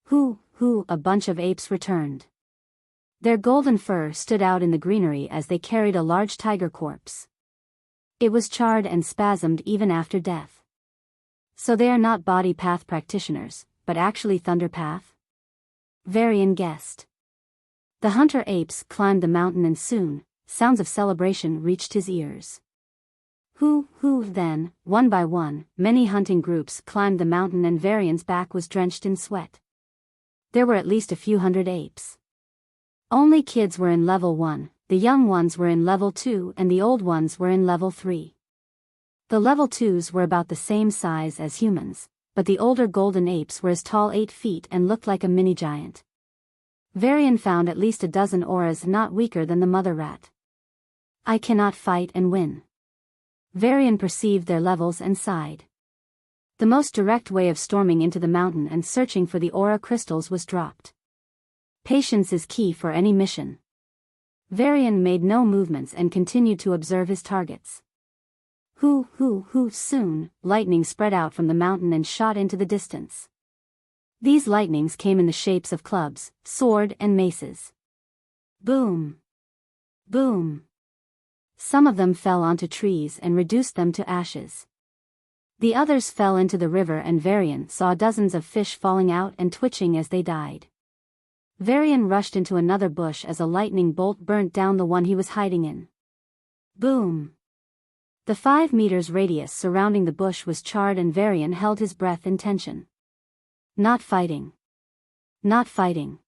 A bunch of apes returned. Their golden fur stood out in the greenery as they carried a large tiger corpse. It was charred and spasmed even after death. So they are not body path practitioners, but actually thunder path? Varian guessed. The hunter apes climbed the mountain and soon, sounds of celebration reached his ears. Then, one by one, many hunting groups climbed the mountain and Varian's back was drenched in sweat. There were at least a few hundred apes. Only kids were in level 1, the young ones were in level 2 and the old ones were in level 3. The level 2s were about the same size as humans, but the older golden apes were as tall 8 feet and looked like a mini giant. Varian found at least a dozen auras not weaker than the mother rat. I cannot fight and win. Varian perceived their levels and sighed. The most direct way of storming into the mountain and searching for the aura crystals was dropped. Patience is key for any mission. Varian made no movements and continued to observe his targets. Soon, lightning spread out from the mountain and shot into the distance. These lightnings came in the shapes of clubs, sword and maces. Boom! Boom! Some of them fell onto trees and reduced them to ashes. The others fell into the river and Varian saw dozens of fish falling out and twitching as they died. Varian rushed into another bush as a lightning bolt burnt down the one he was hiding in. Boom! The 5 meters radius surrounding the bush was charred and Varian held his breath in tension. Not fighting. Not fighting.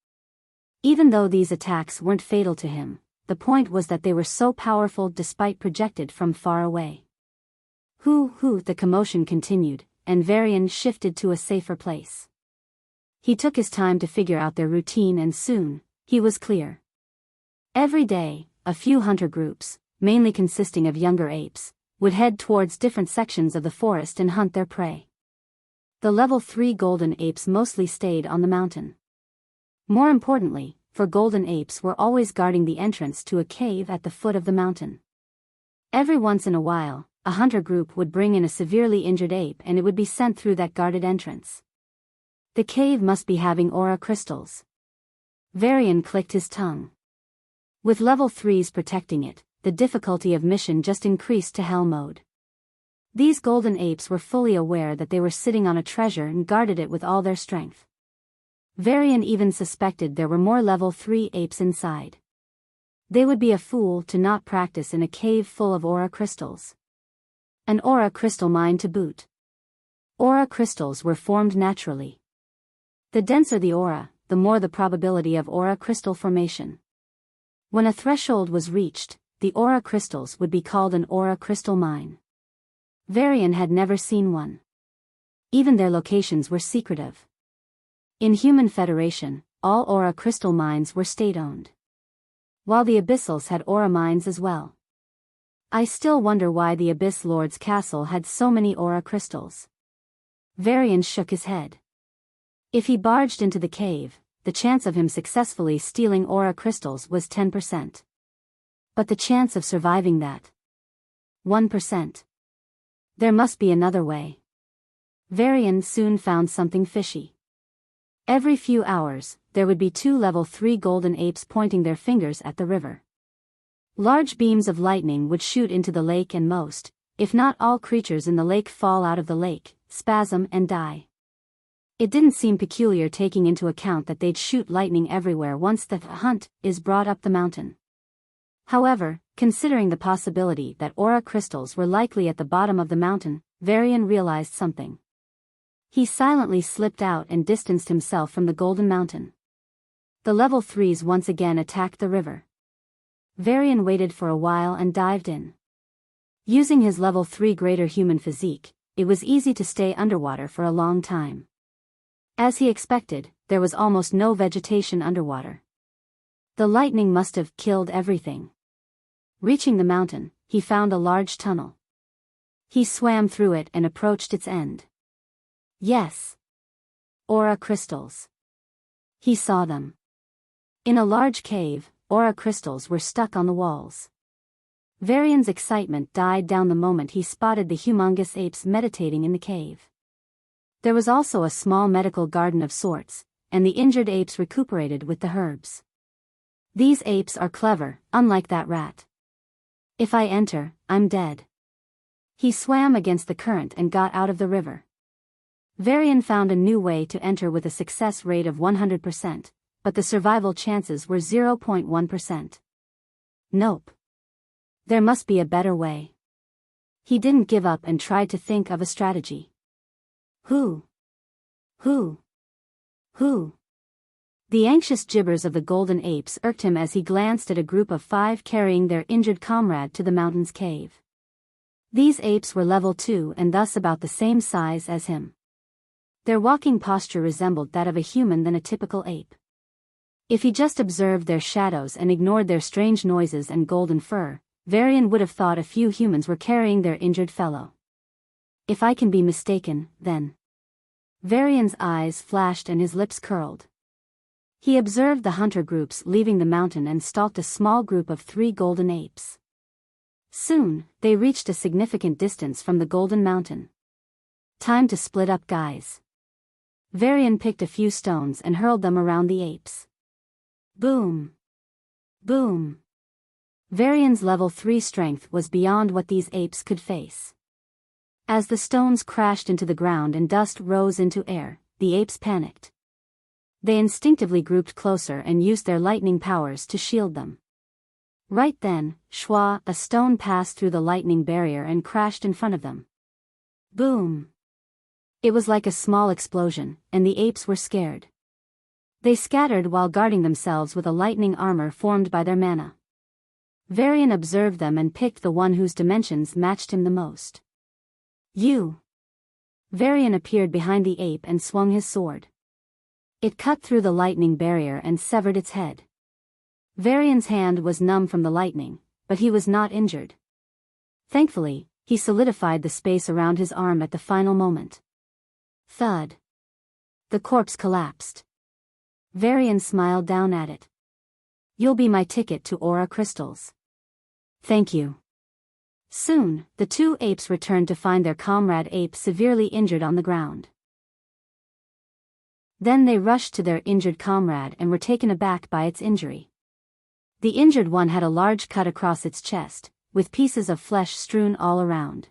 Even though these attacks weren't fatal to him, the point was that they were so powerful despite projected from far away. The commotion continued, and Varian shifted to a safer place. He took his time to figure out their routine and soon, he was clear. Every day, a few hunter groups, mainly consisting of younger apes, would head towards different sections of the forest and hunt their prey. The level 3 golden apes mostly stayed on the mountain. More importantly, for golden apes were always guarding the entrance to a cave at the foot of the mountain. Every once in a while, a hunter group would bring in a severely injured ape and it would be sent through that guarded entrance. The cave must be having aura crystals. Varian clicked his tongue. With level 3s protecting it, the difficulty of mission just increased to hell mode. These golden apes were fully aware that they were sitting on a treasure and guarded it with all their strength. Varian even suspected there were more level 3 apes inside. They would be a fool to not practice in a cave full of aura crystals. An aura crystal mine to boot. Aura crystals were formed naturally. The denser the aura, the more the probability of aura crystal formation. When a threshold was reached, the aura crystals would be called an aura crystal mine. Varian had never seen one. Even their locations were secretive. In Human Federation, all aura crystal mines were state-owned. While the Abyssals had aura mines as well. I still wonder why the Abyss Lord's castle had so many aura crystals. Varian shook his head. If he barged into the cave, the chance of him successfully stealing aura crystals was 10%. But the chance of surviving that? 1%. There must be another way. Varian soon found something fishy. Every few hours, there would be 2 level 3 golden apes pointing their fingers at the river. Large beams of lightning would shoot into the lake and most, if not all creatures in the lake fall out of the lake, spasm and die. It didn't seem peculiar taking into account that they'd shoot lightning everywhere once the hunt is brought up the mountain. However, considering the possibility that aura crystals were likely at the bottom of the mountain, Varian realized something. He silently slipped out and distanced himself from the Golden Mountain. The level 3s once again attacked the river. Varian waited for a while and dived in. Using his level 3 greater human physique, it was easy to stay underwater for a long time. As he expected, there was almost no vegetation underwater. The lightning must have killed everything. Reaching the mountain, he found a large tunnel. He swam through it and approached its end. Yes. Aura crystals. He saw them. In a large cave, aura crystals were stuck on the walls. Varian's excitement died down the moment he spotted the humongous apes meditating in the cave. There was also a small medical garden of sorts, and the injured apes recuperated with the herbs. These apes are clever, unlike that rat. If I enter, I'm dead. He swam against the current and got out of the river. Varian found a new way to enter with a success rate of 100%, but the survival chances were 0.1%. Nope. There must be a better way. He didn't give up and tried to think of a strategy. Who? The anxious gibbers of the golden apes irked him as he glanced at a group of 5 carrying their injured comrade to the mountain's cave. These apes were level 2 and thus about the same size as him. Their walking posture resembled that of a human than a typical ape. If he just observed their shadows and ignored their strange noises and golden fur, Varian would have thought a few humans were carrying their injured fellow. If I can be mistaken, then. Varian's eyes flashed and his lips curled. He observed the hunter groups leaving the mountain and stalked a small group of 3 golden apes. Soon, they reached a significant distance from the golden mountain. Time to split up, guys. Varian picked a few stones and hurled them around the apes. Boom! Boom! Varian's level 3 strength was beyond what these apes could face. As the stones crashed into the ground and dust rose into air, the apes panicked. They instinctively grouped closer and used their lightning powers to shield them. Right then, shwa, a stone passed through the lightning barrier and crashed in front of them. Boom! It was like a small explosion, and the apes were scared. They scattered while guarding themselves with a lightning armor formed by their mana. Varian observed them and picked the one whose dimensions matched him the most. You! Varian appeared behind the ape and swung his sword. It cut through the lightning barrier and severed its head. Varian's hand was numb from the lightning, but he was not injured. Thankfully, he solidified the space around his arm at the final moment. Thud. The corpse collapsed. Varian smiled down at it. You'll be my ticket to aura crystals. Thank you. Soon, the 2 apes returned to find their comrade ape severely injured on the ground. Then they rushed to their injured comrade and were taken aback by its injury. The injured one had a large cut across its chest, with pieces of flesh strewn all around.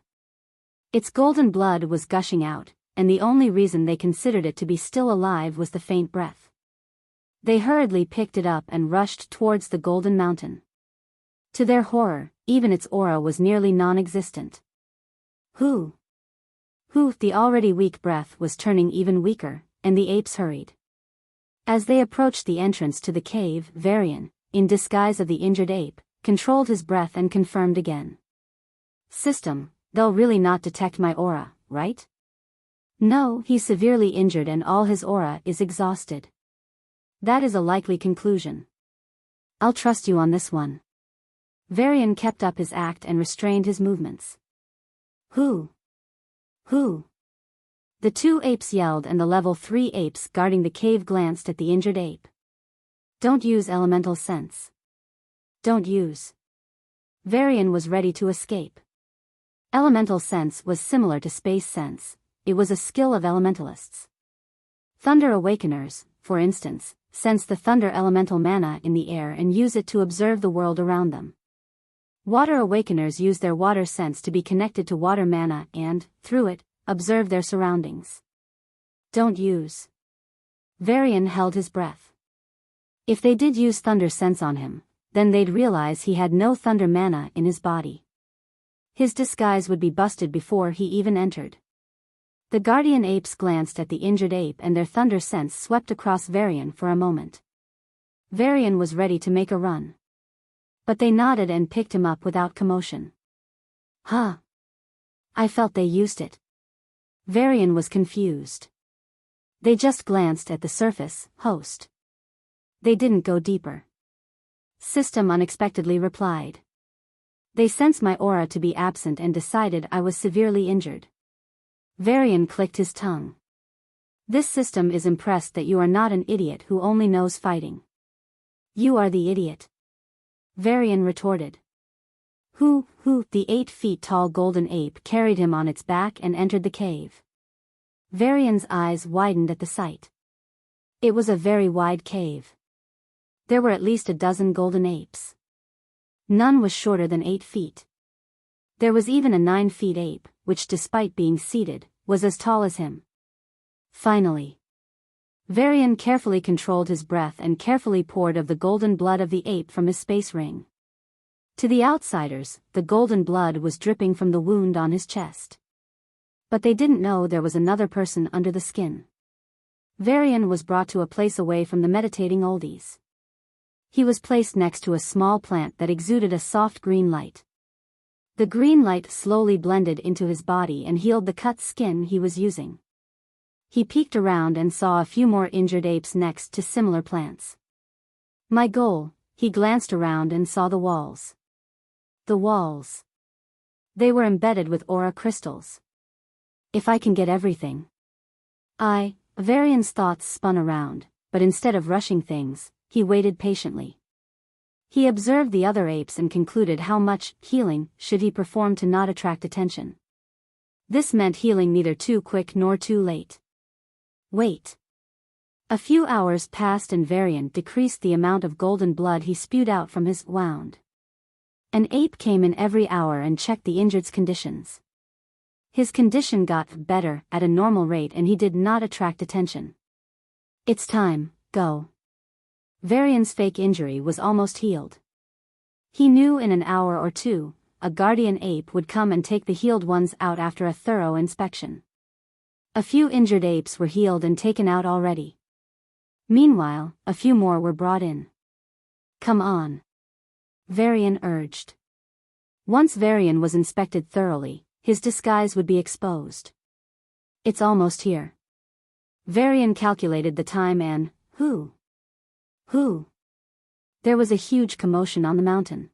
Its golden blood was gushing out, and the only reason they considered it to be still alive was the faint breath. They hurriedly picked it up and rushed towards the golden mountain. To their horror, even its aura was nearly non-existent. The already weak breath was turning even weaker, and the apes hurried. As they approached the entrance to the cave, Varian, in disguise of the injured ape, controlled his breath and confirmed again. System, they'll really not detect my aura, right? No, he's severely injured and all his aura is exhausted. That is a likely conclusion. I'll trust you on this one. Varian kept up his act and restrained his movements. Who? The 2 apes yelled and the level 3 apes guarding the cave glanced at the injured ape. Don't use elemental sense. Don't use. Varian was ready to escape. Elemental sense was similar to space sense, it was a skill of elementalists. Thunder awakeners, for instance, sense the thunder elemental mana in the air and use it to observe the world around them. Water awakeners use their water sense to be connected to water mana and, through it, observe their surroundings. Don't use. Varian held his breath. If they did use thunder sense on him, then they'd realize he had no thunder mana in his body. His disguise would be busted before he even entered. The guardian apes glanced at the injured ape and their thunder sense swept across Varian for a moment. Varian was ready to make a run. But they nodded and picked him up without commotion. Huh. I felt they used it. Varian was confused. They just glanced at the surface, host. They didn't go deeper. System unexpectedly replied. They sensed my aura to be absent and decided I was severely injured. Varian clicked his tongue. This system is impressed that you are not an idiot who only knows fighting. You are the idiot. Varian retorted. The 8 feet tall golden ape carried him on its back and entered the cave. Varian's eyes widened at the sight. It was a very wide cave. There were at least a dozen golden apes. None was shorter than 8 feet. There was even a 9-foot ape, which despite being seated, was as tall as him. Finally, Varian carefully controlled his breath and carefully poured of the golden blood of the ape from his space ring. To the outsiders, the golden blood was dripping from the wound on his chest. But they didn't know there was another person under the skin. Varian was brought to a place away from the meditating oldies. He was placed next to a small plant that exuded a soft green light. The green light slowly blended into his body and healed the cut skin he was using. He peeked around and saw a few more injured apes next to similar plants. My goal, he glanced around and saw the walls. The walls. They were embedded with aura crystals. If I can get everything. Varian's thoughts spun around, but instead of rushing things, he waited patiently. He observed the other apes and concluded how much healing should he perform to not attract attention. This meant healing neither too quick nor too late. Wait. A few hours passed and Varian decreased the amount of golden blood he spewed out from his wound. An ape came in every hour and checked the injured's conditions. His condition got better at a normal rate and he did not attract attention. It's time, go. Varian's fake injury was almost healed. He knew in an hour or two, a guardian ape would come and take the healed ones out after a thorough inspection. A few injured apes were healed and taken out already. Meanwhile, a few more were brought in. Come on. Varian urged. Once Varian was inspected thoroughly, his disguise would be exposed. It's almost here. Varian calculated the time and, Who? There was a huge commotion on the mountain.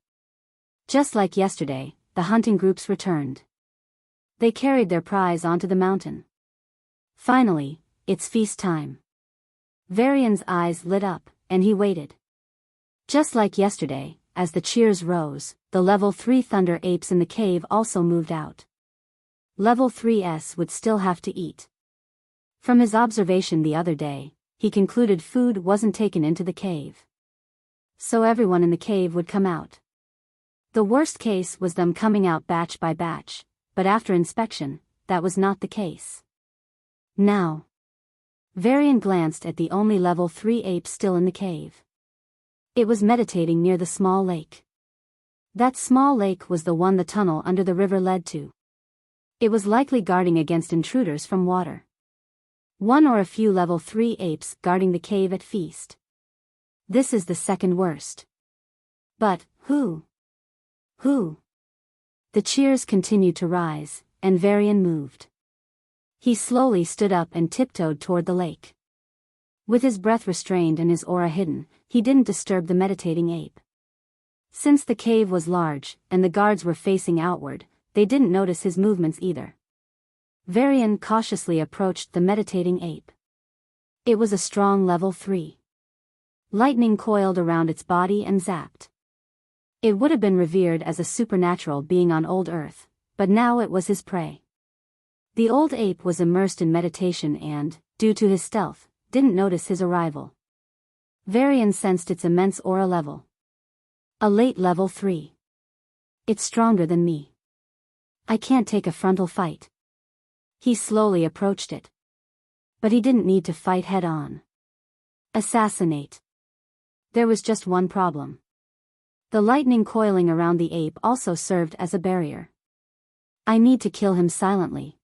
Just like yesterday, the hunting groups returned. They carried their prize onto the mountain. Finally, it's feast time. Varian's eyes lit up, and he waited. Just like yesterday, as the cheers rose, the level 3 thunder apes in the cave also moved out. Level 3s would still have to eat. From his observation the other day, he concluded food wasn't taken into the cave. So everyone in the cave would come out. The worst case was them coming out batch by batch, but after inspection, that was not the case. Now. Varian glanced at the only level 3 ape still in the cave. It was meditating near the small lake. That small lake was the one the tunnel under the river led to. It was likely guarding against intruders from water. One or a few level 3 apes guarding the cave at feast. This is the second worst. But, who? The cheers continued to rise, and Varian moved. He slowly stood up and tiptoed toward the lake. With his breath restrained and his aura hidden, he didn't disturb the meditating ape. Since the cave was large, and the guards were facing outward, they didn't notice his movements either. Varian cautiously approached the meditating ape. It was a strong level 3. Lightning coiled around its body and zapped. It would have been revered as a supernatural being on old Earth, but now it was his prey. The old ape was immersed in meditation and, due to his stealth, didn't notice his arrival. Varian sensed its immense aura level. A late level 3. It's stronger than me. I can't take a frontal fight. He slowly approached it. But he didn't need to fight head-on. Assassinate. There was just one problem. The lightning coiling around the ape also served as a barrier. I need to kill him silently.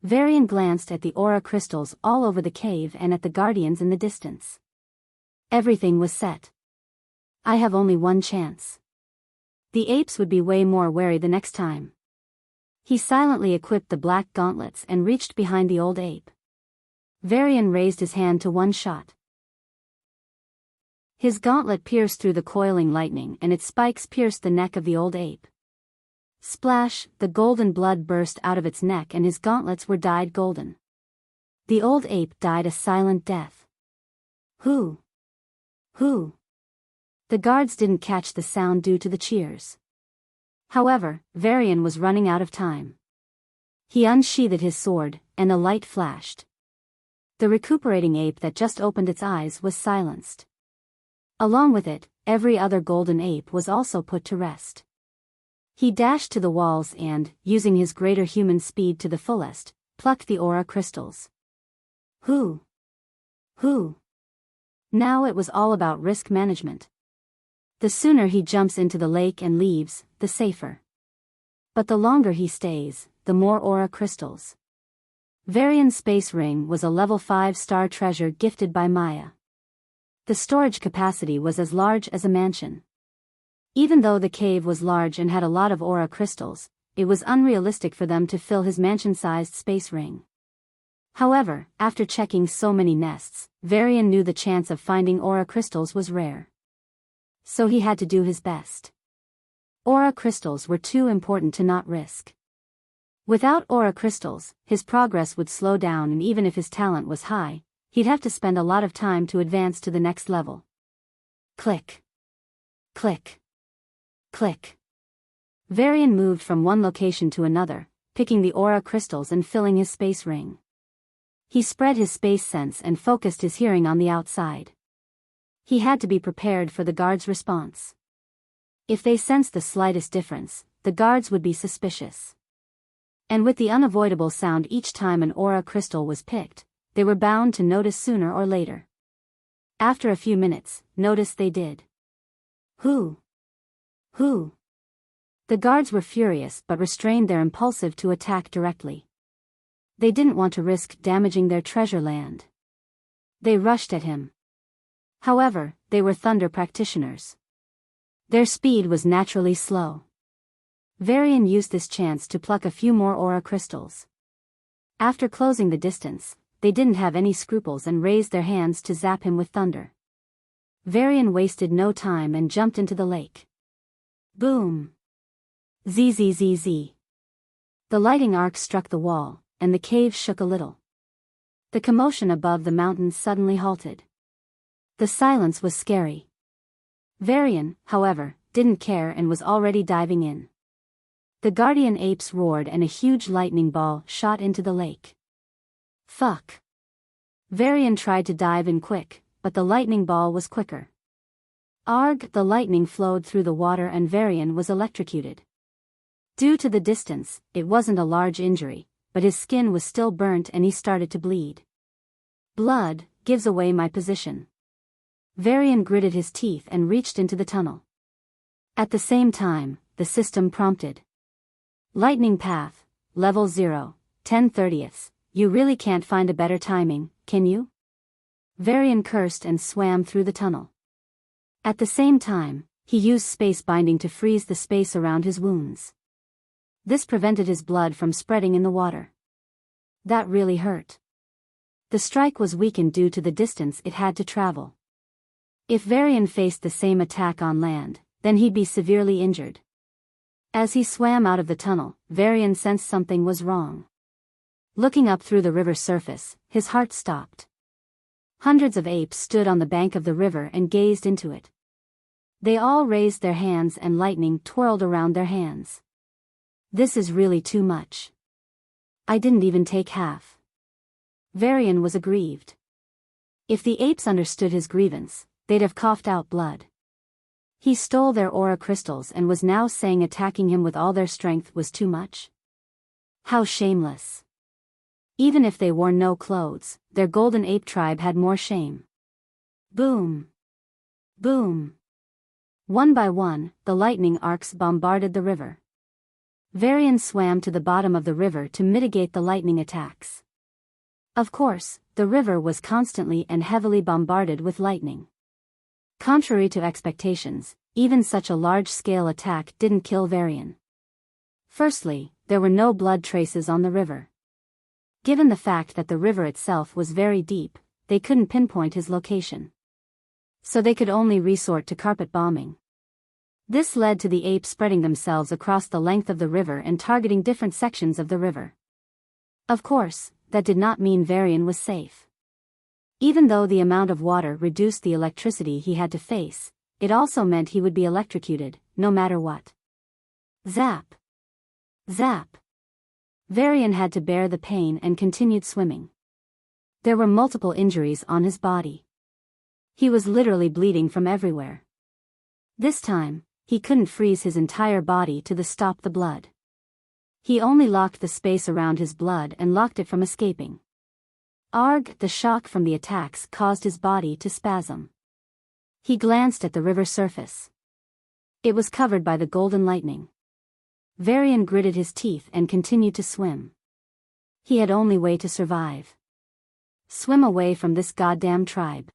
Varian glanced at the aura crystals all over the cave and at the guardians in the distance. Everything was set. I have only one chance. The apes would be way more wary the next time. He silently equipped the black gauntlets and reached behind the old ape. Varian raised his hand to one shot. His gauntlet pierced through the coiling lightning and its spikes pierced the neck of the old ape. Splash, the golden blood burst out of its neck and his gauntlets were dyed golden. The old ape died a silent death. Who? The guards didn't catch the sound due to the cheers. However, Varian was running out of time. He unsheathed his sword, and a light flashed. The recuperating ape that just opened its eyes was silenced. Along with it, every other golden ape was also put to rest. He dashed to the walls and, using his greater human speed to the fullest, plucked the aura crystals. Who? Now it was all about risk management. The sooner he jumps into the lake and leaves, the safer. But the longer he stays, the more aura crystals. Varian's space ring was a level 5-star treasure gifted by Maya. The storage capacity was as large as a mansion. Even though the cave was large and had a lot of aura crystals, it was unrealistic for them to fill his mansion-sized space ring. However, after checking so many nests, Varian knew the chance of finding aura crystals was rare. So he had to do his best. Aura crystals were too important to not risk. Without aura crystals, his progress would slow down, and even if his talent was high, he'd have to spend a lot of time to advance to the next level. Click. Click. Click. Varian moved from one location to another, picking the aura crystals and filling his space ring. He spread his space sense and focused his hearing on the outside. He had to be prepared for the guards' response. If they sensed the slightest difference, the guards would be suspicious. And with the unavoidable sound each time an aura crystal was picked, they were bound to notice sooner or later. After a few minutes, notice they did. Who? The guards were furious but restrained their impulsive to attack directly. They didn't want to risk damaging their treasure land. They rushed at him. However, they were thunder practitioners. Their speed was naturally slow. Varian used this chance to pluck a few more aura crystals. After closing the distance, they didn't have any scruples and raised their hands to zap him with thunder. Varian wasted no time and jumped into the lake. Boom! Zzz. The lighting arc struck the wall, and the cave shook a little. The commotion above the mountains suddenly halted. The silence was scary. Varian, however, didn't care and was already diving in. The guardian apes roared and a huge lightning ball shot into the lake. Fuck! Varian tried to dive in quick, but the lightning ball was quicker. Arg! The lightning flowed through the water and Varian was electrocuted. Due to the distance, it wasn't a large injury, but his skin was still burnt and he started to bleed. Blood gives away my position. Varian gritted his teeth and reached into the tunnel. At the same time, the system prompted. Lightning path, level 0, 10/30. You really can't find a better timing, can you? Varian cursed and swam through the tunnel. At the same time, he used space binding to freeze the space around his wounds. This prevented his blood from spreading in the water. That really hurt. The strike was weakened due to the distance it had to travel. If Varian faced the same attack on land, then he'd be severely injured. As he swam out of the tunnel, Varian sensed something was wrong. Looking up through the river's surface, his heart stopped. Hundreds of apes stood on the bank of the river and gazed into it. They all raised their hands and lightning twirled around their hands. This is really too much. I didn't even take half. Varian was aggrieved. If the apes understood his grievance, they'd have coughed out blood. He stole their aura crystals and was now saying attacking him with all their strength was too much? How shameless. Even if they wore no clothes, their golden ape tribe had more shame. Boom! Boom! One by one, the lightning arcs bombarded the river. Varian swam to the bottom of the river to mitigate the lightning attacks. Of course, the river was constantly and heavily bombarded with lightning. Contrary to expectations, even such a large-scale attack didn't kill Varian. Firstly, there were no blood traces on the river. Given the fact that the river itself was very deep, they couldn't pinpoint his location. So they could only resort to carpet bombing. This led to the apes spreading themselves across the length of the river and targeting different sections of the river. Of course, that did not mean Varian was safe. Even though the amount of water reduced the electricity he had to face, it also meant he would be electrocuted, no matter what. Zap! Zap! Varian had to bear the pain and continued swimming. There were multiple injuries on his body. He was literally bleeding from everywhere. This time, he couldn't freeze his entire body to stop the blood. He only locked the space around his blood and locked it from escaping. Arg! The shock from the attacks caused his body to spasm. He glanced at the river surface. It was covered by the golden lightning. Varian gritted his teeth and continued to swim. He had only way to survive. Swim away from this goddamn tribe.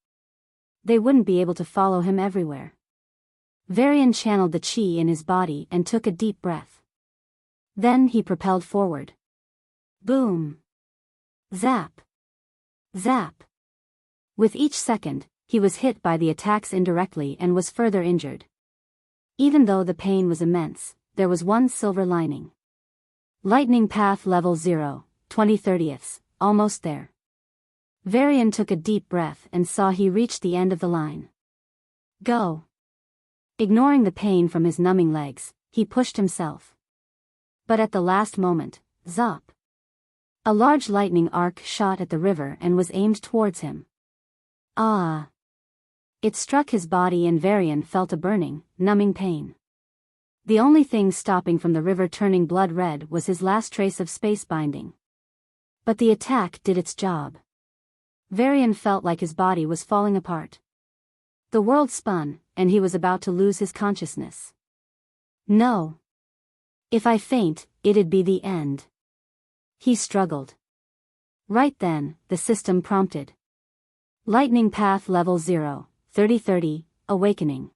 They wouldn't be able to follow him everywhere. Varian channeled the chi in his body and took a deep breath. Then he propelled forward. Boom! Zap! Zap! With each second, he was hit by the attacks indirectly and was further injured. Even though the pain was immense, there was one silver lining. Lightning path level 0, 20/30, almost there. Varian took a deep breath and saw he reached the end of the line. Go! Ignoring the pain from his numbing legs, he pushed himself. But at the last moment, zop! A large lightning arc shot at the river and was aimed towards him. Ah! It struck his body and Varian felt a burning, numbing pain. The only thing stopping from the river turning blood red was his last trace of space binding. But the attack did its job. Varian felt like his body was falling apart. The world spun, and he was about to lose his consciousness. No! If I faint, it'd be the end. He struggled. Right then, the system prompted. Lightning path level 0, 30/30, awakening.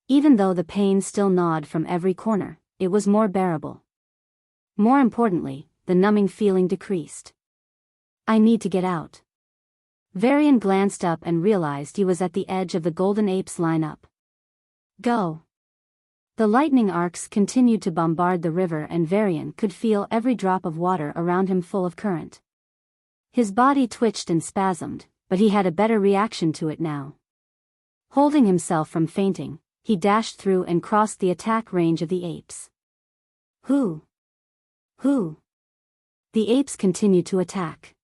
Even though the pain still gnawed from every corner, it was more bearable. More importantly, the numbing feeling decreased. I need to get out. Varian glanced up and realized he was at the edge of the golden apes lineup. Go! The lightning arcs continued to bombard the river and Varian could feel every drop of water around him full of current. His body twitched and spasmed, but he had a better reaction to it now. Holding himself from fainting, he dashed through and crossed the attack range of the apes. Who? The apes continued to attack.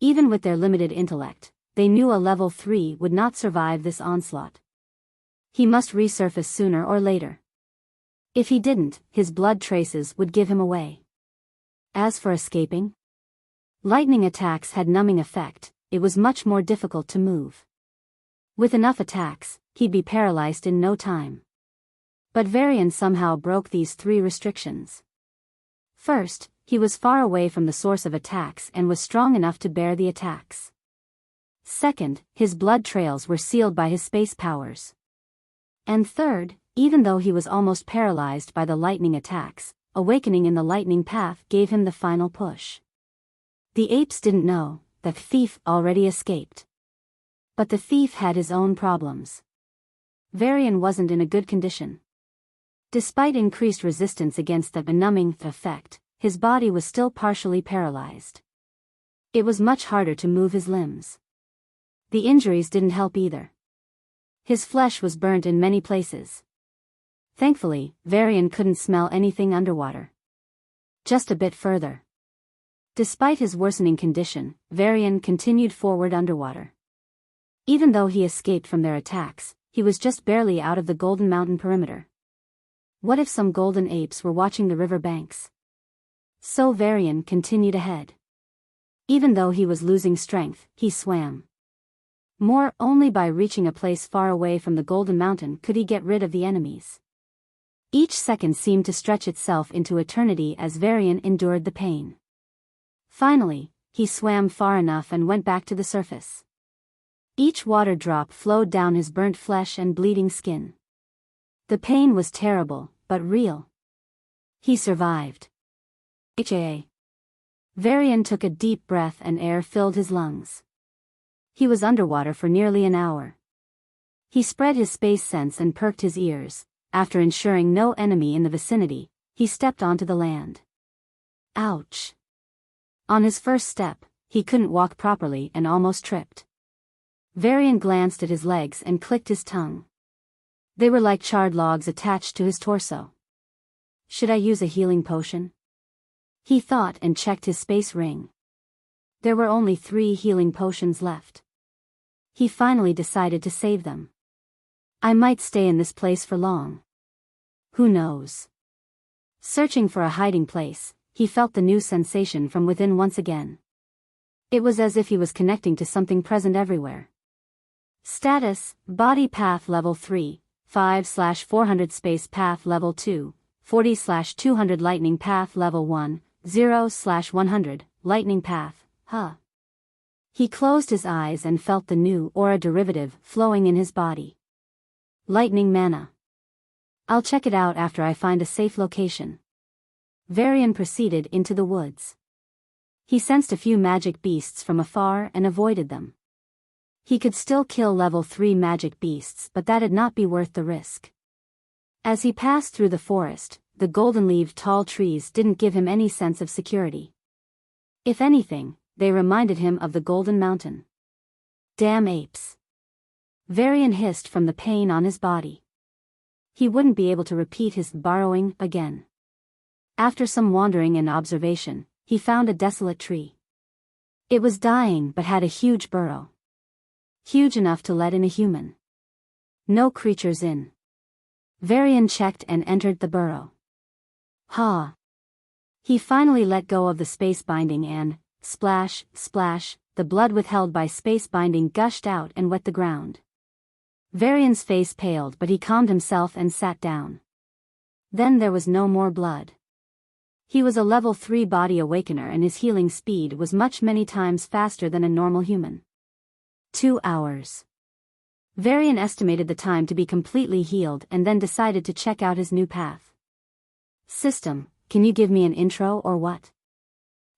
Even with their limited intellect, they knew a level 3 would not survive this onslaught. He must resurface sooner or later. If he didn't, his blood traces would give him away. As for escaping, lightning attacks had numbing effect, it was much more difficult to move. With enough attacks, he'd be paralyzed in no time. But Varian somehow broke these 3 restrictions. First, he was far away from the source of attacks and was strong enough to bear the attacks. Second, his blood trails were sealed by his space powers. And third, even though he was almost paralyzed by the lightning attacks, awakening in the lightning path gave him the final push. The apes didn't know that the thief already escaped. But the thief had his own problems. Varian wasn't in a good condition. Despite increased resistance against the benumbing effect, his body was still partially paralyzed. It was much harder to move his limbs. The injuries didn't help either. His flesh was burnt in many places. Thankfully, Varian couldn't smell anything underwater. Just a bit further. Despite his worsening condition, Varian continued forward underwater. Even though he escaped from their attacks, he was just barely out of the Golden Mountain perimeter. What if some golden apes were watching the river banks? So Varian continued ahead. Even though he was losing strength, he swam. More, only by reaching a place far away from the Golden Mountain could he get rid of the enemies. Each second seemed to stretch itself into eternity as Varian endured the pain. Finally, he swam far enough and went back to the surface. Each water drop flowed down his burnt flesh and bleeding skin. The pain was terrible, but real. He survived. Varian took a deep breath and air filled his lungs. He was underwater for nearly an hour. He spread his space sense and perked his ears. After ensuring no enemy in the vicinity, he stepped onto the land. Ouch! On his first step, he couldn't walk properly and almost tripped. Varian glanced at his legs and clicked his tongue. They were like charred logs attached to his torso. Should I use a healing potion? He thought and checked his space ring. There were only 3 healing potions left. He finally decided to save them. I might stay in this place for long. Who knows? Searching for a hiding place, he felt the new sensation from within once again. It was as if he was connecting to something present everywhere. Status, Body Path Level 3, 5/400 Space Path Level 2, 40/200 Lightning Path Level 1, 0/100, Lightning Path, He closed his eyes and felt the new aura derivative flowing in his body. Lightning mana. I'll check it out after I find a safe location. Varian proceeded into the woods. He sensed a few magic beasts from afar and avoided them. He could still kill level 3 magic beasts, but that'd not be worth the risk. As he passed through the forest, the golden-leaved tall trees didn't give him any sense of security. If anything, they reminded him of the Golden Mountain. Damn apes. Varian hissed from the pain on his body. He wouldn't be able to repeat his burrowing again. After some wandering and observation, he found a desolate tree. It was dying but had a huge burrow. Huge enough to let in a human. No creatures in. Varian checked and entered the burrow. He finally let go of the space binding and, splash, splash, the blood withheld by space binding gushed out and wet the ground. Varian's face paled, but he calmed himself and sat down. Then there was no more blood. He was a level 3 body awakener and his healing speed was many times faster than a normal human. 2 hours. Varian estimated the time to be completely healed and then decided to check out his new path. System, can you give me an intro or what?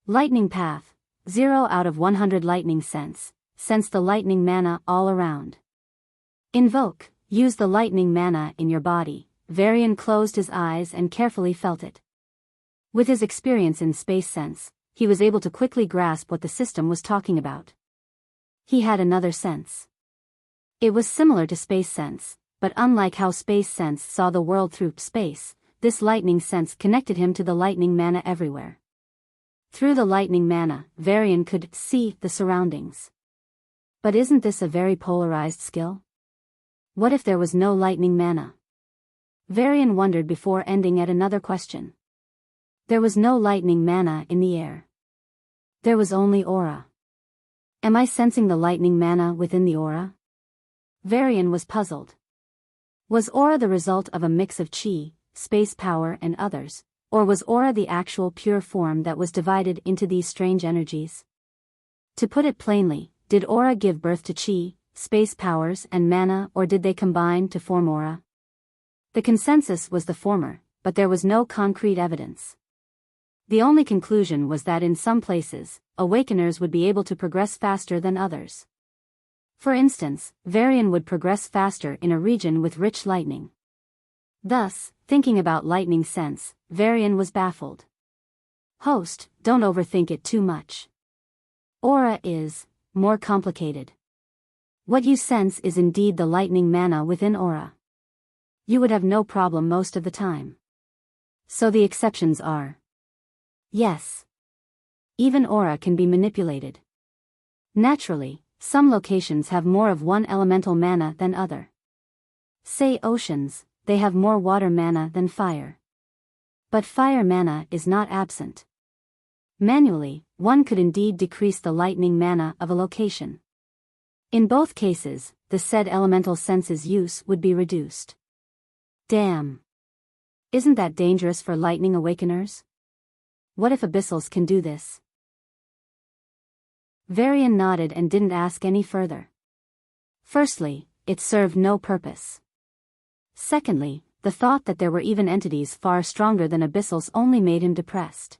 Lightning path, 0 out of 100 lightning sense, sense the lightning mana all around. Invoke, use the lightning mana in your body. Varian closed his eyes and carefully felt it. With his experience in space sense, he was able to quickly grasp what the system was talking about. He had another sense. It was similar to space sense, but unlike how space sense saw the world through space, this lightning sense connected him to the lightning mana everywhere. Through the lightning mana, Varian could see the surroundings. But isn't this a very polarized skill? What if there was no lightning mana? Varian wondered before ending at another question. There was no lightning mana in the air. There was only aura. Am I sensing the lightning mana within the aura? Varian was puzzled. Was aura the result of a mix of chi, space power and others, or was aura the actual pure form that was divided into these strange energies? To put it plainly, did aura give birth to chi, space powers and mana, or did they combine to form aura? The consensus was the former, but there was no concrete evidence. The only conclusion was that in some places, awakeners would be able to progress faster than others. For instance, Varian would progress faster in a region with rich lightning. Thus, thinking about lightning sense, Varian was baffled. Host, don't overthink it too much. Aura is more complicated. What you sense is indeed the lightning mana within aura. You would have no problem most of the time. So the exceptions are. Yes. Even aura can be manipulated. Naturally, some locations have more of one elemental mana than other. Say oceans, they have more water mana than fire. But fire mana is not absent. Manually, one could indeed decrease the lightning mana of a location. In both cases, the said elemental sense's use would be reduced. Damn. Isn't that dangerous for lightning awakeners? What if abyssals can do this? Varian nodded and didn't ask any further. Firstly, it served no purpose. Secondly, the thought that there were even entities far stronger than abyssals only made him depressed.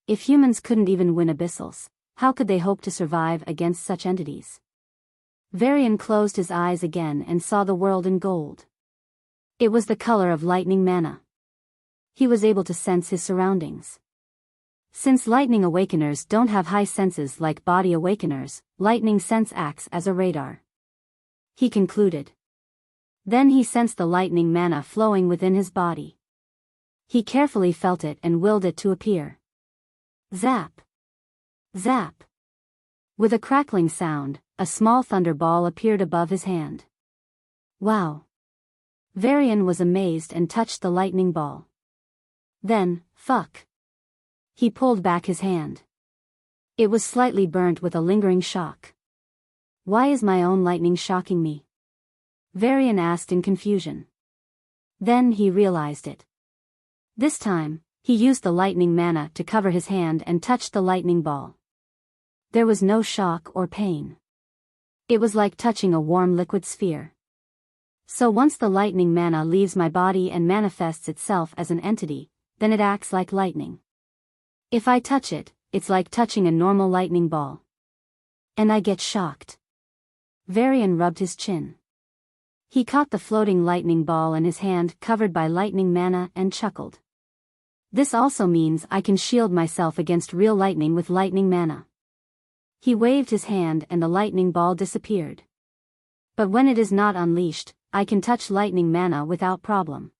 If humans couldn't even win abyssals, how could they hope to survive against such entities? Varian closed his eyes again and saw the world in gold. It was the color of lightning mana. He was able to sense his surroundings. Since lightning awakeners don't have high senses like body awakeners, lightning sense acts as a radar. He concluded. Then he sensed the lightning mana flowing within his body. He carefully felt it and willed it to appear. Zap! Zap! With a crackling sound, a small thunderball appeared above his hand. Wow! Varian was amazed and touched the lightning ball. Then, fuck! He pulled back his hand. It was slightly burnt with a lingering shock. Why is my own lightning shocking me? Varian asked in confusion. Then he realized it. This time, he used the lightning mana to cover his hand and touched the lightning ball. There was no shock or pain. It was like touching a warm liquid sphere. So once the lightning mana leaves my body and manifests itself as an entity, then it acts like lightning. If I touch it, it's like touching a normal lightning ball. And I get shocked. Varian rubbed his chin. He caught the floating lightning ball in his hand covered by lightning mana and chuckled. This also means I can shield myself against real lightning with lightning mana. He waved his hand and the lightning ball disappeared. But when it is not unleashed, I can touch lightning mana without problem.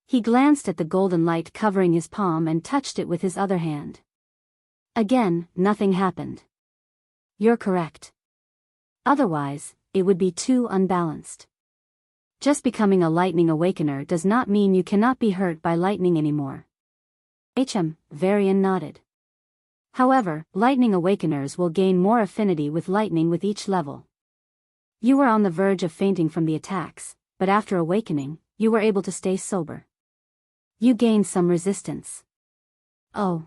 He glanced at the golden light covering his palm and touched it with his other hand. Again, nothing happened. You're correct. Otherwise, it would be too unbalanced. Just becoming a lightning awakener does not mean you cannot be hurt by lightning anymore. Varian nodded. However, lightning awakeners will gain more affinity with lightning with each level. You were on the verge of fainting from the attacks, but after awakening, you were able to stay sober. You gained some resistance. Oh.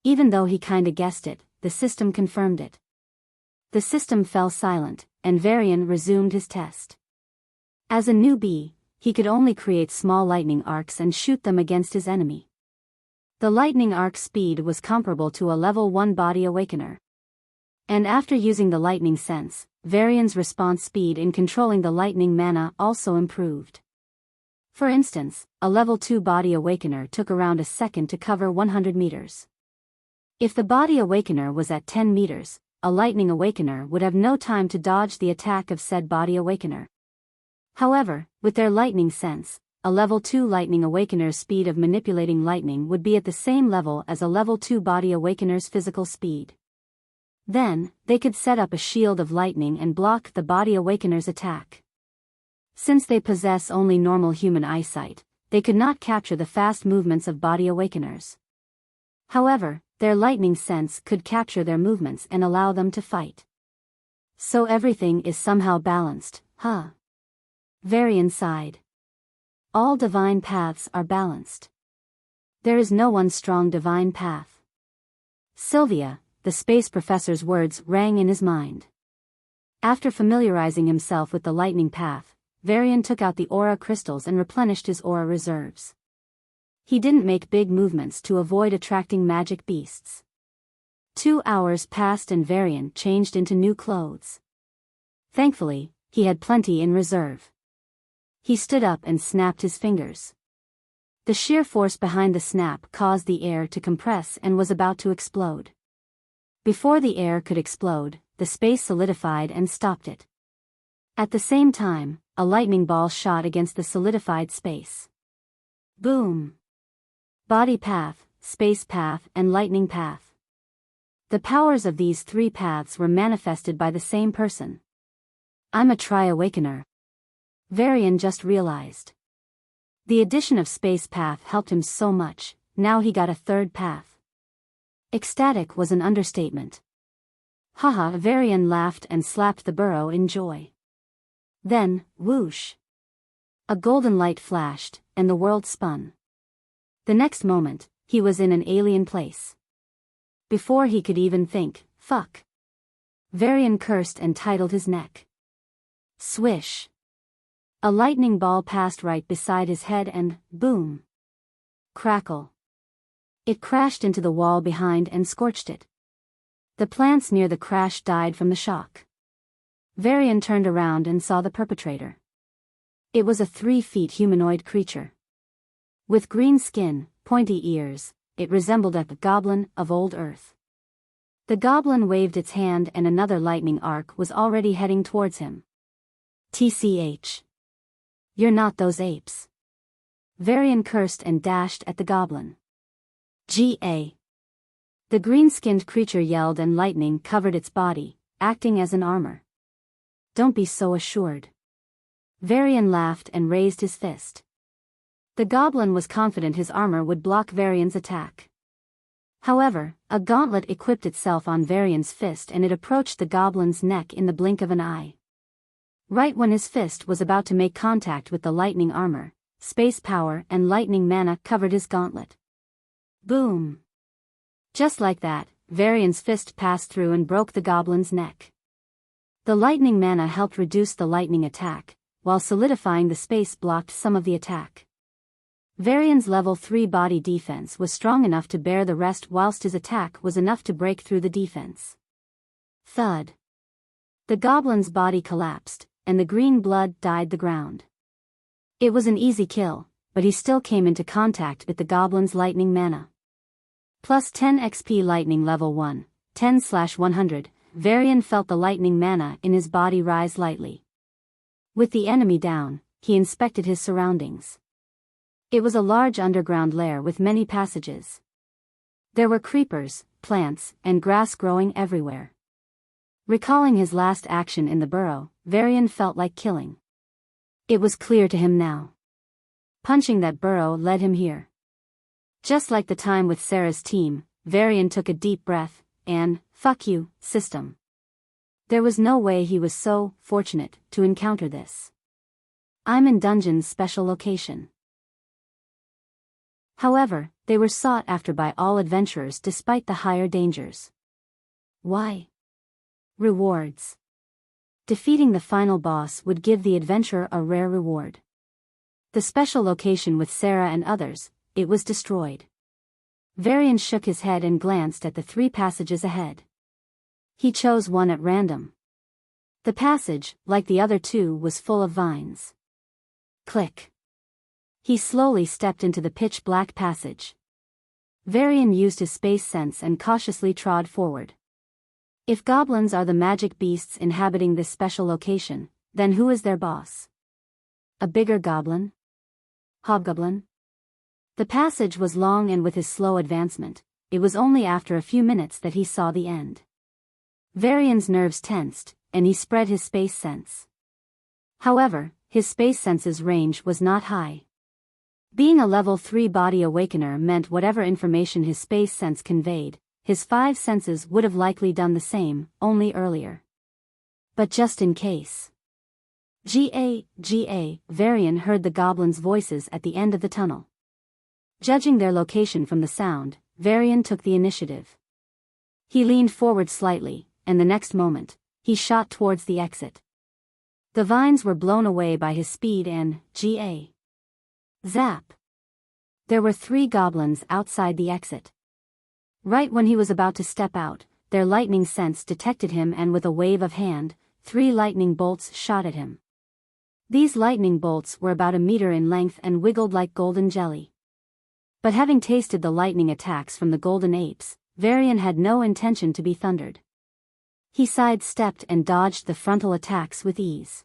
Even though he kinda guessed it, the system confirmed it. The system fell silent, and Varian resumed his test. As a newbie, he could only create small lightning arcs and shoot them against his enemy. The lightning arc speed was comparable to a level 1 body awakener. And after using the lightning sense, Varian's response speed in controlling the lightning mana also improved. For instance, a level 2 body awakener took around a second to cover 100 meters. If the body awakener was at 10 meters, a lightning awakener would have no time to dodge the attack of said body awakener. However, with their lightning sense, a level 2 lightning awakener's speed of manipulating lightning would be at the same level as a level 2 body awakener's physical speed. Then, they could set up a shield of lightning and block the body awakener's attack. Since they possess only normal human eyesight, they could not capture the fast movements of body awakeners. However, their lightning sense could capture their movements and allow them to fight. So everything is somehow balanced, huh? Varian sighed. All divine paths are balanced. There is no one strong divine path. Sylvia, the space professor's words rang in his mind. After familiarizing himself with the lightning path, Varian took out the aura crystals and replenished his aura reserves. He didn't make big movements to avoid attracting magic beasts. 2 hours passed and Varian changed into new clothes. Thankfully, he had plenty in reserve. He stood up and snapped his fingers. The sheer force behind the snap caused the air to compress and was about to explode. Before the air could explode, the space solidified and stopped it. At the same time, a lightning ball shot against the solidified space. Boom! Body path, space path, and lightning path. The powers of these 3 paths were manifested by the same person. I'm a tri-awakener. Varian just realized. The addition of space path helped him so much, now he got a 3rd path. Ecstatic was an understatement. Haha, Varian laughed and slapped the burrow in joy. Then, whoosh! A golden light flashed, and the world spun. The next moment, he was in an alien place. Before he could even think, fuck. Varian cursed and tightened his neck. Swish! A lightning ball passed right beside his head and, boom! Crackle! It crashed into the wall behind and scorched it. The plants near the crash died from the shock. Varian turned around and saw the perpetrator. It was a 3-foot humanoid creature. With green skin, pointy ears, it resembled a goblin of old Earth. The goblin waved its hand and another lightning arc was already heading towards him. TCH. You're not those apes. Varian cursed and dashed at the goblin. GA. The green-skinned creature yelled and lightning covered its body, acting as an armor. Don't be so assured. Varian laughed and raised his fist. The goblin was confident his armor would block Varian's attack. However, a gauntlet equipped itself on Varian's fist and it approached the goblin's neck in the blink of an eye. Right when his fist was about to make contact with the lightning armor, space power and lightning mana covered his gauntlet. Boom! Just like that, Varian's fist passed through and broke the goblin's neck. The lightning mana helped reduce the lightning attack, while solidifying the space blocked some of the attack. Varian's level 3 body defense was strong enough to bear the rest whilst his attack was enough to break through the defense. Thud. The goblin's body collapsed, and the green blood dyed the ground. It was an easy kill, but he still came into contact with the goblin's lightning mana. Plus 10 XP lightning level 1, 10/100, Varian felt the lightning mana in his body rise lightly. With the enemy down, he inspected his surroundings. It was a large underground lair with many passages. There were creepers, plants, and grass growing everywhere. Recalling his last action in the burrow, Varian felt like killing. It was clear to him now. Punching that burrow led him here. Just like the time with Sarah's team, Varian took a deep breath, and, fuck you, system. There was no way he was so fortunate to encounter this. I'm in Dungeon's special location. However, they were sought after by all adventurers despite the higher dangers. Why? Rewards. Defeating the final boss would give the adventurer a rare reward. The special location with Sarah and others, it was destroyed. Varian shook his head and glanced at the 3 passages ahead. He chose one at random. The passage, like the other 2, was full of vines. Click. He slowly stepped into the pitch-black passage. Varian used his space sense and cautiously trod forward. If goblins are the magic beasts inhabiting this special location, then who is their boss? A bigger goblin? Hobgoblin? The passage was long, and with his slow advancement, it was only after a few minutes that he saw the end. Varian's nerves tensed, and he spread his space sense. However, his space sense's range was not high. Being a level 3 body awakener meant whatever information his space sense conveyed, his 5 senses would have likely done the same, only earlier. But just in case. Ga, Varian heard the goblins' voices at the end of the tunnel. Judging their location from the sound, Varian took the initiative. He leaned forward slightly, and the next moment, he shot towards the exit. The vines were blown away by his speed and, zap! There were 3 goblins outside the exit. Right when he was about to step out, their lightning sense detected him, and with a wave of hand, 3 lightning bolts shot at him. These lightning bolts were about a meter in length and wiggled like golden jelly. But having tasted the lightning attacks from the golden apes, Varian had no intention to be thundered. He sidestepped and dodged the frontal attacks with ease.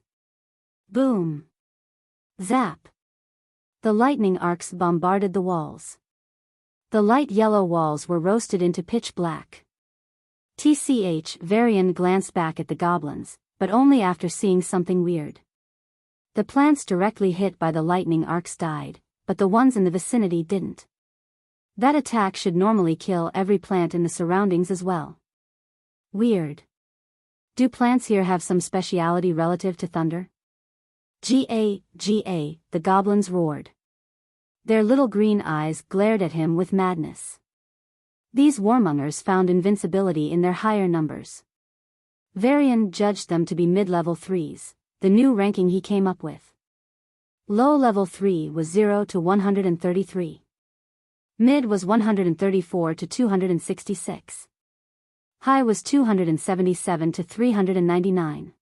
Boom! Zap! The lightning arcs bombarded the walls. The light yellow walls were roasted into pitch black. Varian glanced back at the goblins, but only after seeing something weird. The plants directly hit by the lightning arcs died, but the ones in the vicinity didn't. That attack should normally kill every plant in the surroundings as well. Weird. Do plants here have some speciality relative to thunder? Ga, the goblins roared. Their little green eyes glared at him with madness. These warmongers found invincibility in their higher numbers. Varian judged them to be mid-level 3s, the new ranking he came up with. Low level 3 was 0 to 133. Mid was 134 to 266. High was 277 to 399.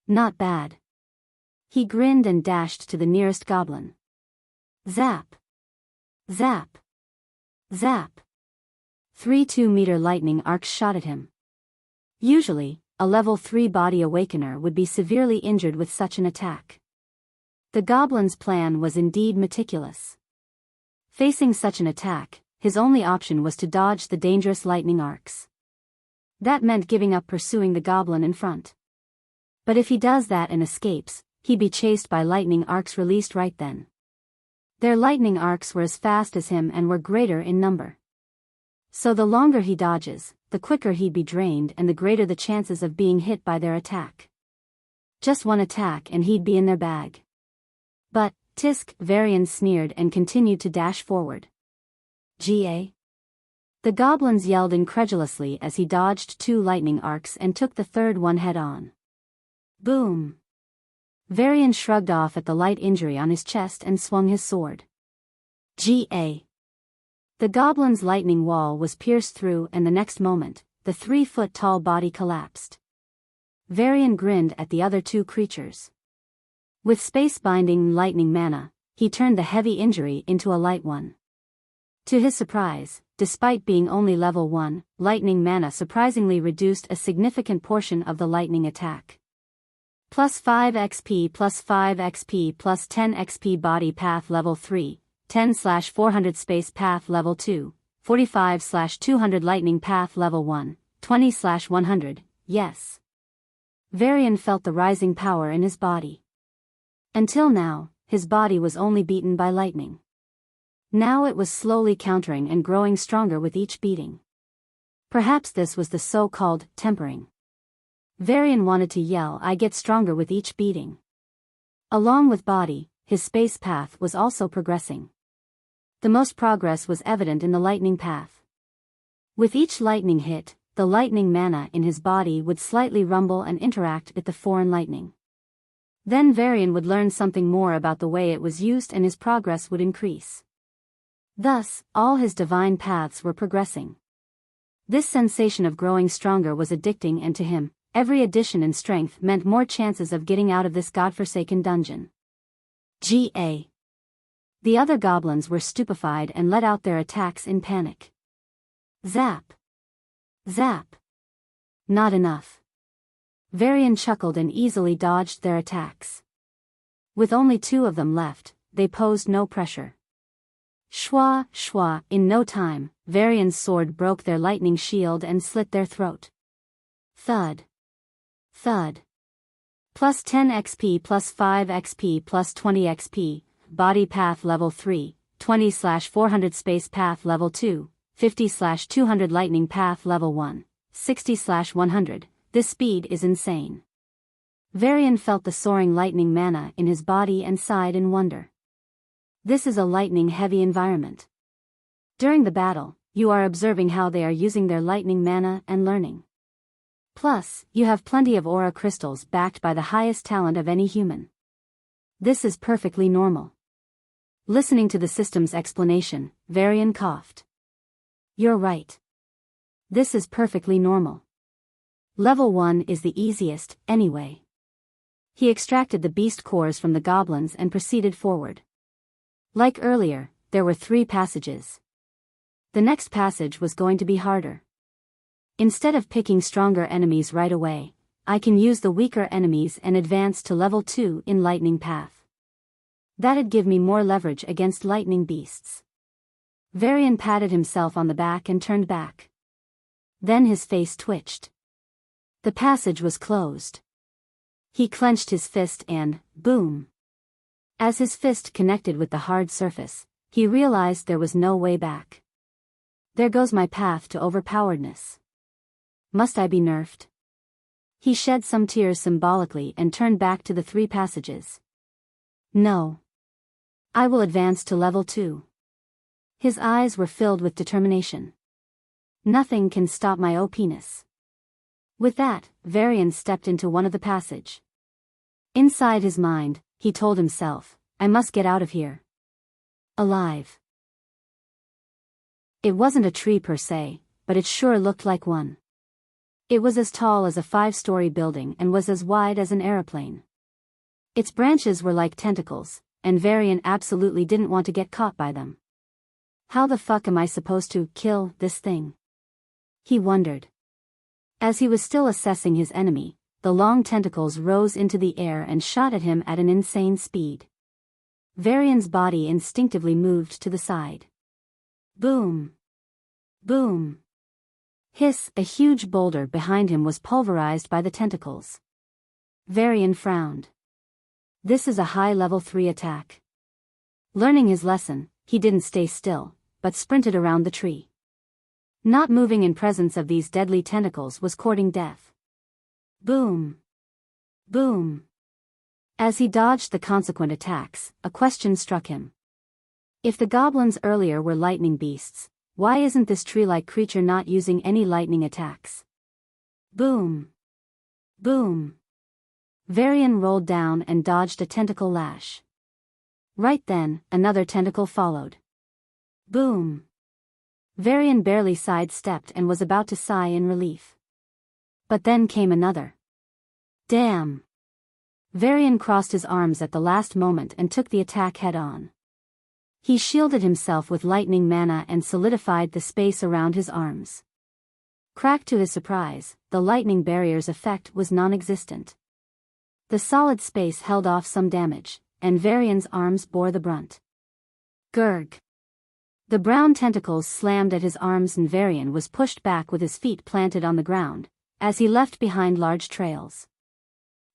Not bad. He grinned and dashed to the nearest goblin. Zap! Zap! Zap! 3 2-meter lightning arcs shot at him. Usually, a level 3 body awakener would be severely injured with such an attack. The goblin's plan was indeed meticulous. Facing such an attack, his only option was to dodge the dangerous lightning arcs. That meant giving up pursuing the goblin in front. But if he does that and escapes, he'd be chased by lightning arcs released right then. Their lightning arcs were as fast as him and were greater in number. So the longer he dodges, the quicker he'd be drained and the greater the chances of being hit by their attack. Just one attack and he'd be in their bag. But, tisk, Varian sneered and continued to dash forward. Ga? The goblins yelled incredulously as he dodged 2 lightning arcs and took the third one head-on. Boom! Varian shrugged off at the light injury on his chest and swung his sword. Ga! The goblin's lightning wall was pierced through and the next moment, the 3-foot-tall body collapsed. Varian grinned at the other 2 creatures. With space-binding lightning mana, he turned the heavy injury into a light one. To his surprise, despite being only level 1, lightning mana surprisingly reduced a significant portion of the lightning attack. Plus 5 XP plus 5 XP plus 10 XP body path level 3, 10/400 space path level 2, 45/200 lightning path level 1, 20/100, yes. Varian felt the rising power in his body. Until now, his body was only beaten by lightning. Now it was slowly countering and growing stronger with each beating. Perhaps this was the so-called tempering. Varian wanted to yell, "I get stronger with each beating." Along with body, his space path was also progressing. The most progress was evident in the lightning path. With each lightning hit, the lightning mana in his body would slightly rumble and interact with the foreign lightning. Then Varian would learn something more about the way it was used and his progress would increase. Thus, all his divine paths were progressing. This sensation of growing stronger was addicting, and to him, every addition in strength meant more chances of getting out of this godforsaken dungeon. Ga. The other goblins were stupefied and let out their attacks in panic. Zap! Zap! Not enough. Varian chuckled and easily dodged their attacks. With only 2 of them left, they posed no pressure. Shwa, shwa, in no time, Varian's sword broke their lightning shield and slit their throat. Thud. Thud. Plus 10 XP plus 5 XP plus 20 XP, body path level 3, 20/400 space path level 2, 50/200 lightning path level 1, 60/100, this speed is insane. Varian felt the soaring lightning mana in his body and sighed in wonder. This is a lightning-heavy environment. During the battle, you are observing how they are using their lightning mana and learning. Plus, you have plenty of aura crystals backed by the highest talent of any human. This is perfectly normal. Listening to the system's explanation, Varian coughed. You're right. This is perfectly normal. Level 1 is the easiest, anyway. He extracted the beast cores from the goblins and proceeded forward. Like earlier, there were 3 passages. The next passage was going to be harder. Instead of picking stronger enemies right away, I can use the weaker enemies and advance to level 2 in lightning path. That'd give me more leverage against lightning beasts. Varian patted himself on the back and turned back. Then his face twitched. The passage was closed. He clenched his fist and, boom. As his fist connected with the hard surface, he realized there was no way back. There goes my path to overpoweredness. Must I be nerfed? He shed some tears symbolically and turned back to the 3 passages. No. I will advance to level 2. His eyes were filled with determination. Nothing can stop my OPness. With that, Varian stepped into one of the passage. Inside his mind, he told himself, I must get out of here. Alive. It wasn't a tree per se, but it sure looked like one. It was as tall as a 5-story building and was as wide as an aeroplane. Its branches were like tentacles, and Varian absolutely didn't want to get caught by them. How the fuck am I supposed to kill this thing? He wondered. As he was still assessing his enemy, the long tentacles rose into the air and shot at him at an insane speed. Varian's body instinctively moved to the side. Boom. Boom. Hiss, a huge boulder behind him was pulverized by the tentacles. Varian frowned. This is a high level 3 attack. Learning his lesson, he didn't stay still, but sprinted around the tree. Not moving in presence of these deadly tentacles was courting death. Boom. Boom. As he dodged the consequent attacks, a question struck him. If the goblins earlier were lightning beasts, why isn't this tree-like creature not using any lightning attacks? Boom. Boom. Varian rolled down and dodged a tentacle lash. Right then, another tentacle followed. Boom. Varian barely sidestepped and was about to sigh in relief. But then came another. Damn. Varian crossed his arms at the last moment and took the attack head-on. He shielded himself with lightning mana and solidified the space around his arms. Crack to his surprise, the lightning barrier's effect was non-existent. The solid space held off some damage, and Varian's arms bore the brunt. Gurg. The brown tentacles slammed at his arms and Varian was pushed back with his feet planted on the ground, as he left behind large trails.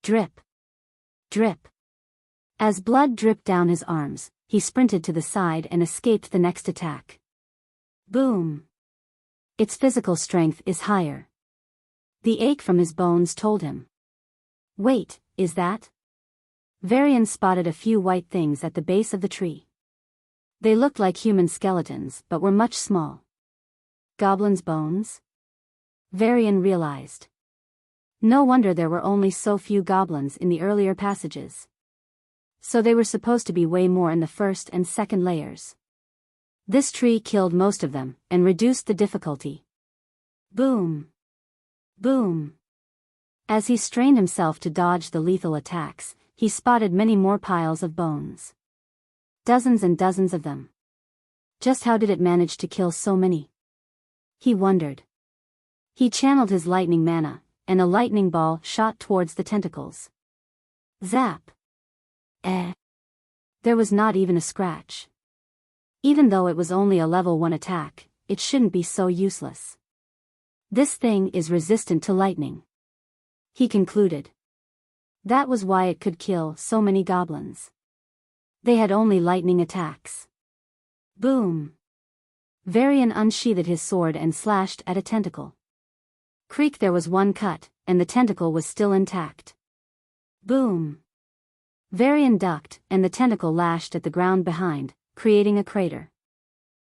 Drip. Drip. As blood dripped down his arms, he sprinted to the side and escaped the next attack. Boom. Its physical strength is higher. The ache from his bones told him. Wait, is that? Varian spotted a few white things at the base of the tree. They looked like human skeletons but were much small. Goblins' bones? Varian realized. No wonder there were only so few goblins in the earlier passages. So they were supposed to be way more in the first and second layers. This tree killed most of them, and reduced the difficulty. Boom. Boom. As he strained himself to dodge the lethal attacks, he spotted many more piles of bones. Dozens and dozens of them. Just how did it manage to kill so many? He wondered. He channeled his lightning mana, and a lightning ball shot towards the tentacles. Zap. There was not even a scratch. Even though it was only a level 1 attack, it shouldn't be so useless. This thing is resistant to lightning. He concluded. That was why it could kill so many goblins. They had only lightning attacks. Boom. Varian unsheathed his sword and slashed at a tentacle. Creak, there was one cut, and the tentacle was still intact. Boom. Varian ducked, and the tentacle lashed at the ground behind, creating a crater.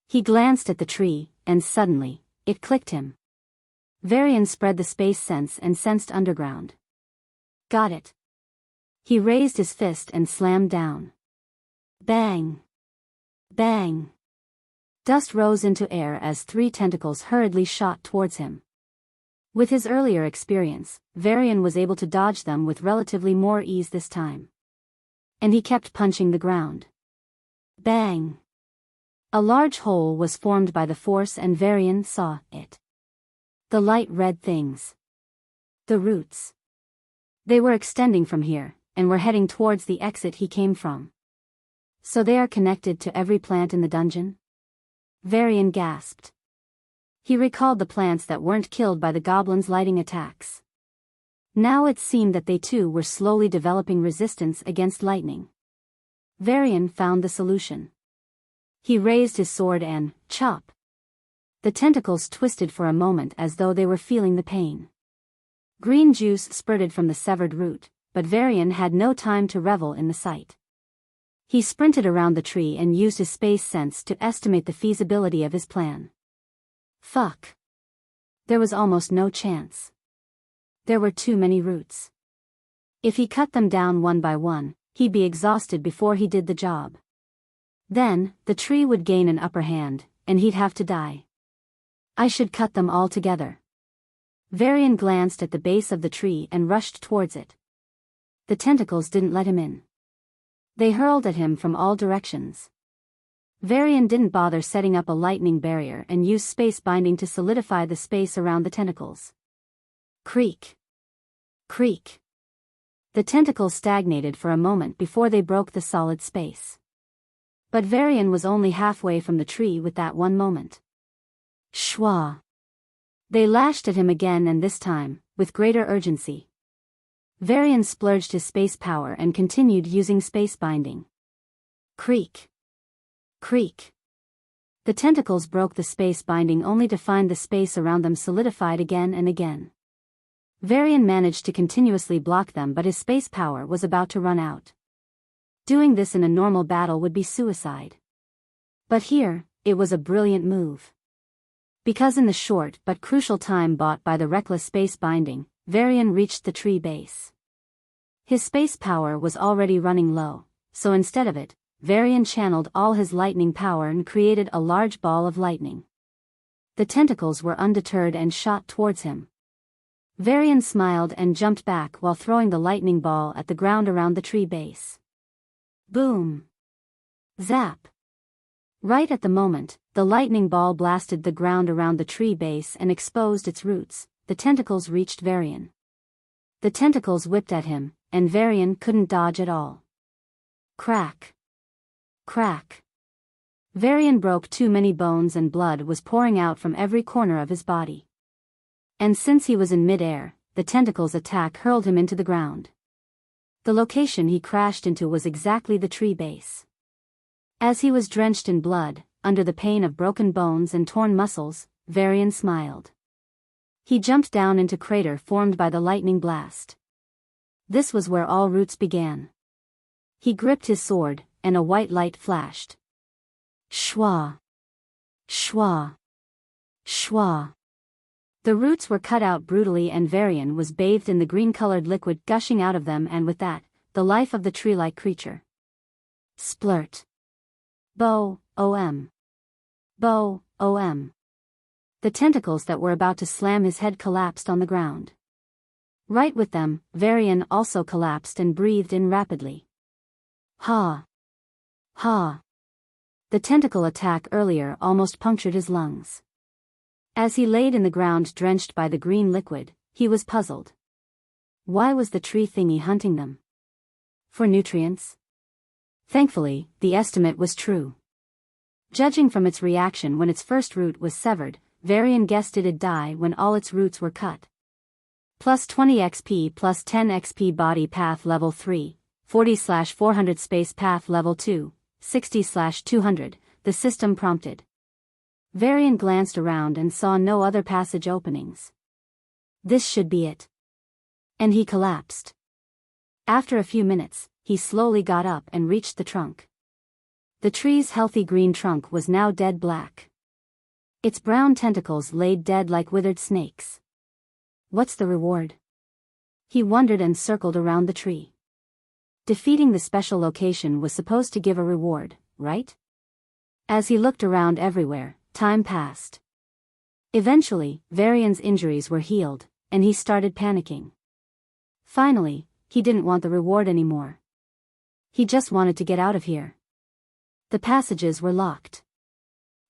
He glanced at the tree, and suddenly, it clicked him. Varian spread the space sense and sensed underground. Got it. He raised his fist and slammed down. Bang. Bang. Dust rose into air as 3 tentacles hurriedly shot towards him. With his earlier experience, Varian was able to dodge them with relatively more ease this time. And he kept punching the ground. Bang. A large hole was formed by the force and Varian saw it. The light red things. The roots. They were extending from here, and were heading towards the exit he came from. So they are connected to every plant in the dungeon? Varian gasped. He recalled the plants that weren't killed by the goblins' lighting attacks. Now it seemed that they too were slowly developing resistance against lightning. Varian found the solution. He raised his sword and, chop. The tentacles twisted for a moment as though they were feeling the pain. Green juice spurted from the severed root, but Varian had no time to revel in the sight. He sprinted around the tree and used his space sense to estimate the feasibility of his plan. Fuck. There was almost no chance. There were too many roots. If he cut them down one by one, he'd be exhausted before he did the job. Then, the tree would gain an upper hand, and he'd have to die. I should cut them all together. Varian glanced at the base of the tree and rushed towards it. The tentacles didn't let him in. They hurled at him from all directions. Varian didn't bother setting up a lightning barrier and used space binding to solidify the space around the tentacles. Creak. Creak. The tentacles stagnated for a moment before they broke the solid space. But Varian was only halfway from the tree with that one moment. Shwa! They lashed at him again, and this time, with greater urgency. Varian splurged his space power and continued using space binding. Creak! Creak! The tentacles broke the space binding only to find the space around them solidified again and again. Varian managed to continuously block them, but his space power was about to run out. Doing this in a normal battle would be suicide. But here, it was a brilliant move. Because in the short but crucial time bought by the reckless space binding, Varian reached the tree base. His space power was already running low, so instead of it, Varian channeled all his lightning power and created a large ball of lightning. The tentacles were undeterred and shot towards him. Varian smiled and jumped back while throwing the lightning ball at the ground around the tree base. Boom! Zap! Right at the moment, the lightning ball blasted the ground around the tree base and exposed its roots. The tentacles reached Varian. The tentacles whipped at him, and Varian couldn't dodge at all. Crack! Crack! Varian broke too many bones and blood was pouring out from every corner of his body. And since he was in mid-air, the tentacles' attack hurled him into the ground. The location he crashed into was exactly the tree base. As he was drenched in blood, under the pain of broken bones and torn muscles, Varian smiled. He jumped down into crater formed by the lightning blast. This was where all roots began. He gripped his sword, and a white light flashed. Shwa! Shwa! Shwa! The roots were cut out brutally and Varian was bathed in the green-colored liquid gushing out of them, and with that, the life of the tree-like creature. Splurt! Bo, om. Bo, om. The tentacles that were about to slam his head collapsed on the ground. Right with them, Varian also collapsed and breathed in rapidly. Ha! Ha! The tentacle attack earlier almost punctured his lungs. As he laid in the ground drenched by the green liquid, he was puzzled. Why was the tree thingy hunting them? For nutrients? Thankfully, the estimate was true. Judging from its reaction when its first root was severed, Varian guessed it'd die when all its roots were cut. Plus 20 XP plus 10 XP body path level 3, 40/400 space path level 2, 60/200, the system prompted. Varian glanced around and saw no other passage openings. This should be it. And he collapsed. After a few minutes, he slowly got up and reached the trunk. The tree's healthy green trunk was now dead black. Its brown tentacles laid dead like withered snakes. What's the reward? He wondered and circled around the tree. Defeating the special location was supposed to give a reward, right? As he looked around everywhere, time passed. Eventually, Varian's injuries were healed, and he started panicking. Finally, he didn't want the reward anymore. He just wanted to get out of here. The passages were locked.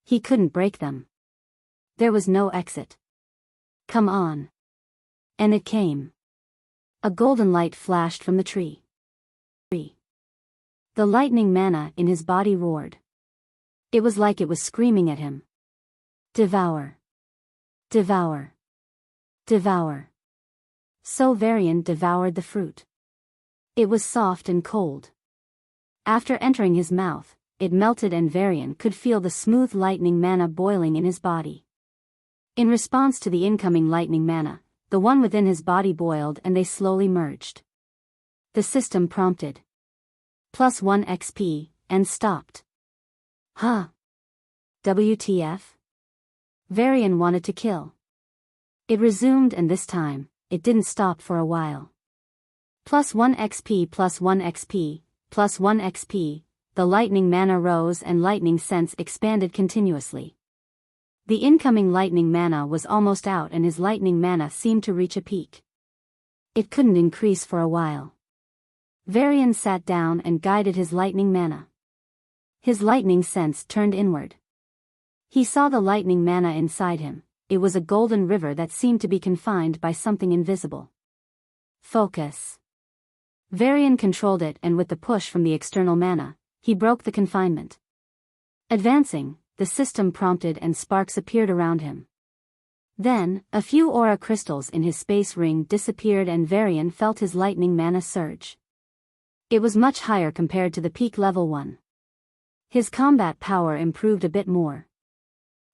He couldn't break them. There was no exit. Come on. And it came. A golden light flashed from the tree. The lightning mana in his body roared. It was like it was screaming at him. Devour. Devour. Devour. So Varian devoured the fruit. It was soft and cold. After entering his mouth, it melted and Varian could feel the smooth lightning mana boiling in his body. In response to the incoming lightning mana, the one within his body boiled and they slowly merged. The system prompted. Plus 1 XP, and stopped. Huh? WTF? Varian wanted to kill. It resumed and this time, it didn't stop for a while. Plus 1 XP plus 1 XP, plus 1 XP, the lightning mana rose and lightning sense expanded continuously. The incoming lightning mana was almost out and his lightning mana seemed to reach a peak. It couldn't increase for a while. Varian sat down and guided his lightning mana. His lightning sense turned inward. He saw the lightning mana inside him. It was a golden river that seemed to be confined by something invisible. Focus. Varian controlled it and with the push from the external mana, he broke the confinement. Advancing, the system prompted and sparks appeared around him. Then, a few aura crystals in his space ring disappeared and Varian felt his lightning mana surge. It was much higher compared to the peak level 1. His combat power improved a bit more.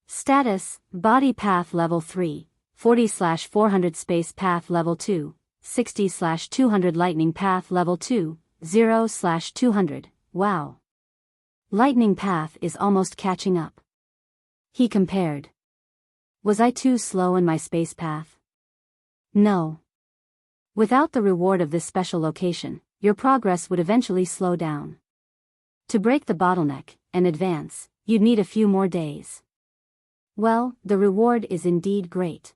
Status, Body Path Level 3, 40/400 Space Path Level 2, 60/200 Lightning Path Level 2, 0/200, wow. Lightning Path is almost catching up. He compared. Was I too slow in my space path? No. Without the reward of this special location, your progress would eventually slow down. To break the bottleneck and advance, you'd need a few more days. Well, the reward is indeed great.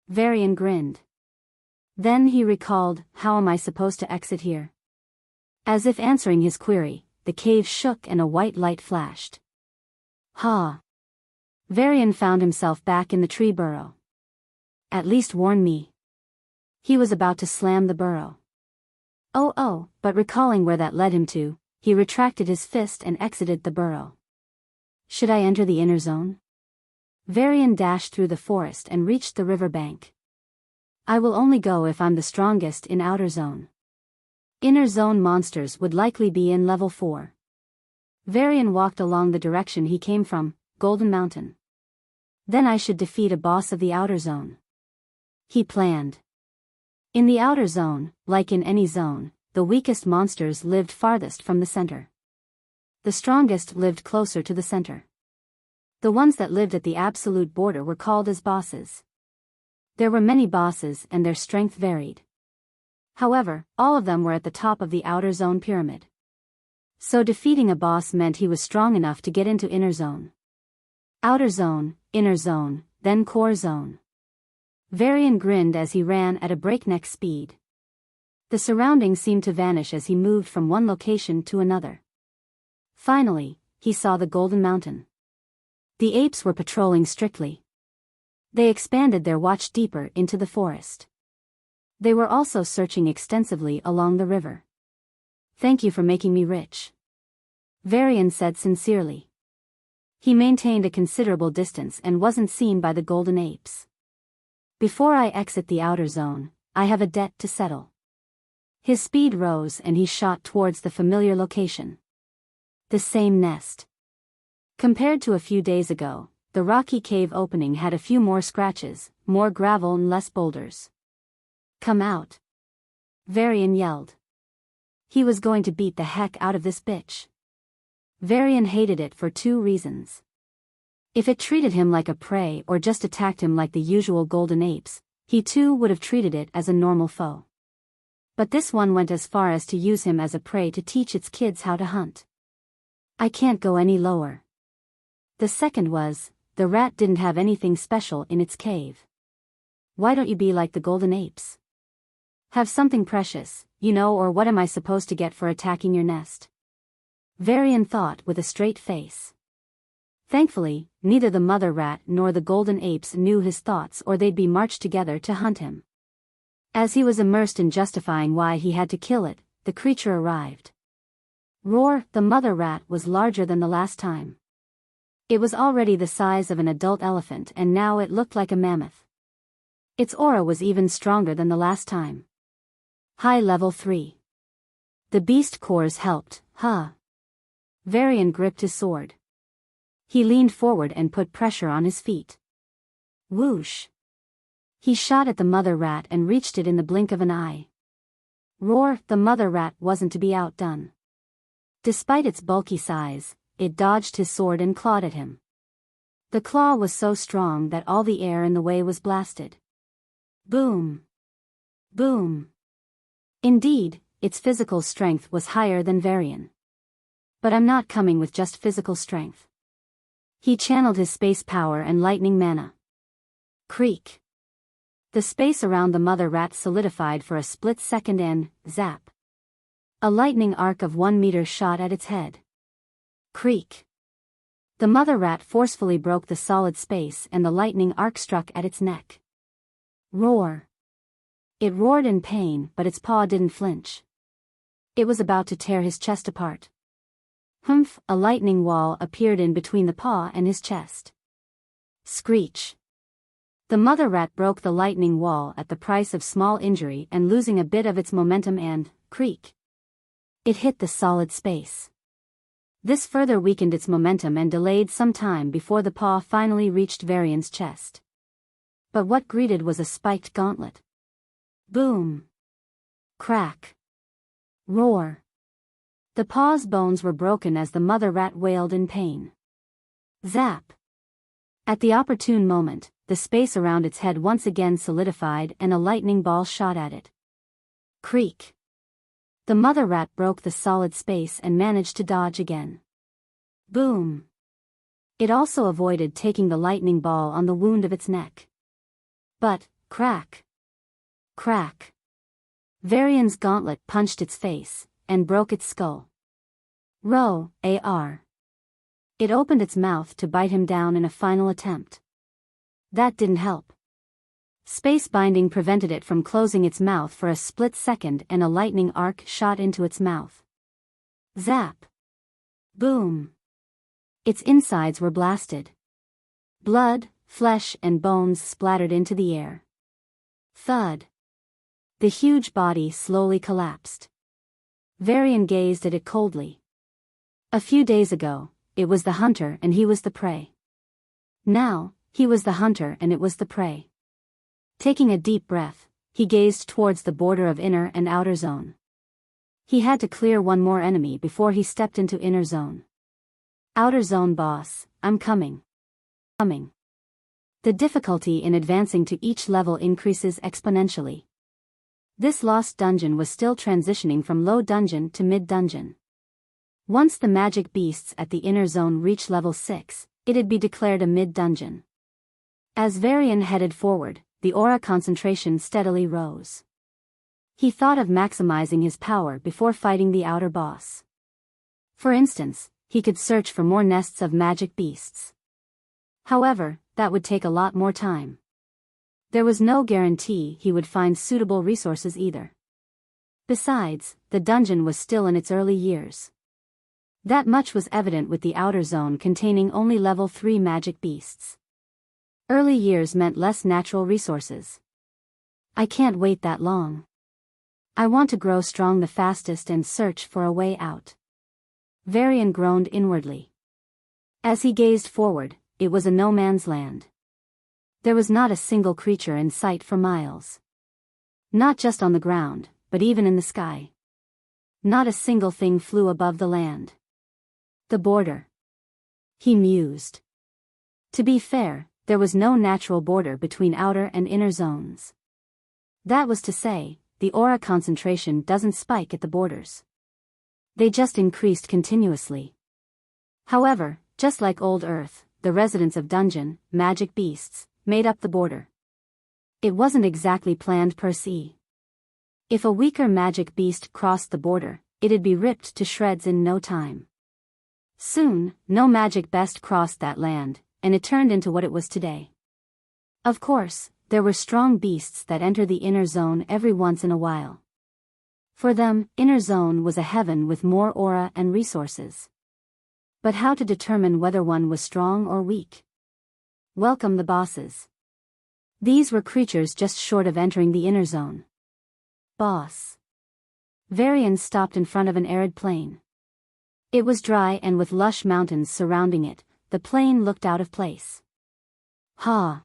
Varian grinned. Then he recalled, how am I supposed to exit here? As if answering his query, the cave shook and a white light flashed. Ha! Varian found himself back in the tree burrow. At least warn me. He was about to slam the burrow. Oh, but recalling where that led him to, he retracted his fist and exited the burrow. Should I enter the inner zone? Varian dashed through the forest and reached the river bank. I will only go if I'm the strongest in outer zone. Inner zone monsters would likely be in level 4. Varian walked along the direction he came from, Golden Mountain. Then I should defeat a boss of the outer zone. He planned. In the outer zone, like in any zone, the weakest monsters lived farthest from the center. The strongest lived closer to the center. The ones that lived at the absolute border were called as bosses. There were many bosses and their strength varied. However, all of them were at the top of the outer zone pyramid. So defeating a boss meant he was strong enough to get into inner zone. Outer zone, inner zone, then core zone. Varian grinned as he ran at a breakneck speed. The surroundings seemed to vanish as he moved from one location to another. Finally, he saw the Golden Mountain. The apes were patrolling strictly. They expanded their watch deeper into the forest. They were also searching extensively along the river. Thank you for making me rich. Varian said sincerely. He maintained a considerable distance and wasn't seen by the golden apes. Before I exit the outer zone, I have a debt to settle. His speed rose and he shot towards the familiar location. The same nest. Compared to a few days ago, the rocky cave opening had a few more scratches, more gravel and less boulders. Come out. Varian yelled. He was going to beat the heck out of this bitch. Varian hated it for 2 reasons. If it treated him like a prey or just attacked him like the usual golden apes, he too would have treated it as a normal foe. But this one went as far as to use him as a prey to teach its kids how to hunt. I can't go any lower. The second was, the rat didn't have anything special in its cave. Why don't you be like the golden apes? Have something precious, or what am I supposed to get for attacking your nest? Varian thought with a straight face. Thankfully, neither the mother rat nor the golden apes knew his thoughts or they'd be marched together to hunt him. As he was immersed in justifying why he had to kill it, the creature arrived. Roar, the mother rat was larger than the last time. It was already the size of an adult elephant and now it looked like a mammoth. Its aura was even stronger than the last time. High level 3. The beast cores helped, huh? Varian gripped his sword. He leaned forward and put pressure on his feet. Whoosh! He shot at the mother rat and reached it in the blink of an eye. Roar, the mother rat wasn't to be outdone. Despite its bulky size, it dodged his sword and clawed at him. The claw was so strong that all the air in the way was blasted. Boom! Boom! Indeed, its physical strength was higher than Varian. But I'm not coming with just physical strength. He channeled his space power and lightning mana. Creak. The space around the mother rat solidified for a split second and, zap. A lightning arc of 1 meter shot at its head. Creak. The mother rat forcefully broke the solid space and the lightning arc struck at its neck. Roar. It roared in pain, but its paw didn't flinch. It was about to tear his chest apart. Humph! A lightning wall appeared in between the paw and his chest. Screech! The mother rat broke the lightning wall at the price of small injury and losing a bit of its momentum and, creak! It hit the solid space. This further weakened its momentum and delayed some time before the paw finally reached Varian's chest. But what greeted was a spiked gauntlet. Boom! Crack! Roar! The paw's bones were broken as the mother rat wailed in pain. Zap! At the opportune moment, the space around its head once again solidified and a lightning ball shot at it. Creak! The mother rat broke the solid space and managed to dodge again. Boom! It also avoided taking the lightning ball on the wound of its neck. But, crack! Crack! Varian's gauntlet punched its face and broke its skull. Roar! It opened its mouth to bite him down in a final attempt. That didn't help. Space binding prevented it from closing its mouth for a split second and a lightning arc shot into its mouth. Zap! Boom! Its insides were blasted. Blood, flesh and bones splattered into the air. Thud! The huge body slowly collapsed. Varian gazed at it coldly. A few days ago, it was the hunter and he was the prey. Now, he was the hunter and it was the prey. Taking a deep breath, he gazed towards the border of inner and outer zone. He had to clear one more enemy before he stepped into inner zone. Outer zone boss, I'm coming. The difficulty in advancing to each level increases exponentially. This lost dungeon was still transitioning from low dungeon to mid dungeon. Once the magic beasts at the inner zone reach level 6, it'd be declared a mid dungeon. As Varian headed forward, the aura concentration steadily rose. He thought of maximizing his power before fighting the outer boss. For instance, he could search for more nests of magic beasts. However, that would take a lot more time. There was no guarantee he would find suitable resources either. Besides, the dungeon was still in its early years. That much was evident with the outer zone containing only level 3 magic beasts. Early years meant less natural resources. I can't wait that long. I want to grow strong the fastest and search for a way out. Varian groaned inwardly. As he gazed forward, it was a no man's land. There was not a single creature in sight for miles. Not just on the ground, but even in the sky. Not a single thing flew above the land. The border. He mused. To be fair, there was no natural border between outer and inner zones. That was to say, the aura concentration doesn't spike at the borders. They just increased continuously. However, just like old Earth, the residents of dungeon, magic beasts, made up the border. It wasn't exactly planned per se. If a weaker magic beast crossed the border, it'd be ripped to shreds in no time. Soon, no magic beast crossed that land, and it turned into what it was today. Of course, there were strong beasts that enter the inner zone every once in a while. For them, inner zone was a heaven with more aura and resources. But how to determine whether one was strong or weak? Welcome the bosses. These were creatures just short of entering the inner zone. Boss. Varian stopped in front of an arid plain. It was dry and with lush mountains surrounding it, the plain looked out of place. Ha!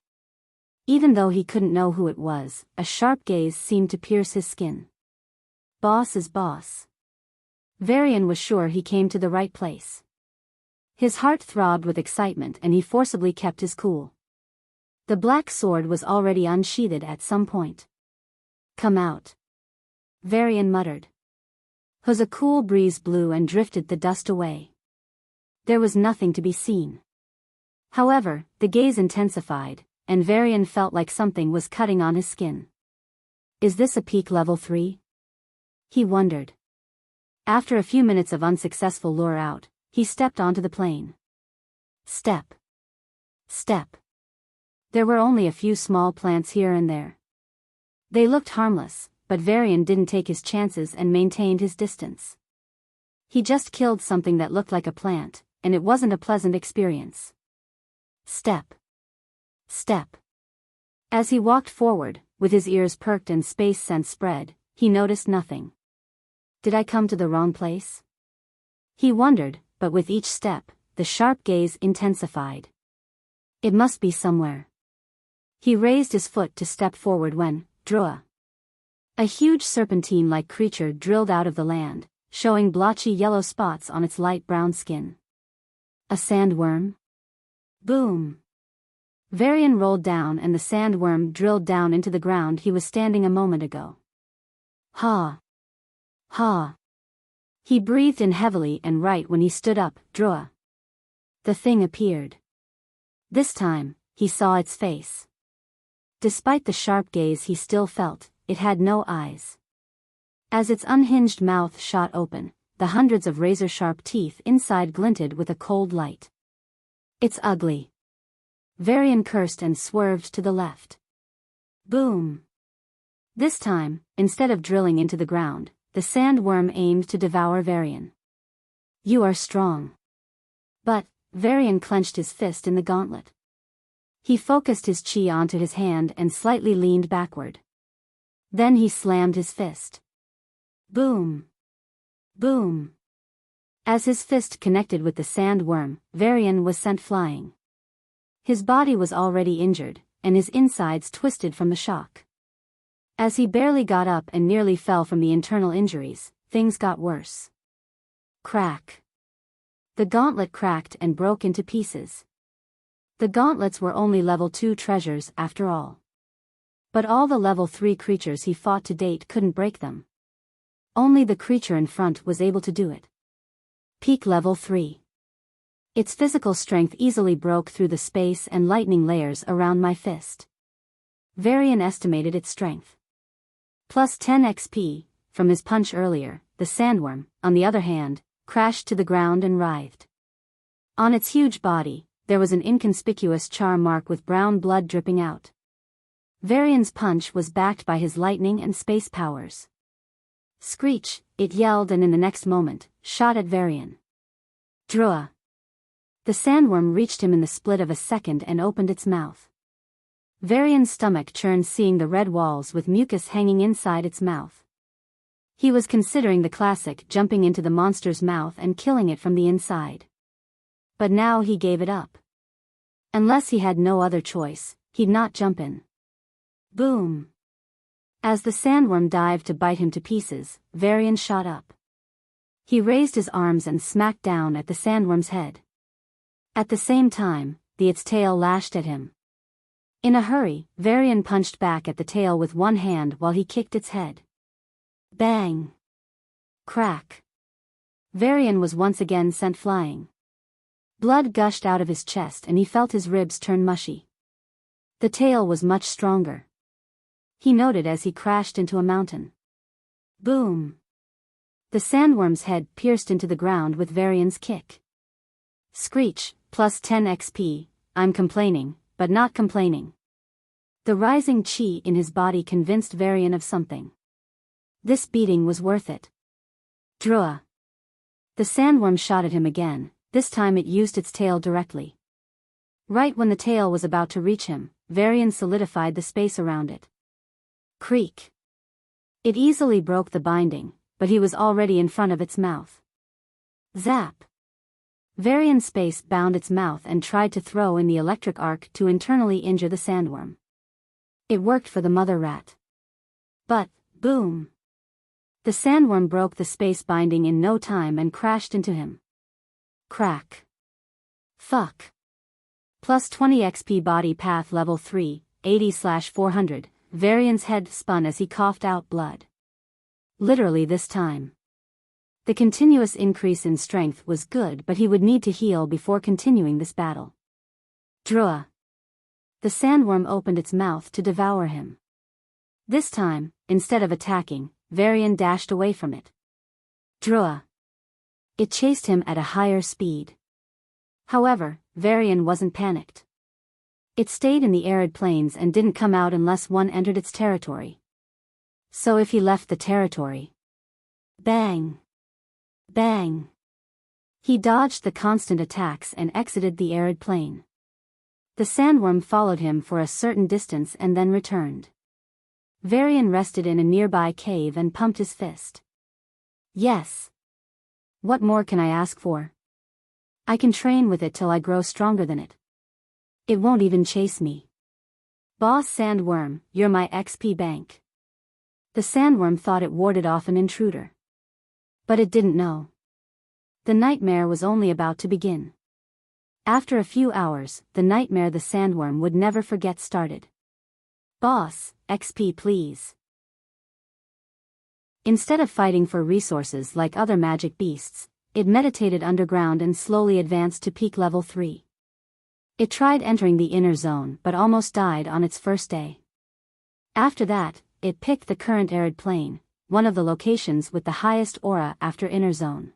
Even though he couldn't know who it was, a sharp gaze seemed to pierce his skin. Boss is boss. Varian was sure he came to the right place. His heart throbbed with excitement and he forcibly kept his cool. The black sword was already unsheathed at some point. Come out. Varian muttered. A cool breeze blew and drifted the dust away. There was nothing to be seen. However, the gaze intensified, and Varian felt like something was cutting on his skin. Is this a peak level 3? He wondered. After a few minutes of unsuccessful lure out, he stepped onto the plain. Step. Step. There were only a few small plants here and there. They looked harmless, but Varian didn't take his chances and maintained his distance. He just killed something that looked like a plant, and it wasn't a pleasant experience. Step. Step. As he walked forward, with his ears perked and space sense spread, he noticed nothing. Did I come to the wrong place? He wondered, but with each step, the sharp gaze intensified. It must be somewhere. He raised his foot to step forward when, Drua. A huge serpentine-like creature drilled out of the land, showing blotchy yellow spots on its light brown skin. A sandworm? Boom! Varian rolled down and the sandworm drilled down into the ground he was standing a moment ago. Ha! Ha! He breathed in heavily, and right when he stood up, Drua. The thing appeared. This time, he saw its face. Despite the sharp gaze he still felt, it had no eyes. As its unhinged mouth shot open, the hundreds of razor-sharp teeth inside glinted with a cold light. It's ugly. Varian cursed and swerved to the left. Boom! This time, instead of drilling into the ground, the sandworm aimed to devour Varian. You are strong. But, Varian clenched his fist in the gauntlet. He focused his chi onto his hand and slightly leaned backward. Then he slammed his fist. Boom! Boom! As his fist connected with the sandworm, Varian was sent flying. His body was already injured, and his insides twisted from the shock. As he barely got up and nearly fell from the internal injuries, things got worse. Crack! The gauntlet cracked and broke into pieces. The gauntlets were only level 2 treasures after all. But all the level 3 creatures he fought to date couldn't break them. Only the creature in front was able to do it. Peak level 3. Its physical strength easily broke through the space and lightning layers around my fist. Varian estimated its strength. Plus 10 XP, from his punch earlier. The sandworm, on the other hand, crashed to the ground and writhed. On its huge body, there was an inconspicuous char mark with brown blood dripping out. Varian's punch was backed by his lightning and space powers. Screech, it yelled, and in the next moment, shot at Varian. Drua. The sandworm reached him in the split of a second and opened its mouth. Varian's stomach churned seeing the red walls with mucus hanging inside its mouth. He was considering the classic jumping into the monster's mouth and killing it from the inside. But now he gave it up. Unless he had no other choice, he'd not jump in. Boom! As the sandworm dived to bite him to pieces, Varian shot up. He raised his arms and smacked down at the sandworm's head. At the same time, its tail lashed at him. In a hurry, Varian punched back at the tail with one hand while he kicked its head. Bang! Crack! Varian was once again sent flying. Blood gushed out of his chest and he felt his ribs turn mushy. The tail was much stronger. He noted as he crashed into a mountain. Boom! The sandworm's head pierced into the ground with Varian's kick. Screech, plus 10 XP, I'm complaining, but not complaining. The rising chi in his body convinced Varian of something. This beating was worth it. Drua. The sandworm shot at him again, this time it used its tail directly. Right when the tail was about to reach him, Varian solidified the space around it. Creak. It easily broke the binding, but he was already in front of its mouth. Zap. Varian space bound its mouth and tried to throw in the electric arc to internally injure the sandworm. It worked for the mother rat. But, boom! The sandworm broke the space binding in no time and crashed into him. Crack. Fuck. Plus 20 XP body path level 3, 80/400, Varian's head spun as he coughed out blood. Literally this time. The continuous increase in strength was good, but he would need to heal before continuing this battle. Drua. The sandworm opened its mouth to devour him. This time, instead of attacking, Varian dashed away from it. Drua. It chased him at a higher speed. However, Varian wasn't panicked. It stayed in the arid plains and didn't come out unless one entered its territory. So if he left the territory... Bang! Bang! He dodged the constant attacks and exited the arid plain. The sandworm followed him for a certain distance and then returned. Varian rested in a nearby cave and pumped his fist. Yes. What more can I ask for? I can train with it till I grow stronger than it. It won't even chase me. Boss Sandworm, you're my XP bank. The sandworm thought it warded off an intruder. But it didn't know. The nightmare was only about to begin. After a few hours, the nightmare the sandworm would never forget started. Boss, XP please. Instead of fighting for resources like other magic beasts, it meditated underground and slowly advanced to peak level 3. It tried entering the inner zone but almost died on its first day. After that, it picked the current arid plain, one of the locations with the highest aura after inner zone.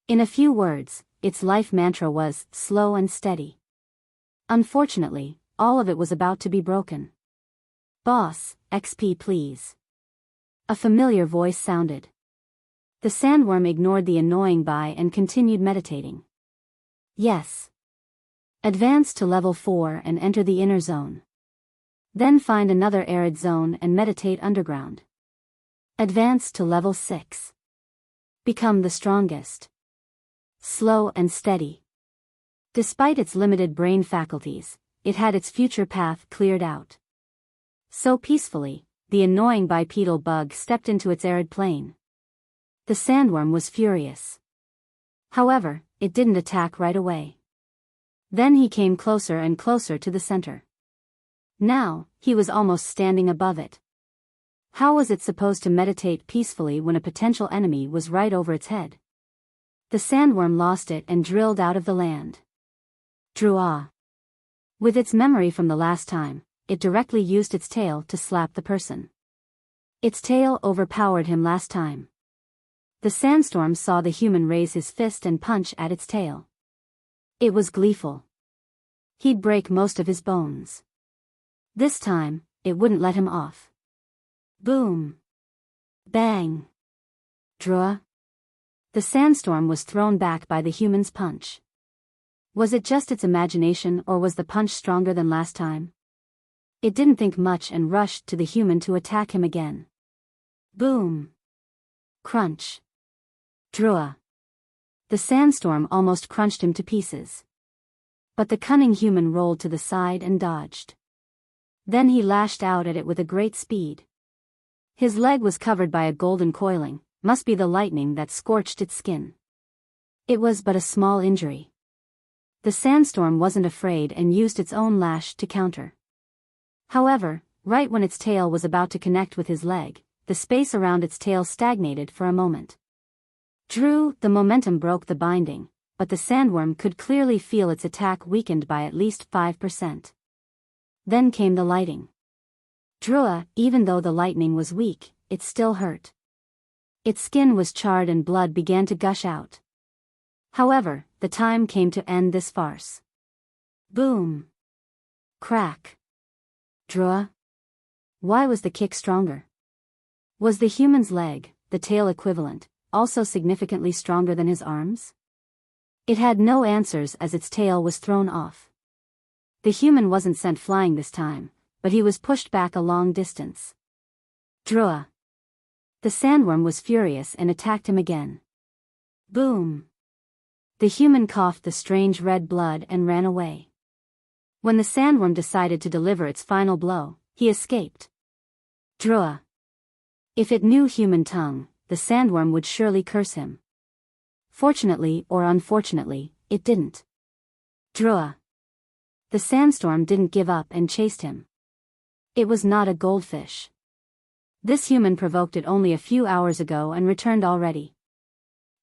In a few words, its life mantra was, slow and steady. Unfortunately, all of it was about to be broken. Boss, XP please. A familiar voice sounded. The sandworm ignored the annoying bye and continued meditating. Yes. Advance to level 4 and enter the inner zone. Then find another arid zone and meditate underground. Advance to level 6. Become the strongest. Slow and steady. Despite its limited brain faculties, it had its future path cleared out. So peacefully, the annoying bipedal bug stepped into its arid plain. The sandworm was furious. However, it didn't attack right away. Then he came closer and closer to the center. Now, he was almost standing above it. How was it supposed to meditate peacefully when a potential enemy was right over its head? The sandworm lost it and drilled out of the land. Drua. With its memory from the last time, it directly used its tail to slap the person. Its tail overpowered him last time. The sandstorm saw the human raise his fist and punch at its tail. It was gleeful. He'd break most of his bones. This time, it wouldn't let him off. Boom. Bang. Drua. The sandstorm was thrown back by the human's punch. Was it just its imagination or was the punch stronger than last time? It didn't think much and rushed to the human to attack him again. Boom. Crunch. Drua. The sandstorm almost crunched him to pieces. But the cunning human rolled to the side and dodged. Then he lashed out at it with a great speed. His leg was covered by a golden coiling, must be the lightning that scorched its skin. It was but a small injury. The sandstorm wasn't afraid and used its own lash to counter. However, right when its tail was about to connect with his leg, the space around its tail stagnated for a moment. The momentum broke the binding, but the sandworm could clearly feel its attack weakened by at least 5%. Then came the lighting. Drua, even though the lightning was weak, it still hurt. Its skin was charred and blood began to gush out. However, the time came to end this farce. Boom. Crack. Drua. Why was the kick stronger? Was the human's leg, the tail equivalent, also significantly stronger than his arms? It had no answers as its tail was thrown off. The human wasn't sent flying this time, but he was pushed back a long distance. Drua. The sandworm was furious and attacked him again. Boom. The human coughed the strange red blood and ran away. When the sandworm decided to deliver its final blow, he escaped. Drua. If it knew human tongue, the sandworm would surely curse him. Fortunately or unfortunately, it didn't. Drua. The sandstorm didn't give up and chased him. It was not a goldfish. This human provoked it only a few hours ago and returned already.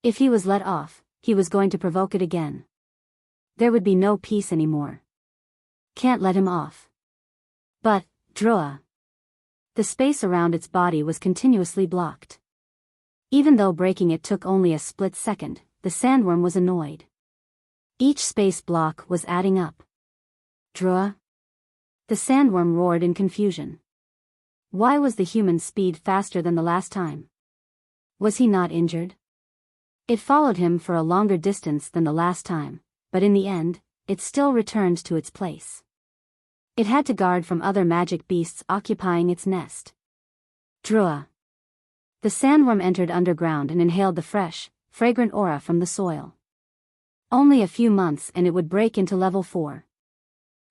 If he was let off, he was going to provoke it again. There would be no peace anymore. Can't let him off. But, Drua. The space around its body was continuously blocked. Even though breaking it took only a split second, the sandworm was annoyed. Each space block was adding up. Drua. The sandworm roared in confusion. Why was the human's speed faster than the last time? Was he not injured? It followed him for a longer distance than the last time, but in the end, it still returned to its place. It had to guard from other magic beasts occupying its nest. Drua. The sandworm entered underground and inhaled the fresh, fragrant aura from the soil. Only a few months and it would break into level 4.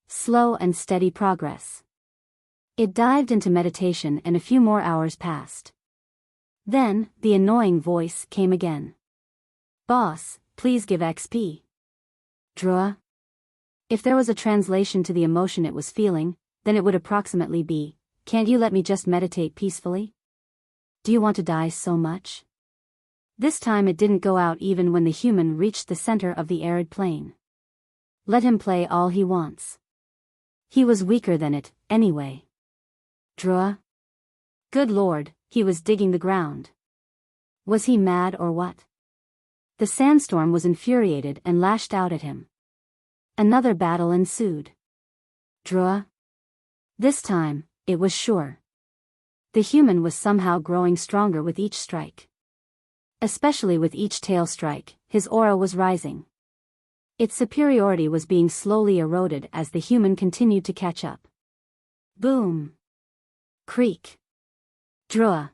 Slow and steady progress. It dived into meditation and a few more hours passed. Then, the annoying voice came again. Boss, please give XP. Drua. If there was a translation to the emotion it was feeling, then it would approximately be, can't you let me just meditate peacefully? Do you want to die so much? This time it didn't go out even when the human reached the center of the arid plain. Let him play all he wants. He was weaker than it, anyway. Drua. Good lord, he was digging the ground. Was he mad or what? The sandstorm was infuriated and lashed out at him. Another battle ensued. Drua. This time, it was sure. The human was somehow growing stronger with each strike. Especially with each tail strike, his aura was rising. Its superiority was being slowly eroded as the human continued to catch up. Boom. Creak. Drua.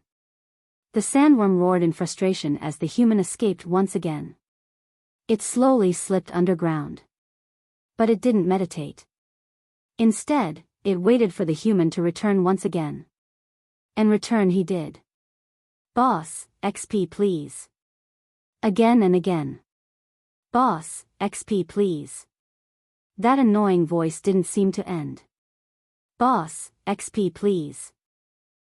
The sandworm roared in frustration as the human escaped once again. It slowly slipped underground. But it didn't meditate. Instead, it waited for the human to return once again. And return he did. Boss, XP please. Again and again. Boss, XP please. That annoying voice didn't seem to end. Boss, XP please.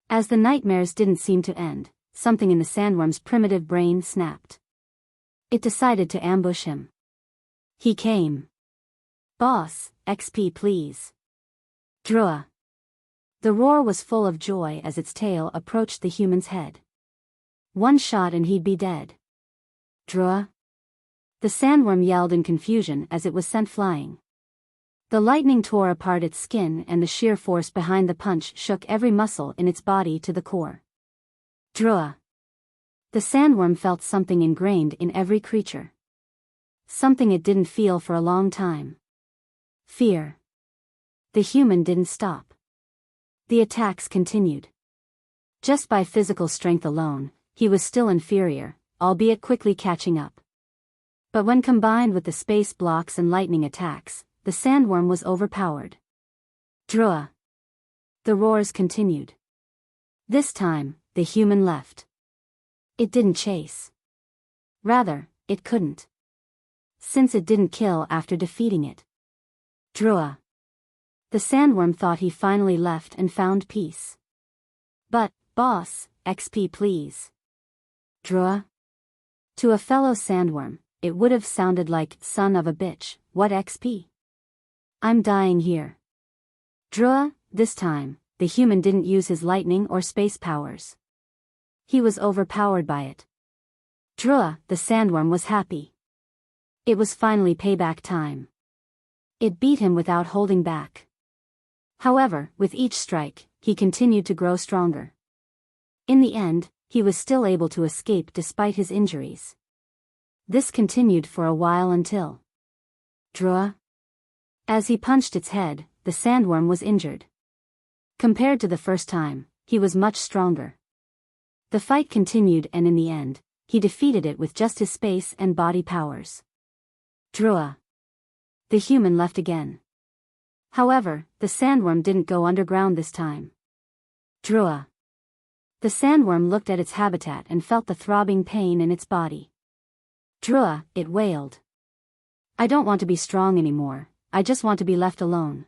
As the nightmares didn't seem to end, something in the sandworm's primitive brain snapped. It decided to ambush him. He came. Boss, XP please. Drua. The roar was full of joy as its tail approached the human's head. One shot and he'd be dead. Drua. The sandworm yelled in confusion as it was sent flying. The lightning tore apart its skin and the sheer force behind the punch shook every muscle in its body to the core. Drua. The sandworm felt something ingrained in every creature. Something it didn't feel for a long time. Fear. The human didn't stop. The attacks continued. Just by physical strength alone, he was still inferior, albeit quickly catching up. But when combined with the space blocks and lightning attacks, the sandworm was overpowered. Drua. The roars continued. This time, the human left. It didn't chase. Rather, it couldn't. Since it didn't kill after defeating it. Drua. The sandworm thought he finally left and found peace. But, boss, XP please. Drua. To a fellow sandworm, it would have sounded like, son of a bitch, what XP? I'm dying here. Drua. This time, the human didn't use his lightning or space powers. He was overpowered by it. Drua. The sandworm was happy. It was finally payback time. It beat him without holding back. However, with each strike, he continued to grow stronger. In the end, he was still able to escape despite his injuries. This continued for a while until... Drua. As he punched its head, the sandworm was injured. Compared to the first time, he was much stronger. The fight continued and in the end, he defeated it with just his space and body powers. Drua. The human left again. However, the sandworm didn't go underground this time. Drua. The sandworm looked at its habitat and felt the throbbing pain in its body. Drua, it wailed. I don't want to be strong anymore, I just want to be left alone.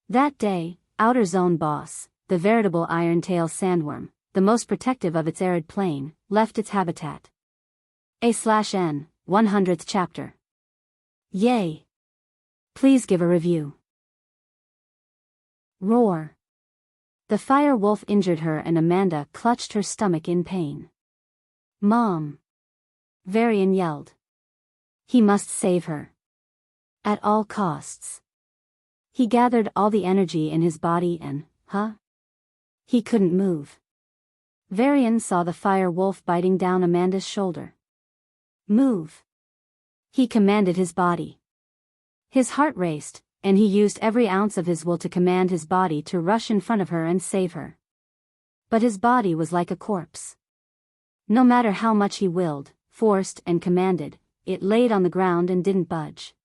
That day, Outer Zone Boss, the veritable Irontail sandworm, the most protective of its arid plain, left its habitat. A/N, 100th chapter. Yay! Please give a review. Roar. The fire wolf injured her and Amanda clutched her stomach in pain. Mom! Varian yelled. He must save her. At all costs. He gathered all the energy in his body and, he couldn't move. Varian saw the fire wolf biting down Amanda's shoulder. Move. He commanded his body. His heart raced, and he used every ounce of his will to command his body to rush in front of her and save her. But his body was like a corpse. No matter how much he willed, forced and commanded, it laid on the ground and didn't budge.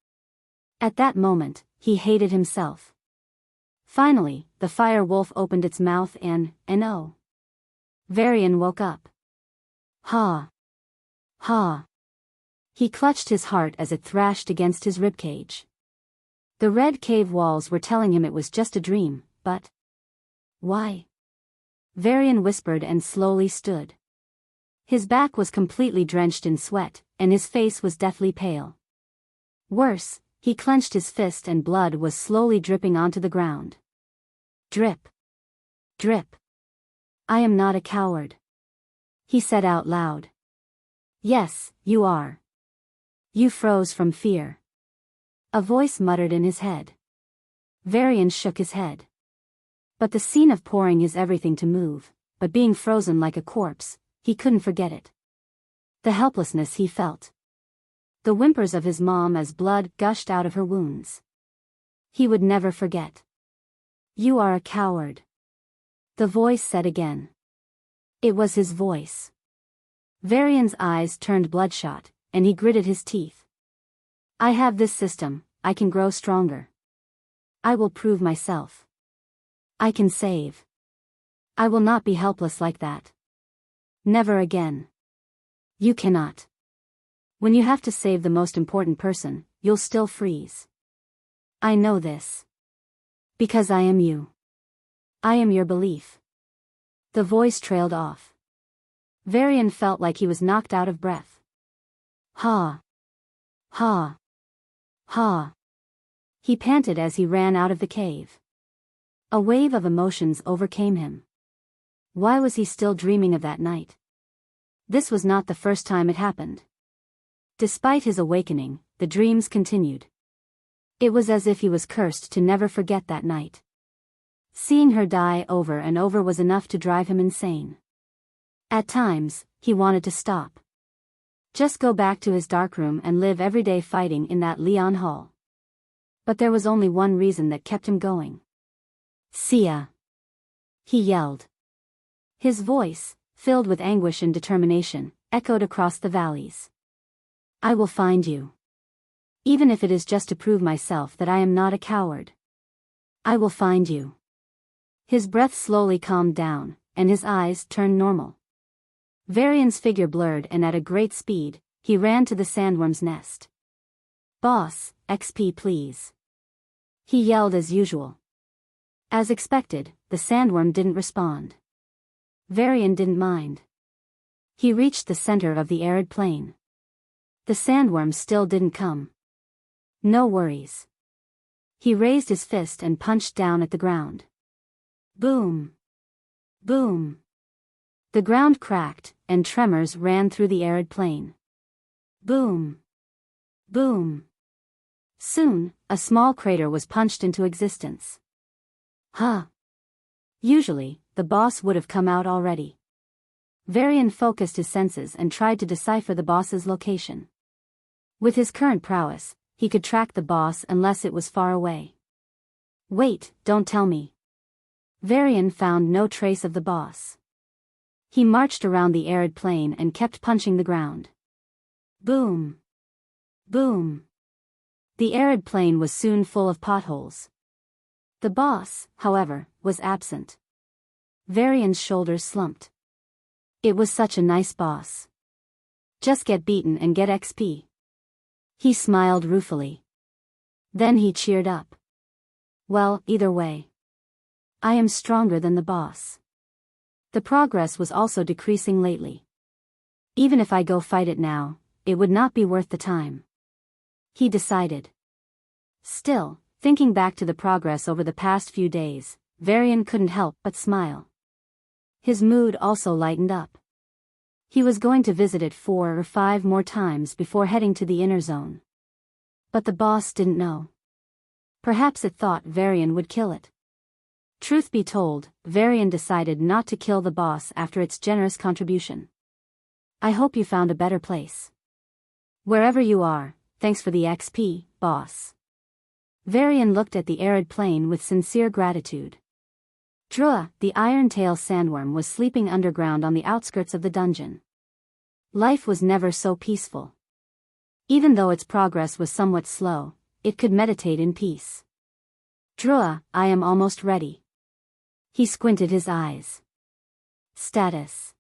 At that moment, he hated himself. Finally, the fire wolf opened its mouth and oh. Varian woke up. Ha! Ha! He clutched his heart as it thrashed against his ribcage. The red cave walls were telling him it was just a dream, but... Why? Varian whispered and slowly stood. His back was completely drenched in sweat, and his face was deathly pale. Worse, he clenched his fist and blood was slowly dripping onto the ground. Drip. Drip. I am not a coward. He said out loud. Yes, you are. You froze from fear. A voice muttered in his head. Varian shook his head. But the scene of pouring his everything to move, but being frozen like a corpse, he couldn't forget it. The helplessness he felt. The whimpers of his mom as blood gushed out of her wounds. He would never forget. You are a coward. The voice said again. It was his voice. Varian's eyes turned bloodshot, and he gritted his teeth. I have this system, I can grow stronger. I will prove myself. I can save. I will not be helpless like that. Never again. You cannot. When you have to save the most important person, you'll still freeze. I know this. Because I am you. I am your belief. The voice trailed off. Varian felt like he was knocked out of breath. Ha! Ha! Ha! He panted as he ran out of the cave. A wave of emotions overcame him. Why was he still dreaming of that night? This was not the first time it happened. Despite his awakening, the dreams continued. It was as if he was cursed to never forget that night. Seeing her die over and over was enough to drive him insane. At times, he wanted to stop. Just go back to his darkroom and live every day fighting in that Leon Hall. But there was only one reason that kept him going. Sia! He yelled. His voice, filled with anguish and determination, echoed across the valleys. I will find you. Even if it is just to prove myself that I am not a coward. I will find you. His breath slowly calmed down, and his eyes turned normal. Varian's figure blurred and at a great speed, he ran to the sandworm's nest. Boss, XP please. He yelled as usual. As expected, the sandworm didn't respond. Varian didn't mind. He reached the center of the arid plain. The sandworm still didn't come. No worries. He raised his fist and punched down at the ground. Boom! Boom! The ground cracked, and tremors ran through the arid plain. Boom! Boom! Soon, a small crater was punched into existence. Huh! Usually, the boss would have come out already. Varian focused his senses and tried to decipher the boss's location. With his current prowess, he could track the boss unless it was far away. Wait, don't tell me. Varian found no trace of the boss. He marched around the arid plain and kept punching the ground. Boom! Boom! The arid plain was soon full of potholes. The boss, however, was absent. Varian's shoulders slumped. It was such a nice boss. Just get beaten and get XP. He smiled ruefully. Then he cheered up. Well, either way. I am stronger than the boss. The progress was also decreasing lately. Even if I go fight it now, it would not be worth the time. He decided. Still, thinking back to the progress over the past few days, Varian couldn't help but smile. His mood also lightened up. He was going to visit it 4 or 5 more times before heading to the inner zone. But the boss didn't know. Perhaps it thought Varian would kill it. Truth be told, Varian decided not to kill the boss after its generous contribution. I hope you found a better place. Wherever you are, thanks for the XP, boss. Varian looked at the arid plain with sincere gratitude. Drua, the Irontail sandworm, was sleeping underground on the outskirts of the dungeon. Life was never so peaceful. Even though its progress was somewhat slow, it could meditate in peace. Drua, I am almost ready. He squinted his eyes. Status.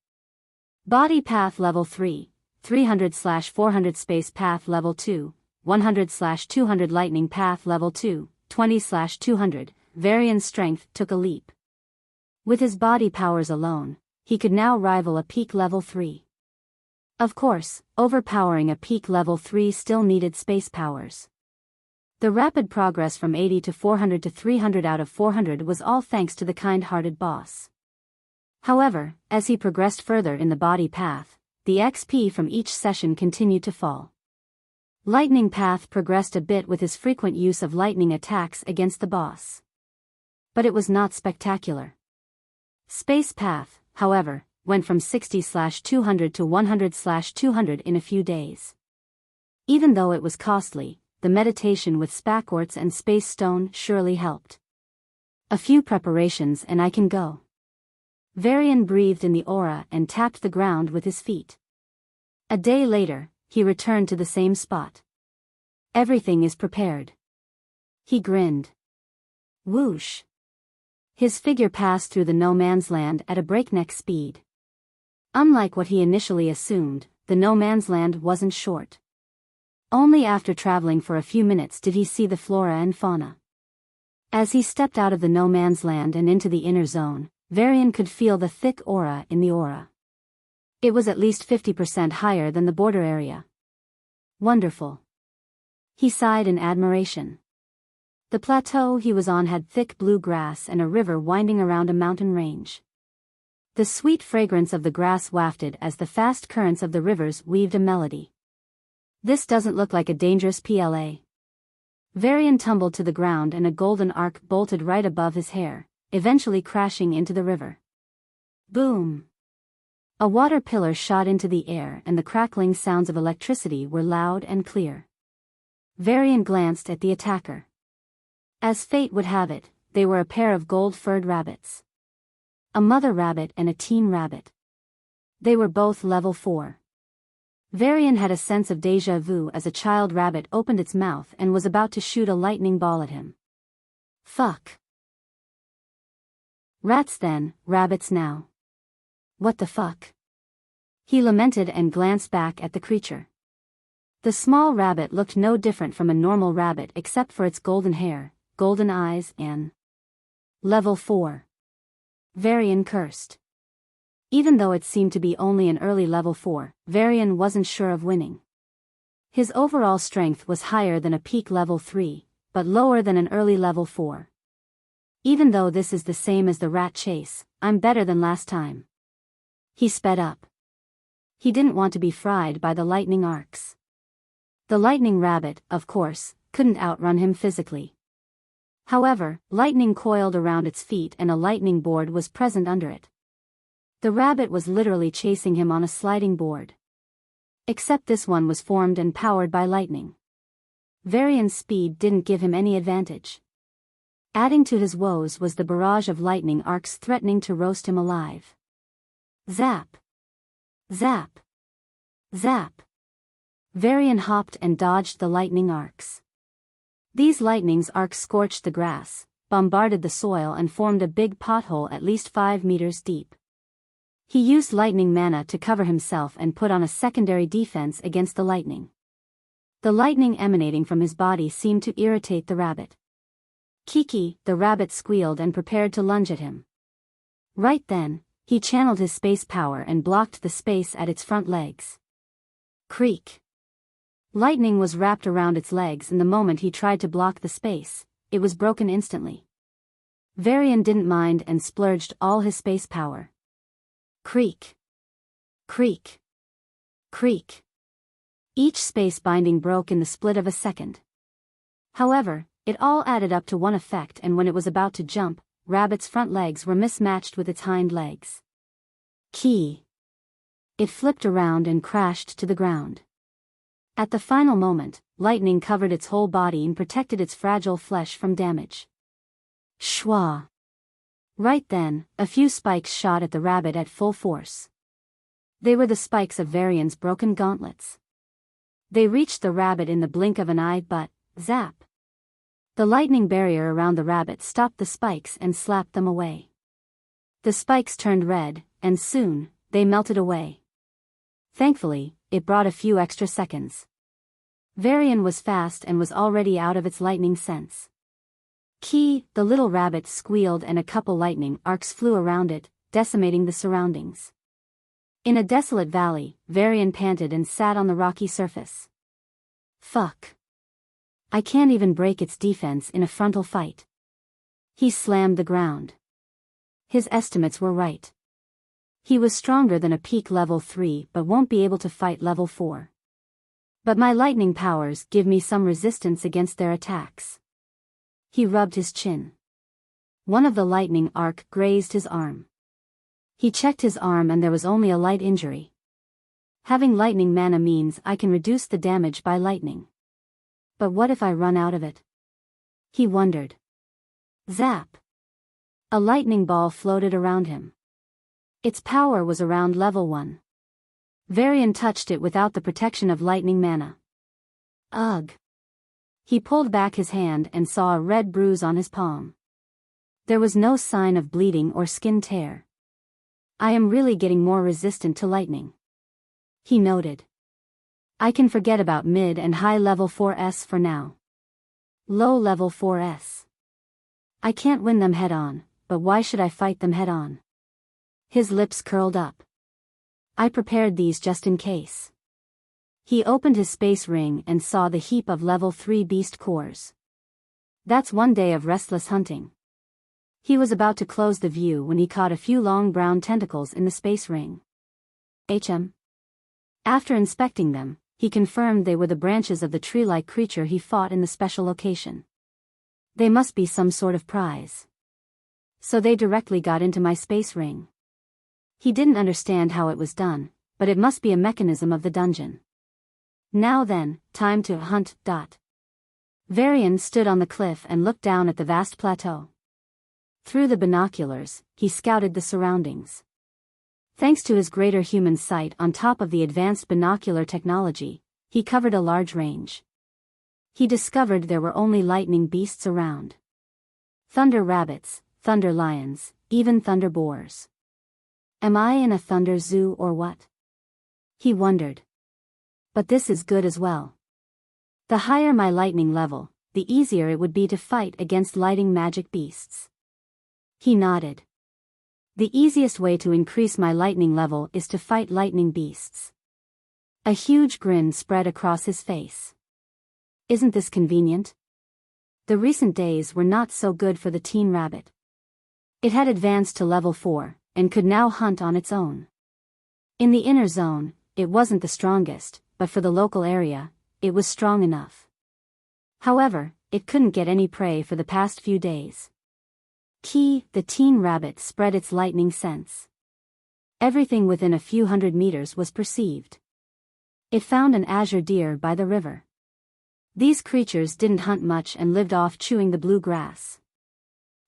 Body path level 3, 300/400 space path level 2, 100/200 lightning path level 2, 20/200, Varian's strength took a leap. With his body powers alone, he could now rival a peak level 3. Of course, overpowering a peak level 3 still needed space powers. The rapid progress from 80 to 400 to 300 out of 400 was all thanks to the kind-hearted boss. However, as he progressed further in the body path, the XP from each session continued to fall. Lightning path progressed a bit with his frequent use of lightning attacks against the boss. But it was not spectacular. Space path, however, went from 60/200 to 100/200 in a few days. Even though it was costly, the meditation with spackworts and space stone surely helped. A few preparations and I can go. Varian breathed in the aura and tapped the ground with his feet. A day later, he returned to the same spot. Everything is prepared. He grinned. Whoosh. His figure passed through the no-man's land at a breakneck speed. Unlike what he initially assumed, the no-man's land wasn't short. Only after traveling for a few minutes did he see the flora and fauna. As he stepped out of the no-man's land and into the inner zone, Varian could feel the thick aura in the aura. It was at least 50% higher than the border area. Wonderful. He sighed in admiration. The plateau he was on had thick blue grass and a river winding around a mountain range. The sweet fragrance of the grass wafted as the fast currents of the rivers weaved a melody. This doesn't look like a dangerous PLA. Varian tumbled to the ground and a golden arc bolted right above his hair, eventually crashing into the river. Boom! A water pillar shot into the air and the crackling sounds of electricity were loud and clear. Varian glanced at the attacker. As fate would have it, they were a pair of gold-furred rabbits. A mother rabbit and a teen rabbit. They were both level 4. Varian had a sense of déjà vu as a child rabbit opened its mouth and was about to shoot a lightning ball at him. Fuck. Rats then, rabbits now. What the fuck? He lamented and glanced back at the creature. The small rabbit looked no different from a normal rabbit except for its golden hair, golden eyes and... Level 4. Varian cursed. Even though it seemed to be only an early level 4, Varian wasn't sure of winning. His overall strength was higher than a peak level 3, but lower than an early level 4. Even though this is the same as the rat chase, I'm better than last time. He sped up. He didn't want to be fried by the lightning arcs. The lightning rabbit, of course, couldn't outrun him physically. However, lightning coiled around its feet and a lightning board was present under it. The rabbit was literally chasing him on a sliding board. Except this one was formed and powered by lightning. Varian's speed didn't give him any advantage. Adding to his woes was the barrage of lightning arcs threatening to roast him alive. Zap! Zap! Zap! Varian hopped and dodged the lightning arcs. These lightning's arcs scorched the grass, bombarded the soil and formed a big pothole at least 5 meters deep. He used lightning mana to cover himself and put on a secondary defense against the lightning. The lightning emanating from his body seemed to irritate the rabbit. Kiki, the rabbit, squealed and prepared to lunge at him. Right then, he channeled his space power and blocked the space at its front legs. Creak. Lightning was wrapped around its legs, and the moment he tried to block the space, it was broken instantly. Varian didn't mind and splurged all his space power. Creak. Creak. Creak. Each space binding broke in the split of a second. However, it all added up to one effect, and when it was about to jump, Rabbit's front legs were mismatched with its hind legs. Key. It flipped around and crashed to the ground. At the final moment, lightning covered its whole body and protected its fragile flesh from damage. Shwa! Right then, a few spikes shot at the rabbit at full force. They were the spikes of Varian's broken gauntlets. They reached the rabbit in the blink of an eye, but, zap! The lightning barrier around the rabbit stopped the spikes and slapped them away. The spikes turned red, and soon, they melted away. Thankfully, it brought a few extra seconds. Varian was fast and was already out of its lightning sense. The little rabbit squealed and a couple lightning arcs flew around it, decimating the surroundings. In a desolate valley, Varian panted and sat on the rocky surface. Fuck. I can't even break its defense in a frontal fight. He slammed the ground. His estimates were right. He was stronger than a peak level 3 but won't be able to fight level 4. But my lightning powers give me some resistance against their attacks. He rubbed his chin. One of the lightning arc grazed his arm. He checked his arm and there was only a light injury. Having lightning mana means I can reduce the damage by lightning. But what if I run out of it? He wondered. Zap! A lightning ball floated around him. Its power was around level 1. Varian touched it without the protection of lightning mana. Ugh! He pulled back his hand and saw a red bruise on his palm. There was no sign of bleeding or skin tear. I am really getting more resistant to lightning. He noted. I can forget about mid and high level 4s for now. Low level 4s. I can't win them head on, but why should I fight them head on? His lips curled up. I prepared these just in case. He opened his space ring and saw the heap of level 3 beast cores. That's one day of restless hunting. He was about to close the view when he caught a few long brown tentacles in the space ring. After inspecting them, he confirmed they were the branches of the tree-like creature he fought in the special location. They must be some sort of prize. So they directly got into my space ring. He didn't understand how it was done, but it must be a mechanism of the dungeon. Now then, time to hunt. Varian stood on the cliff and looked down at the vast plateau. Through the binoculars, he scouted the surroundings. Thanks to his greater human sight on top of the advanced binocular technology, he covered a large range. He discovered there were only lightning beasts around. Thunder rabbits, thunder lions, even thunder boars. Am I in a thunder zoo or what? He wondered. But this is good as well. The higher my lightning level, the easier it would be to fight against lightning magic beasts. He nodded. The easiest way to increase my lightning level is to fight lightning beasts. A huge grin spread across his face. Isn't this convenient? The recent days were not so good for the teen rabbit. It had advanced to level 4, and could now hunt on its own. In the inner zone, it wasn't the strongest, but for the local area, it was strong enough. However, it couldn't get any prey for the past few days. The teen rabbit spread its lightning sense. Everything within a few hundred meters was perceived. It found an azure deer by the river. These creatures didn't hunt much and lived off chewing the blue grass.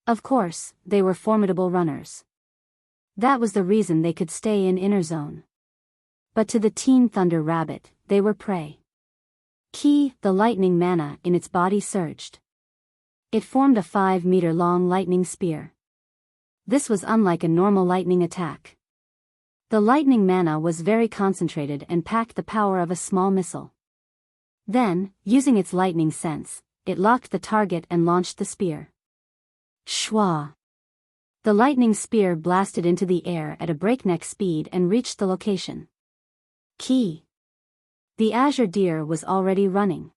Of course, they were formidable runners. That was the reason they could stay in inner zone. But to the teen thunder rabbit, they were prey. The lightning mana in its body surged. It formed a 5-meter-long lightning spear. This was unlike a normal lightning attack. The lightning mana was very concentrated and packed the power of a small missile. Then, using its lightning sense, it locked the target and launched the spear. Shwa! The lightning spear blasted into the air at a breakneck speed and reached the location. The azure deer was already running.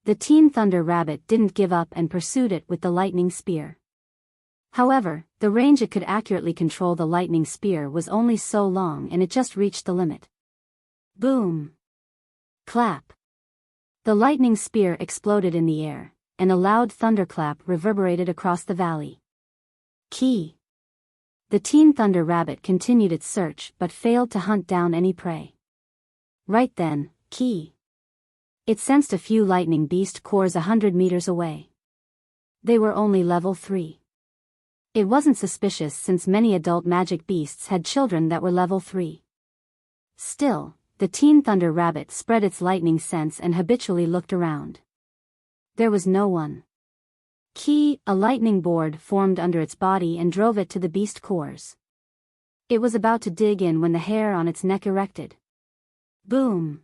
The teen thunder rabbit didn't give up and pursued it with the lightning spear. However, the range it could accurately control the lightning spear was only so long and it just reached the limit. Boom! Clap! The lightning spear exploded in the air, and a loud thunderclap reverberated across the valley. The teen thunder rabbit continued its search but failed to hunt down any prey. Right then, It sensed a few lightning beast cores 100 meters away. They were only level 3. It wasn't suspicious since many adult magic beasts had children that were level 3. Still, the teen thunder rabbit spread its lightning sense and habitually looked around. There was no one. A lightning board formed under its body and drove it to the beast cores. It was about to dig in when the hair on its neck erected. Boom!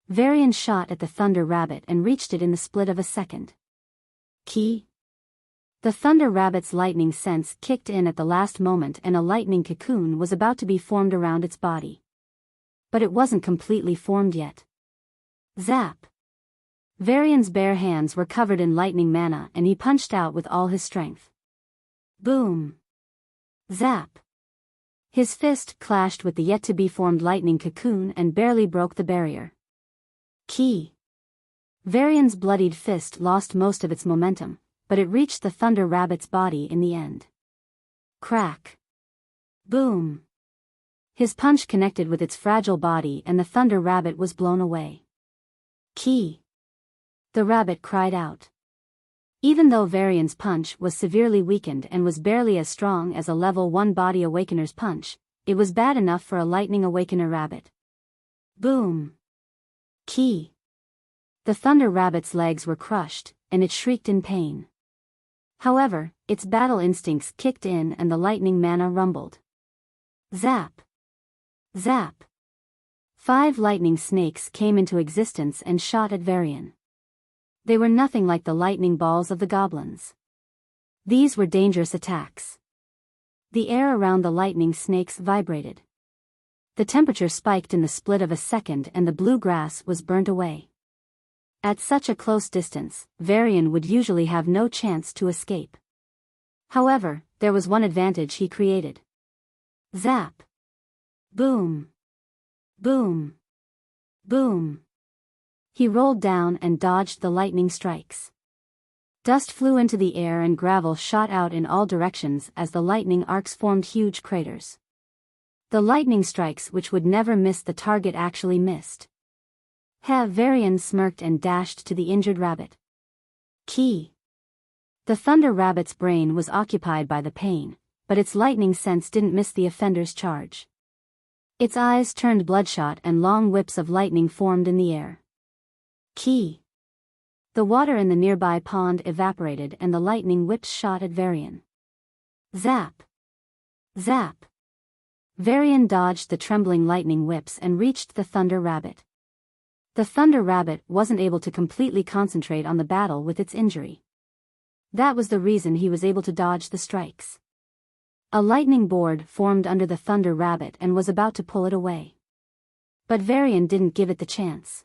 Varian shot at the thunder rabbit and reached it in the split of a second. The thunder rabbit's lightning sense kicked in at the last moment and a lightning cocoon was about to be formed around its body. But it wasn't completely formed yet. Zap! Varian's bare hands were covered in lightning mana and he punched out with all his strength. Boom! Zap! His fist clashed with the yet-to-be-formed lightning cocoon and barely broke the barrier. Varian's bloodied fist lost most of its momentum, but it reached the thunder rabbit's body in the end. Crack! Boom! His punch connected with its fragile body and the thunder rabbit was blown away. The rabbit cried out. Even though Varian's punch was severely weakened and was barely as strong as a level 1 body awakener's punch, it was bad enough for a lightning awakener rabbit. Boom! The thunder rabbit's legs were crushed, and it shrieked in pain. However, its battle instincts kicked in and the lightning mana rumbled. Zap! Zap! 5 lightning snakes came into existence and shot at Varian. They were nothing like the lightning balls of the goblins. These were dangerous attacks. The air around the lightning snakes vibrated. The temperature spiked in the split of a second and the blue grass was burnt away. At such a close distance, Varian would usually have no chance to escape. However, there was one advantage he created. Zap! Boom! Boom! Boom! He rolled down and dodged the lightning strikes. Dust flew into the air and gravel shot out in all directions as the lightning arcs formed huge craters. The lightning strikes which would never miss the target actually missed. Varian smirked and dashed to the injured rabbit. The thunder rabbit's brain was occupied by the pain, but its lightning sense didn't miss the offender's charge. Its eyes turned bloodshot and long whips of lightning formed in the air. The water in the nearby pond evaporated and the lightning whips shot at Varian. Zap! Zap! Varian dodged the trembling lightning whips and reached the thunder rabbit. The thunder rabbit wasn't able to completely concentrate on the battle with its injury. That was the reason he was able to dodge the strikes. A lightning board formed under the thunder rabbit and was about to pull it away. But Varian didn't give it the chance.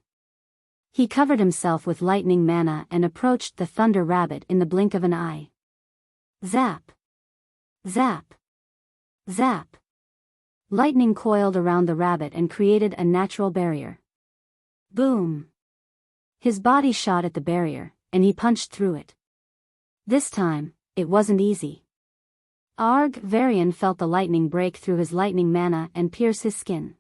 He covered himself with lightning mana and approached the thunder rabbit in the blink of an eye. Zap! Zap! Zap! Lightning coiled around the rabbit and created a natural barrier. Boom! His body shot at the barrier, and he punched through it. This time, it wasn't easy. Varian felt the lightning break through his lightning mana and pierce his skin.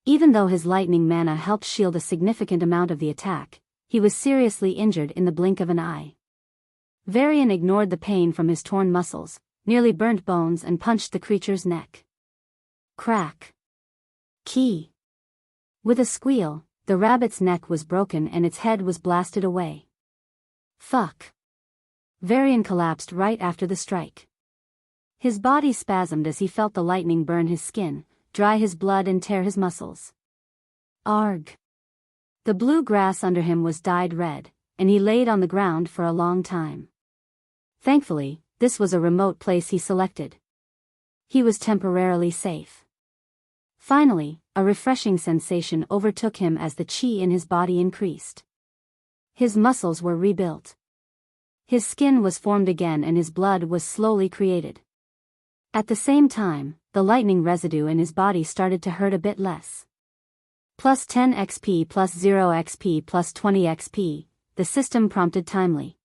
Even though his lightning mana helped shield a significant amount of the attack, he was seriously injured in the blink of an eye. Varian ignored the pain from his torn muscles, nearly burnt bones and punched the creature's neck. Crack! With a squeal, the rabbit's neck was broken and its head was blasted away. Fuck! Varian collapsed right after the strike. His body spasmed as he felt the lightning burn his skin, dry his blood and tear his muscles. Arg! The blue grass under him was dyed red, and he laid on the ground for a long time. Thankfully, this was a remote place he selected. He was temporarily safe. Finally, a refreshing sensation overtook him as the chi in his body increased. His muscles were rebuilt. His skin was formed again and his blood was slowly created. At the same time, the lightning residue in his body started to hurt a bit less. Plus 10 XP plus 0 XP plus 20 XP, the system prompted timely.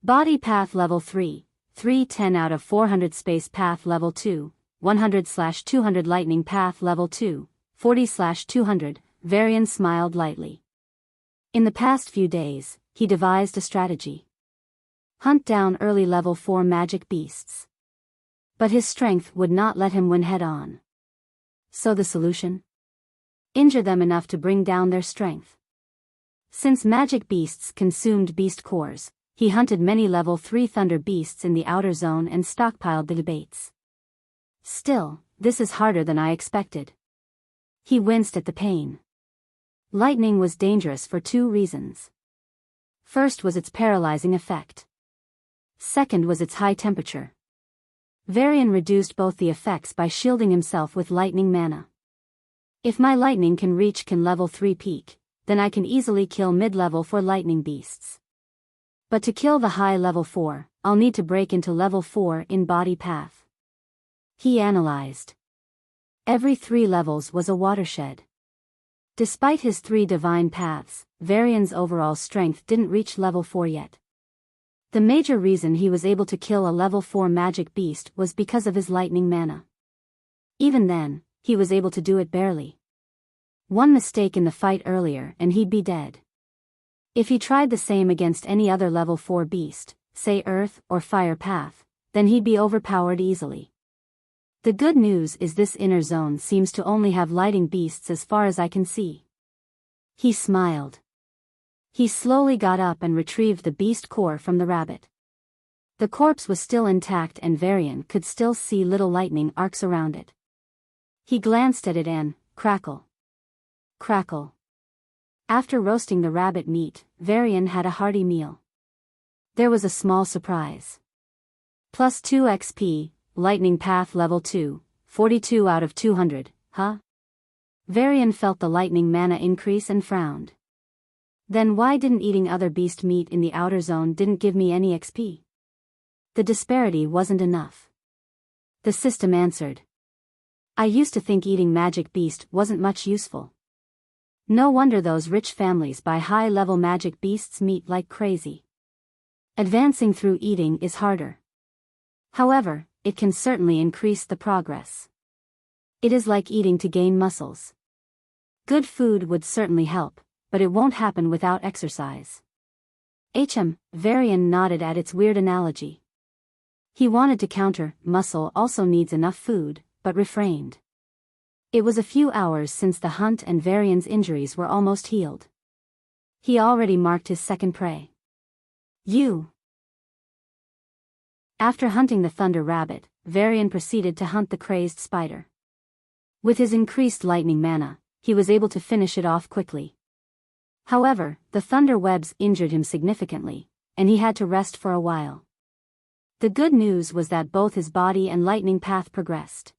Body path level 3, 310 out of 400 space path level 2, 100/200 lightning path level 2, 40/200, Varian smiled lightly. In the past few days, he devised a strategy. Hunt down early level 4 magic beasts. But his strength would not let him win head-on. So the solution? Injure them enough to bring down their strength. Since magic beasts consumed beast cores, he hunted many level 3 thunder beasts in the outer zone and stockpiled the debates. Still, this is harder than I expected. He winced at the pain. Lightning was dangerous for 2 reasons. First was its paralyzing effect. Second was its high temperature. Varian reduced both the effects by shielding himself with lightning mana. If my lightning can reach level 3 peak, then I can easily kill mid-level 4 lightning beasts. But to kill the high level 4, I'll need to break into level 4 in body path. He analyzed. Every 3 levels was a watershed. Despite his 3 divine paths, Varian's overall strength didn't reach level 4 yet. The major reason he was able to kill a level 4 magic beast was because of his lightning mana. Even then, he was able to do it barely. One mistake in the fight earlier and he'd be dead. If he tried the same against any other level 4 beast, say Earth or Fire path, then he'd be overpowered easily. The good news is this inner zone seems to only have lighting beasts as far as I can see. He smiled. He slowly got up and retrieved the beast core from the rabbit. The corpse was still intact and Varian could still see little lightning arcs around it. He glanced at it and, crackle. Crackle. After roasting the rabbit meat, Varian had a hearty meal. There was a small surprise. Plus 2 XP, lightning path level 2, 42 out of 200, huh? Varian felt the lightning mana increase and frowned. Then why didn't eating other beast meat in the outer zone didn't give me any XP? The disparity wasn't enough. The system answered. I used to think eating magic beast wasn't much useful. No wonder those rich families buy high-level magic beasts meat like crazy. Advancing through eating is harder. However, it can certainly increase the progress. It is like eating to gain muscles. Good food would certainly help, but it won't happen without exercise. Varian nodded at its weird analogy. He wanted to counter, muscle also needs enough food, but refrained. It was a few hours since the hunt and Varian's injuries were almost healed. He already marked his second prey. After hunting the thunder rabbit, Varian proceeded to hunt the crazed spider. With his increased lightning mana, he was able to finish it off quickly. However, the thunder webs injured him significantly, and he had to rest for a while. The good news was that both his body and lightning path progressed.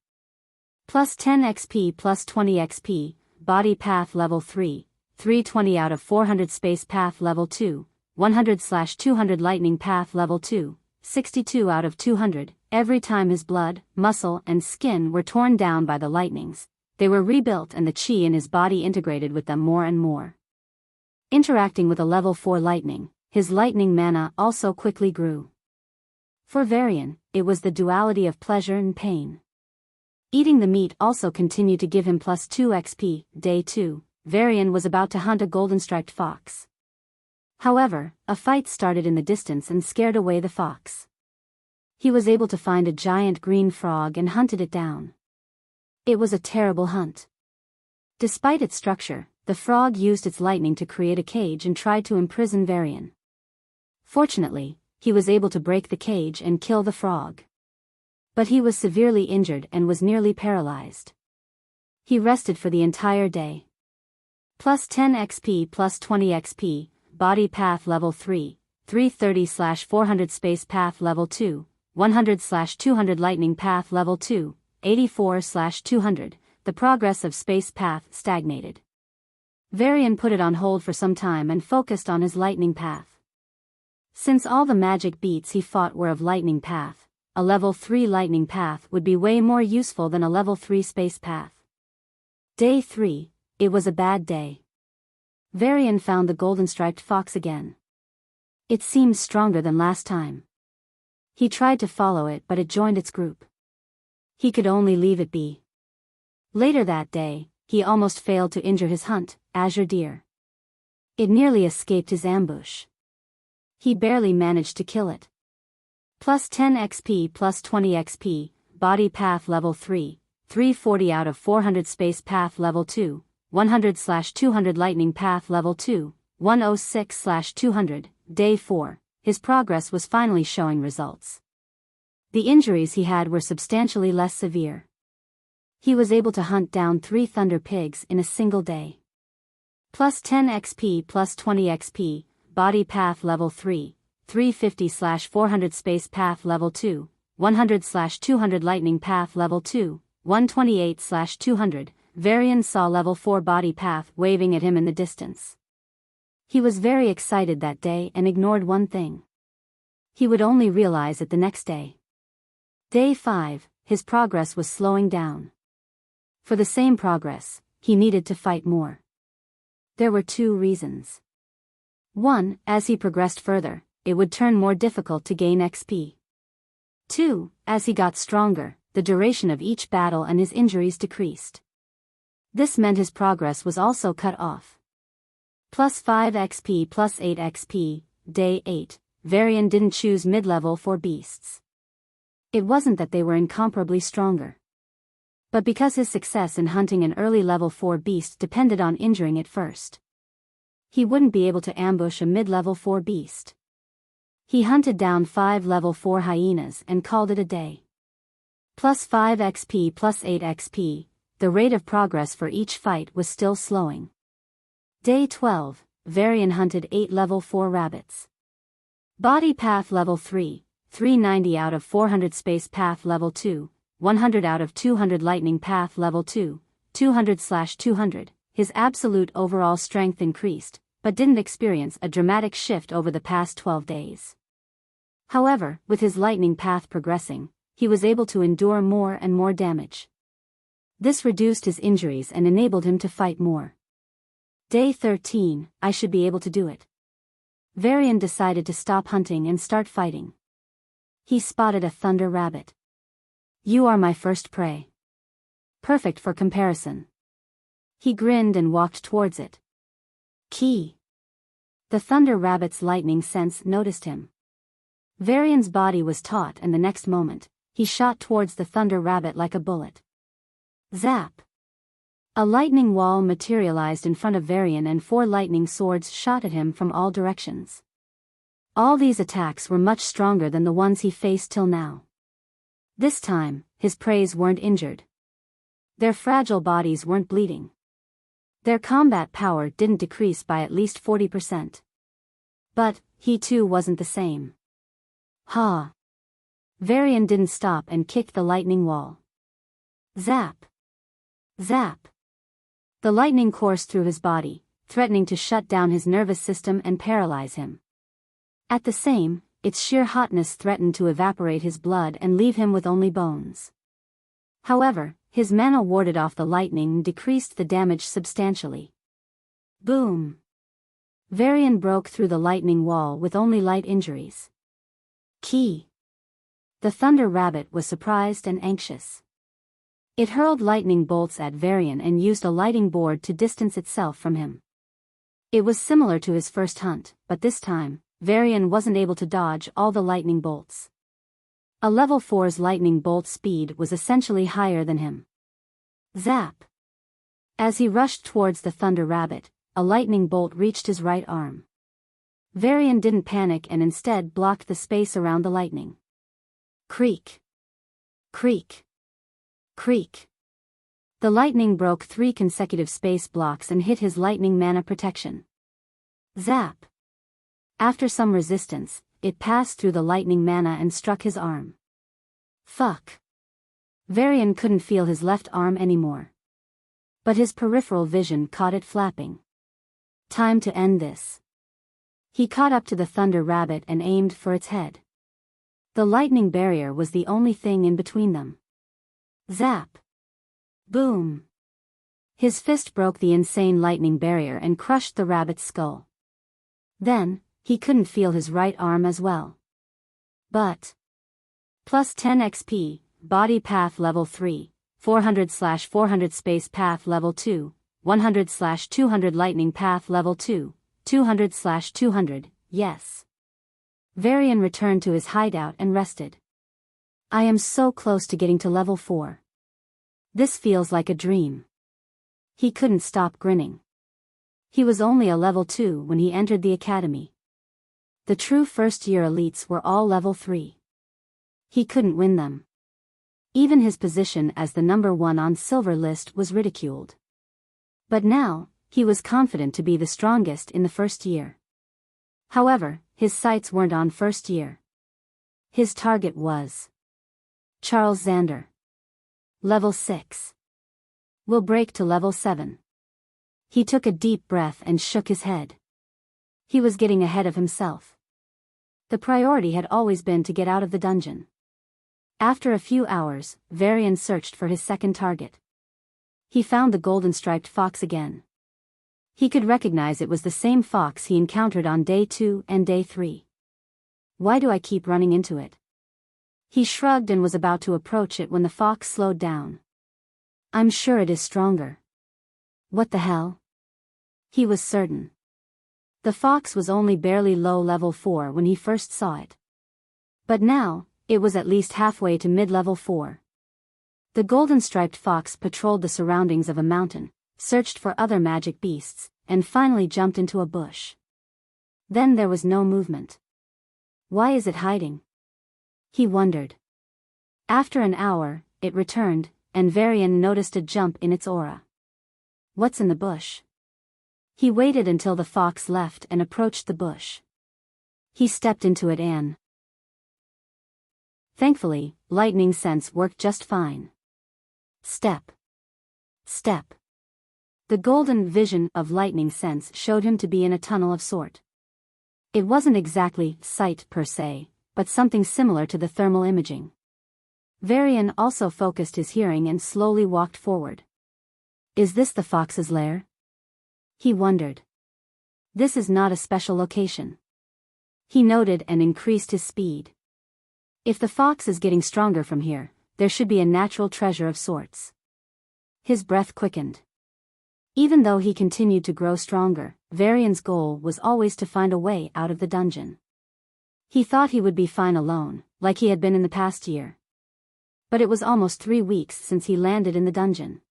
Plus 10 XP plus 20 XP, body path level 3, 320 out of 400 space path level 2, 100/200 lightning path level 2, 62 out of 200, every time his blood, muscle and skin were torn down by the lightnings, they were rebuilt and the chi in his body integrated with them more and more. Interacting with a level 4 lightning, his lightning mana also quickly grew. For Varian, it was the duality of pleasure and pain. Eating the meat also continued to give him plus 2 XP. Day 2, Varian was about to hunt a golden-striped fox. However, a fight started in the distance and scared away the fox. He was able to find a giant green frog and hunted it down. It was a terrible hunt. Despite its structure, the frog used its lightning to create a cage and tried to imprison Varian. Fortunately, he was able to break the cage and kill the frog. But he was severely injured and was nearly paralyzed. He rested for the entire day. Plus 10 XP plus 20 XP, body path level 3, 330/400 space path level 2, 100/200 lightning path level 2, 84/200, the progress of space path stagnated. Varian put it on hold for some time and focused on his lightning path. Since all the magic beats he fought were of lightning path, a level 3 lightning path would be way more useful than a level 3 space path. Day 3, it was a bad day. Varian found the golden-striped fox again. It seemed stronger than last time. He tried to follow it but it joined its group. He could only leave it be. Later that day, he almost failed to injure his hunt, azure deer. It nearly escaped his ambush. He barely managed to kill it. Plus 10 XP plus 20 XP, body path level 3, 340 out of 400 space path level 2, 100/200 lightning path level 2, 106/200, day 4, his progress was finally showing results. The injuries he had were substantially less severe. He was able to hunt down 3 thunder pigs in a single day. Plus 10 XP plus 20 XP, body path level 3, 350/400 space path level 2, 100/200 lightning path level 2, 128/200, Varian saw level 4 body path waving at him in the distance. He was very excited that day and ignored one thing. He would only realize it the next day. Day 5, his progress was slowing down. For the same progress, he needed to fight more. There were 2 reasons. 1, as he progressed further, it would turn more difficult to gain XP. 2, as he got stronger, the duration of each battle and his injuries decreased. This meant his progress was also cut off. Plus 5 XP plus 8 XP, day 8, Varian didn't choose mid-level 4 beasts. It wasn't that they were incomparably stronger. But because his success in hunting an early level 4 beast depended on injuring it first. He wouldn't be able to ambush a mid-level 4 beast. He hunted down 5 level 4 hyenas and called it a day. Plus 5 XP plus 8 XP, the rate of progress for each fight was still slowing. Day 12, Varian hunted 8 level 4 rabbits. Body path level 3, 390 out of 400 space path level 2, 100 out of 200 lightning path level 2, 200/200, his absolute overall strength increased, but didn't experience a dramatic shift over the past 12 days. However, with his lightning path progressing, he was able to endure more and more damage. This reduced his injuries and enabled him to fight more. Day 13, I should be able to do it. Varian decided to stop hunting and start fighting. He spotted a thunder rabbit. You are my first prey. Perfect for comparison. He grinned and walked towards it. Key. The thunder rabbit's lightning sense noticed him. Varian's body was taut and the next moment, he shot towards the thunder rabbit like a bullet. Zap. A lightning wall materialized in front of Varian and 4 lightning swords shot at him from all directions. All these attacks were much stronger than the ones he faced till now. This time, his preys weren't injured. Their fragile bodies weren't bleeding. Their combat power didn't decrease by at least 40%. But, he too wasn't the same. Ha! Varian didn't stop and kicked the lightning wall. Zap! Zap! The lightning coursed through his body, threatening to shut down his nervous system and paralyze him. At the same, its sheer hotness threatened to evaporate his blood and leave him with only bones. However, his mana warded off the lightning and decreased the damage substantially. Boom! Varian broke through the lightning wall with only light injuries. Key. The thunder rabbit was surprised and anxious. It hurled lightning bolts at Varian and used a lighting board to distance itself from him. It was similar to his first hunt, but this time, Varian wasn't able to dodge all the lightning bolts. A level 4's lightning bolt speed was essentially higher than him. Zap! As he rushed towards the thunder rabbit, a lightning bolt reached his right arm. Varian didn't panic and instead blocked the space around the lightning. Creak! Creak! Creak! The lightning broke 3 consecutive space blocks and hit his lightning mana protection. Zap! After some resistance, it passed through the lightning mana and struck his arm. Fuck! Varian couldn't feel his left arm anymore. But his peripheral vision caught it flapping. Time to end this. He caught up to the thunder rabbit and aimed for its head. The lightning barrier was the only thing in between them. Zap! Boom! His fist broke the insane lightning barrier and crushed the rabbit's skull. Then, he couldn't feel his right arm as well. But plus 10 XP, body path level 3, 400/400 space path level 2, 100/200 lightning path level 2, 200/200, yes. Varian returned to his hideout and rested. I am so close to getting to level 4. This feels like a dream. He couldn't stop grinning. He was only a level 2 when he entered the academy. The true first-year elites were all level 3. He couldn't win them. Even his position as the number 1 on silver list was ridiculed. But now, he was confident to be the strongest in the first year. However, his sights weren't on first year. His target was Charles Xander. Level 6. Will break to level 7. He took a deep breath and shook his head. He was getting ahead of himself. The priority had always been to get out of the dungeon. After a few hours, Varian searched for his second target. He found the golden-striped fox again. He could recognize it was the same fox he encountered on day 2 and day 3. Why do I keep running into it? He shrugged and was about to approach it when the fox slowed down. I'm sure it is stronger. What the hell? He was certain. The fox was only barely low level 4 when he first saw it. But now, it was at least halfway to mid-level 4. The golden-striped fox patrolled the surroundings of a mountain, searched for other magic beasts, and finally jumped into a bush. Then there was no movement. Why is it hiding? He wondered. After an hour, it returned, and Varian noticed a jump in its aura. What's in the bush? He waited until the fox left and approached the bush. He stepped into it and... Thankfully, lightning sense worked just fine. Step. Step. The golden vision of lightning sense showed him to be in a tunnel of sort. It wasn't exactly sight per se, but something similar to the thermal imaging. Varian also focused his hearing and slowly walked forward. Is this the fox's lair? He wondered. This is not a special location. He noted and increased his speed. If the fox is getting stronger from here, there should be a natural treasure of sorts. His breath quickened. Even though he continued to grow stronger, Varian's goal was always to find a way out of the dungeon. He thought he would be fine alone, like he had been in the past year. But it was almost 3 weeks since he landed in the dungeon.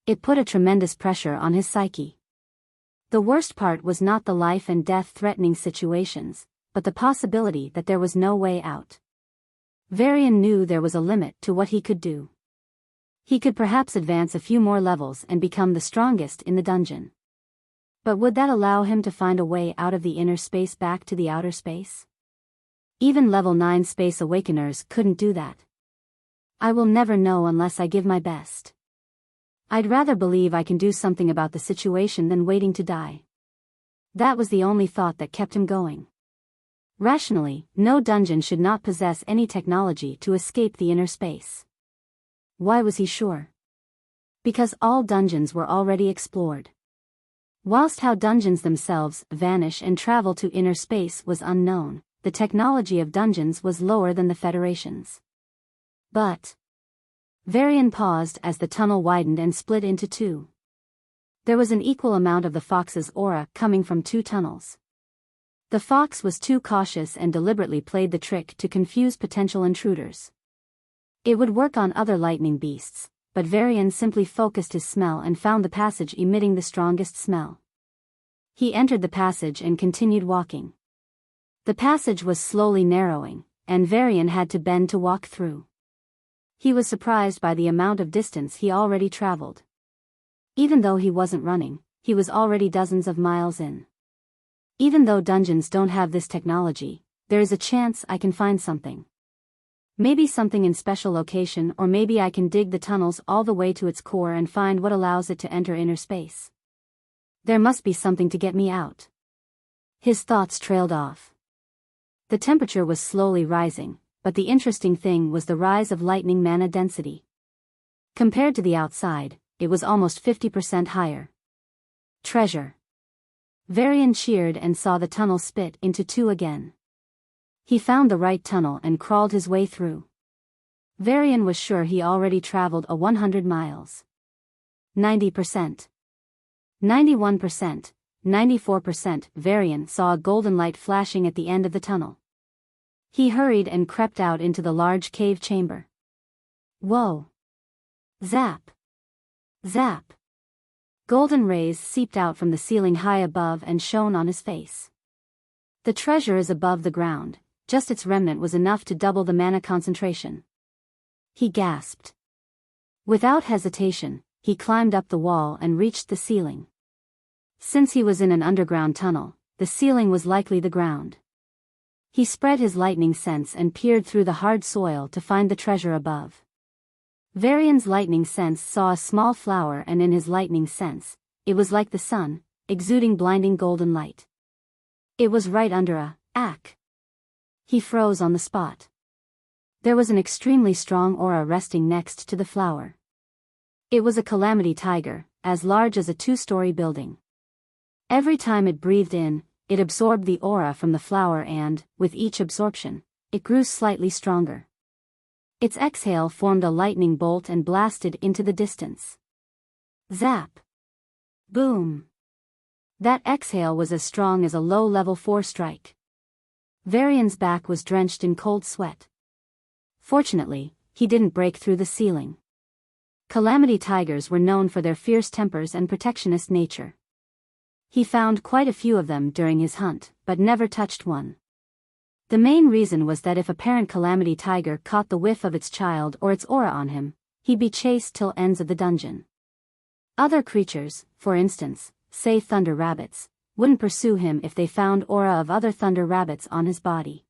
It put a tremendous pressure on his psyche. The worst part was not the life and death threatening situations, but the possibility that there was no way out. Varian knew there was a limit to what he could do. He could perhaps advance a few more levels and become the strongest in the dungeon. But would that allow him to find a way out of the inner space back to the outer space? Even level 9 space awakeners couldn't do that. I will never know unless I give my best. I'd rather believe I can do something about the situation than waiting to die. That was the only thought that kept him going. Rationally, no dungeon should not possess any technology to escape the inner space. Why was he sure? Because all dungeons were already explored. Whilst how dungeons themselves vanish and travel to inner space was unknown, the technology of dungeons was lower than the Federation's. But Varian paused as the tunnel widened and split into 2. There was an equal amount of the fox's aura coming from 2 tunnels. The fox was too cautious and deliberately played the trick to confuse potential intruders. It would work on other lightning beasts, but Varian simply focused his smell and found the passage emitting the strongest smell. He entered the passage and continued walking. The passage was slowly narrowing, and Varian had to bend to walk through. He was surprised by the amount of distance he already traveled. Even though he wasn't running, he was already dozens of miles in. Even though dungeons don't have this technology, there is a chance I can find something. Maybe something in special location, or maybe I can dig the tunnels all the way to its core and find what allows it to enter inner space. There must be something to get me out. His thoughts trailed off. The temperature was slowly rising, but the interesting thing was the rise of lightning mana density. Compared to the outside, it was almost 50% higher. Treasure. Varian cheered and saw the tunnel split into 2 again. He found the right tunnel and crawled his way through. Varian was sure he already traveled 100 miles. 90%. 91%. 94%. Varian saw a golden light flashing at the end of the tunnel. He hurried and crept out into the large cave chamber. Whoa! Zap! Zap! Golden rays seeped out from the ceiling high above and shone on his face. The treasure is above the ground, just its remnant was enough to double the mana concentration. He gasped. Without hesitation, he climbed up the wall and reached the ceiling. Since he was in an underground tunnel, the ceiling was likely the ground. He spread his lightning sense and peered through the hard soil to find the treasure above. Varian's lightning sense saw a small flower, and in his lightning sense, it was like the sun, exuding blinding golden light. It was right under a ack. He froze on the spot. There was an extremely strong aura resting next to the flower. It was a calamity tiger, as large as a 2-story building. Every time it breathed in, it absorbed the aura from the flower and, with each absorption, it grew slightly stronger. Its exhale formed a lightning bolt and blasted into the distance. Zap! Boom! That exhale was as strong as a low-level 4 strike. Varian's back was drenched in cold sweat. Fortunately, he didn't break through the ceiling. Calamity tigers were known for their fierce tempers and protectionist nature. He found quite a few of them during his hunt, but never touched one. The main reason was that if a parent calamity tiger caught the whiff of its child or its aura on him, he'd be chased till ends of the dungeon. Other creatures, for instance, say thunder rabbits, wouldn't pursue him if they found aura of other thunder rabbits on his body.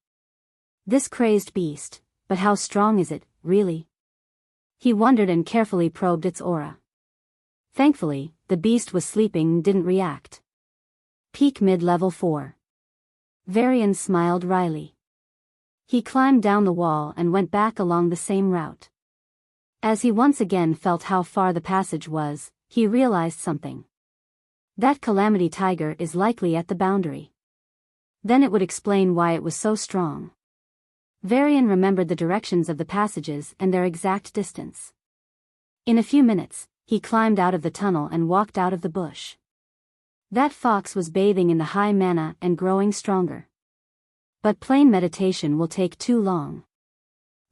This crazed beast, but how strong is it, really? He wondered and carefully probed its aura. Thankfully, the beast was sleeping and didn't react. Peak mid-level 4. Varian smiled wryly. He climbed down the wall and went back along the same route. As he once again felt how far the passage was, he realized something. That calamity tiger is likely at the boundary. Then it would explain why it was so strong. Varian remembered the directions of the passages and their exact distance. In a few minutes, he climbed out of the tunnel and walked out of the bush. That fox was bathing in the high mana and growing stronger. But plain meditation will take too long.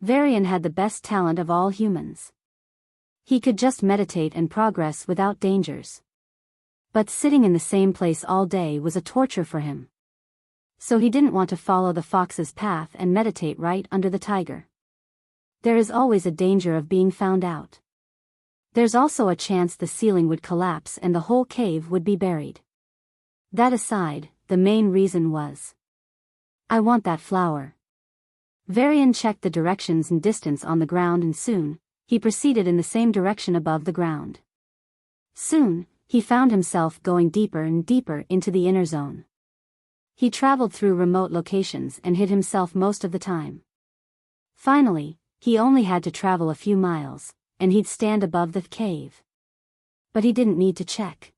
Varian had the best talent of all humans. He could just meditate and progress without dangers. But sitting in the same place all day was a torture for him. So he didn't want to follow the fox's path and meditate right under the tiger. There is always a danger of being found out. There's also a chance the ceiling would collapse and the whole cave would be buried. That aside, the main reason was, I want that flower. Varian checked the directions and distance on the ground, and soon, he proceeded in the same direction above the ground. Soon, he found himself going deeper and deeper into the inner zone. He traveled through remote locations and hid himself most of the time. Finally, he only had to travel a few miles, and he'd stand above the cave. But he didn't need to check.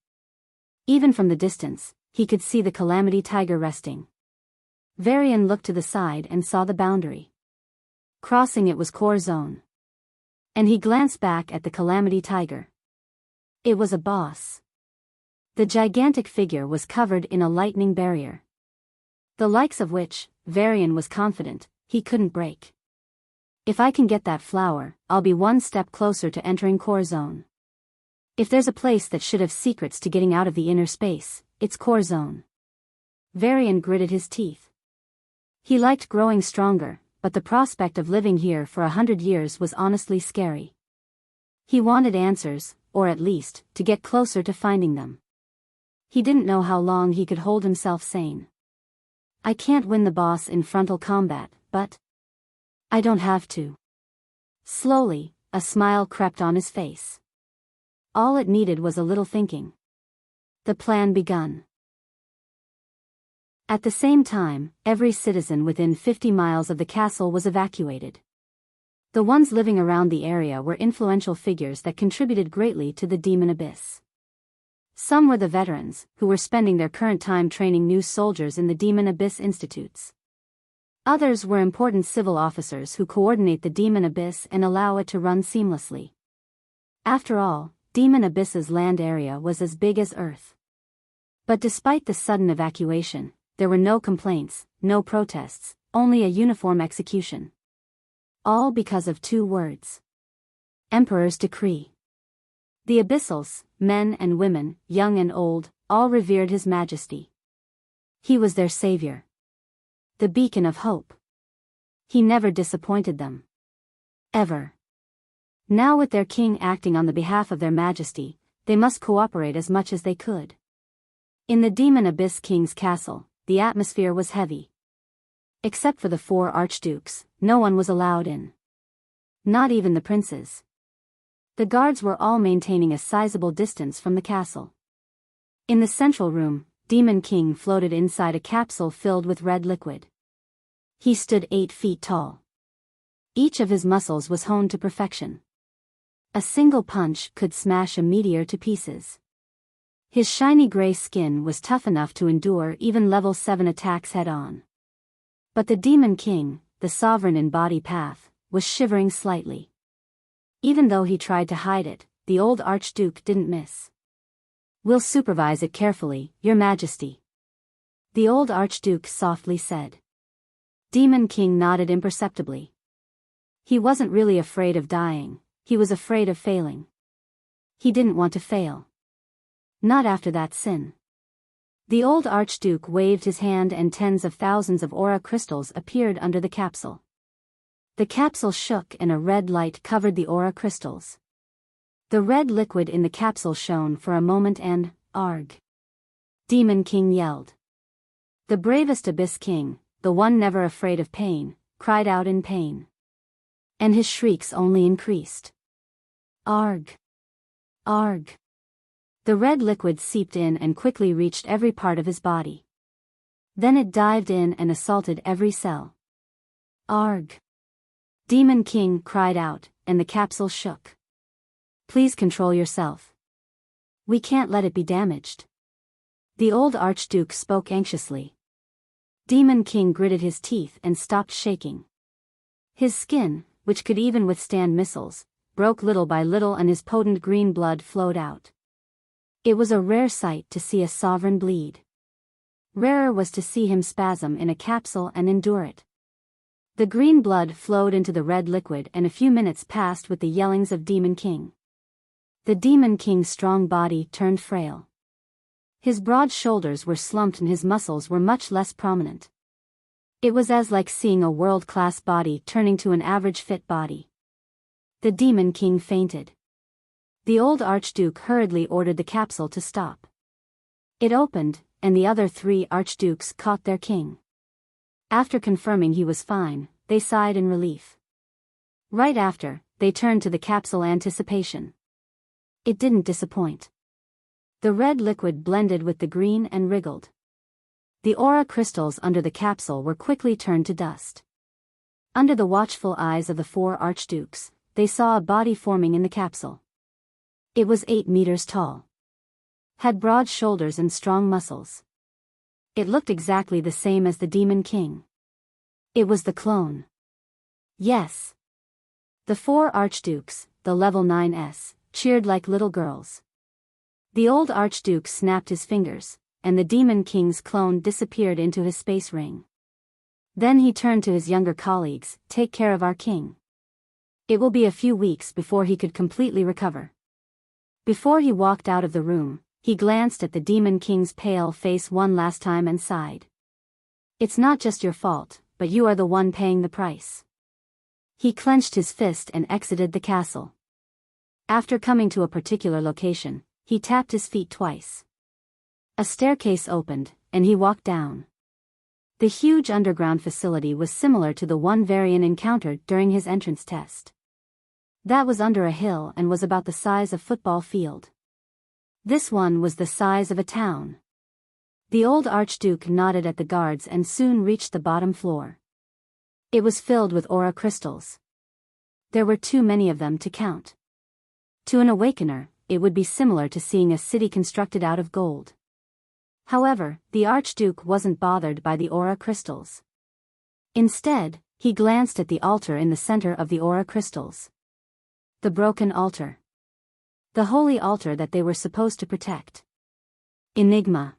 Even from the distance, he could see the calamity tiger resting. Varian looked to the side and saw the boundary. Crossing it was core zone. And he glanced back at the calamity tiger. It was a boss. The gigantic figure was covered in a lightning barrier. The likes of which, Varian was confident, he couldn't break. If I can get that flower, I'll be one step closer to entering core zone. If there's a place that should have secrets to getting out of the inner space, it's core zone. Varian gritted his teeth. He liked growing stronger, but the prospect of living here for 100 years was honestly scary. He wanted answers, or at least, to get closer to finding them. He didn't know how long he could hold himself sane. I can't win the boss in frontal combat, but I don't have to. Slowly, a smile crept on his face. All it needed was a little thinking. The plan begun. At the same time, every citizen within 50 miles of the castle was evacuated. The ones living around the area were influential figures that contributed greatly to the demon abyss. Some were the veterans, who were spending their current time training new soldiers in the demon abyss institutes. Others were important civil officers who coordinate the demon abyss and allow it to run seamlessly. After all, Demon Abyss's land area was as big as Earth. But despite the sudden evacuation, there were no complaints, no protests, only a uniform execution. All because of 2 words. Emperor's decree. The Abyssals, men and women, young and old, all revered His Majesty. He was their savior. The beacon of hope. He never disappointed them. Ever. Now with their king acting on the behalf of their majesty, they must cooperate as much as they could. In the Demon Abyss King's castle, the atmosphere was heavy. Except for the 4 archdukes, no one was allowed in. Not even the princes. The guards were all maintaining a sizable distance from the castle. In the central room, Demon King floated inside a capsule filled with red liquid. He stood 8 feet tall. Each of his muscles was honed to perfection. A single punch could smash a meteor to pieces. His shiny gray skin was tough enough to endure even level 7 attacks head-on. But the Demon King, the sovereign in body path, was shivering slightly. Even though he tried to hide it, the old Archduke didn't miss. "We'll supervise it carefully, Your Majesty," the old Archduke softly said. Demon King nodded imperceptibly. He wasn't really afraid of dying, he was afraid of failing. He didn't want to fail. Not after that sin. The old Archduke waved his hand and tens of thousands of aura crystals appeared under the capsule. The capsule shook and a red light covered the aura crystals. The red liquid in the capsule shone for a moment and, "Arg!" Demon King yelled. The bravest Abyss King, the one never afraid of pain, cried out in pain. And his shrieks only increased. "Arg! Arg!" The red liquid seeped in and quickly reached every part of his body. Then it dived in and assaulted every cell. "Arg!" Demon King cried out, and the capsule shook. "Please control yourself. We can't let it be damaged." The old Archduke spoke anxiously. Demon King gritted his teeth and stopped shaking. His skin, which could even withstand missiles, broke little by little and his potent green blood flowed out. It was a rare sight to see a sovereign bleed. Rarer was to see him spasm in a capsule and endure it. The green blood flowed into the red liquid and a few minutes passed with the yellings of Demon King. The Demon King's strong body turned frail. His broad shoulders were slumped and his muscles were much less prominent. It was as like seeing a world-class body turning to an average fit body. The Demon King fainted. The old Archduke hurriedly ordered the capsule to stop. It opened, and the other 3 Archdukes caught their king. After confirming he was fine, they sighed in relief. Right after, they turned to the capsule anticipation. It didn't disappoint. The red liquid blended with the green and wriggled. The aura crystals under the capsule were quickly turned to dust. Under the watchful eyes of the 4 Archdukes, they saw a body forming in the capsule. It was 8 meters tall. Had broad shoulders and strong muscles. It looked exactly the same as the Demon King. It was the clone. Yes. The 4 Archdukes, the level 9s, cheered like little girls. The old Archduke snapped his fingers, and the Demon King's clone disappeared into his space ring. Then he turned to his younger colleagues, "Take care of our king. It will be a few weeks before he could completely recover." Before he walked out of the room, he glanced at the Demon King's pale face one last time and sighed. "It's not just your fault, but you are the one paying the price." He clenched his fist and exited the castle. After coming to a particular location, he tapped his feet twice. A staircase opened, and he walked down. The huge underground facility was similar to the one Varian encountered during his entrance test. That was under a hill and was about the size of a football field. This one was the size of a town. The old Archduke nodded at the guards and soon reached the bottom floor. It was filled with aura crystals. There were too many of them to count. To an awakener, it would be similar to seeing a city constructed out of gold. However, the Archduke wasn't bothered by the aura crystals. Instead, he glanced at the altar in the center of the aura crystals. The broken altar. The holy altar that they were supposed to protect. Enigma.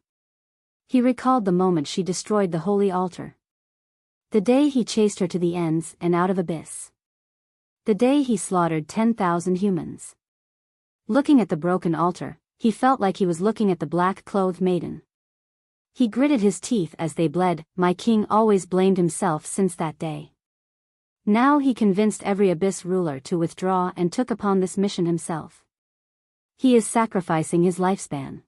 He recalled the moment she destroyed the holy altar. The day he chased her to the ends and out of abyss. The day he slaughtered 10,000 humans. Looking at the broken altar, he felt like he was looking at the black-clothed maiden. He gritted his teeth as they bled. My king always blamed himself since that day. Now he convinced every abyss ruler to withdraw and took upon this mission himself. He is sacrificing his lifespan.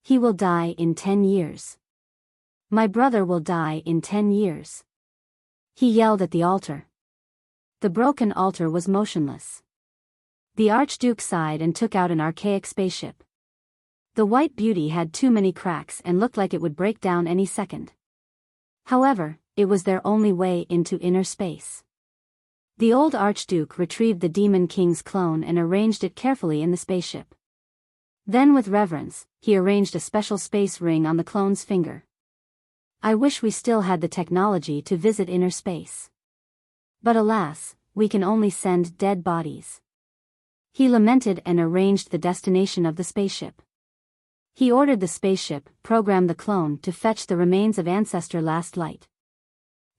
He will die in 10 years. My brother will die in 10 years. He yelled at the altar. The broken altar was motionless. The Archduke sighed and took out an archaic spaceship. The white beauty had too many cracks and looked like it would break down any second. However, it was their only way into inner space. The old Archduke retrieved the Demon King's clone and arranged it carefully in the spaceship. Then with reverence, he arranged a special space ring on the clone's finger. I wish we still had the technology to visit inner space. But alas, we can only send dead bodies. He lamented and arranged the destination of the spaceship. He ordered the spaceship, programmed the clone to fetch the remains of ancestor last light.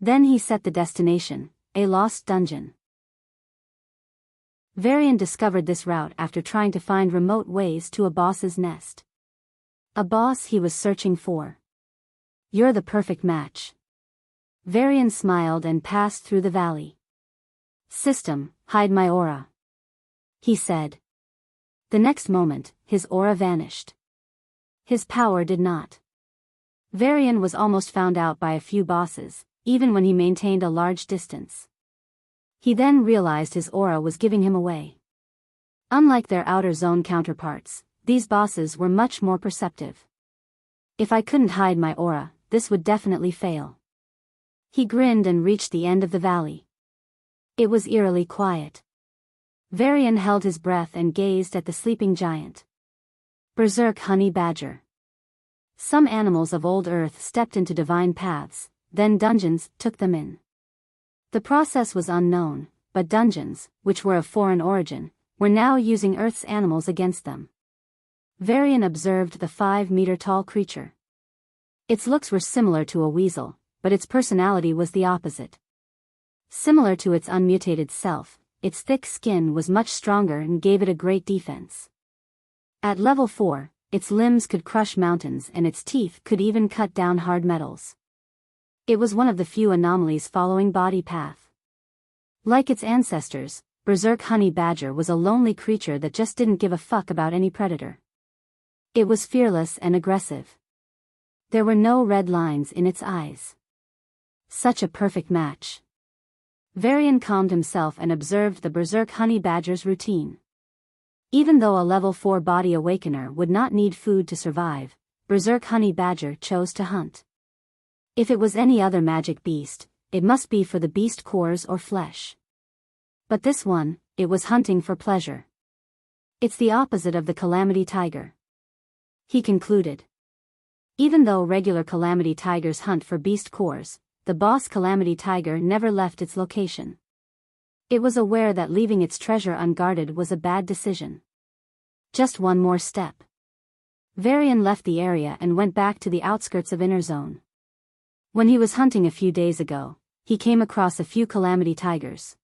Then he set the destination, a lost dungeon. Varian discovered this route after trying to find remote ways to a boss's nest. A boss he was searching for. You're the perfect match. Varian smiled and passed through the valley. System, hide my aura. He said. The next moment, his aura vanished. His power did not. Varian was almost found out by a few bosses, even when he maintained a large distance. He then realized his aura was giving him away. Unlike their outer zone counterparts, these bosses were much more perceptive. If I couldn't hide my aura, this would definitely fail. He grinned and reached the end of the valley. It was eerily quiet. Varian held his breath and gazed at the sleeping giant. Berserk honey badger. Some animals of old Earth stepped into divine paths, then dungeons took them in. The process was unknown, but dungeons, which were of foreign origin, were now using Earth's animals against them. Varian observed the 5-meter-tall creature. Its looks were similar to a weasel, but its personality was the opposite. Similar to its unmutated self, its thick skin was much stronger and gave it a great defense. At level 4, its limbs could crush mountains and its teeth could even cut down hard metals. It was one of the few anomalies following body path. Like its ancestors, Berserk Honey Badger was a lonely creature that just didn't give a fuck about any predator. It was fearless and aggressive. There were no red lines in its eyes. Such a perfect match. Varian calmed himself and observed the Berserk Honey Badger's routine. Even though a level 4 body awakener would not need food to survive, Berserk Honey Badger chose to hunt. If it was any other magic beast, it must be for the beast cores or flesh. But this one, it was hunting for pleasure. It's the opposite of the Calamity Tiger. He concluded. Even though regular Calamity Tigers hunt for beast cores, the boss Calamity Tiger never left its location. It was aware that leaving its treasure unguarded was a bad decision. Just one more step. Varian left the area and went back to the outskirts of Inner Zone. When he was hunting a few days ago, he came across a few Calamity Tigers.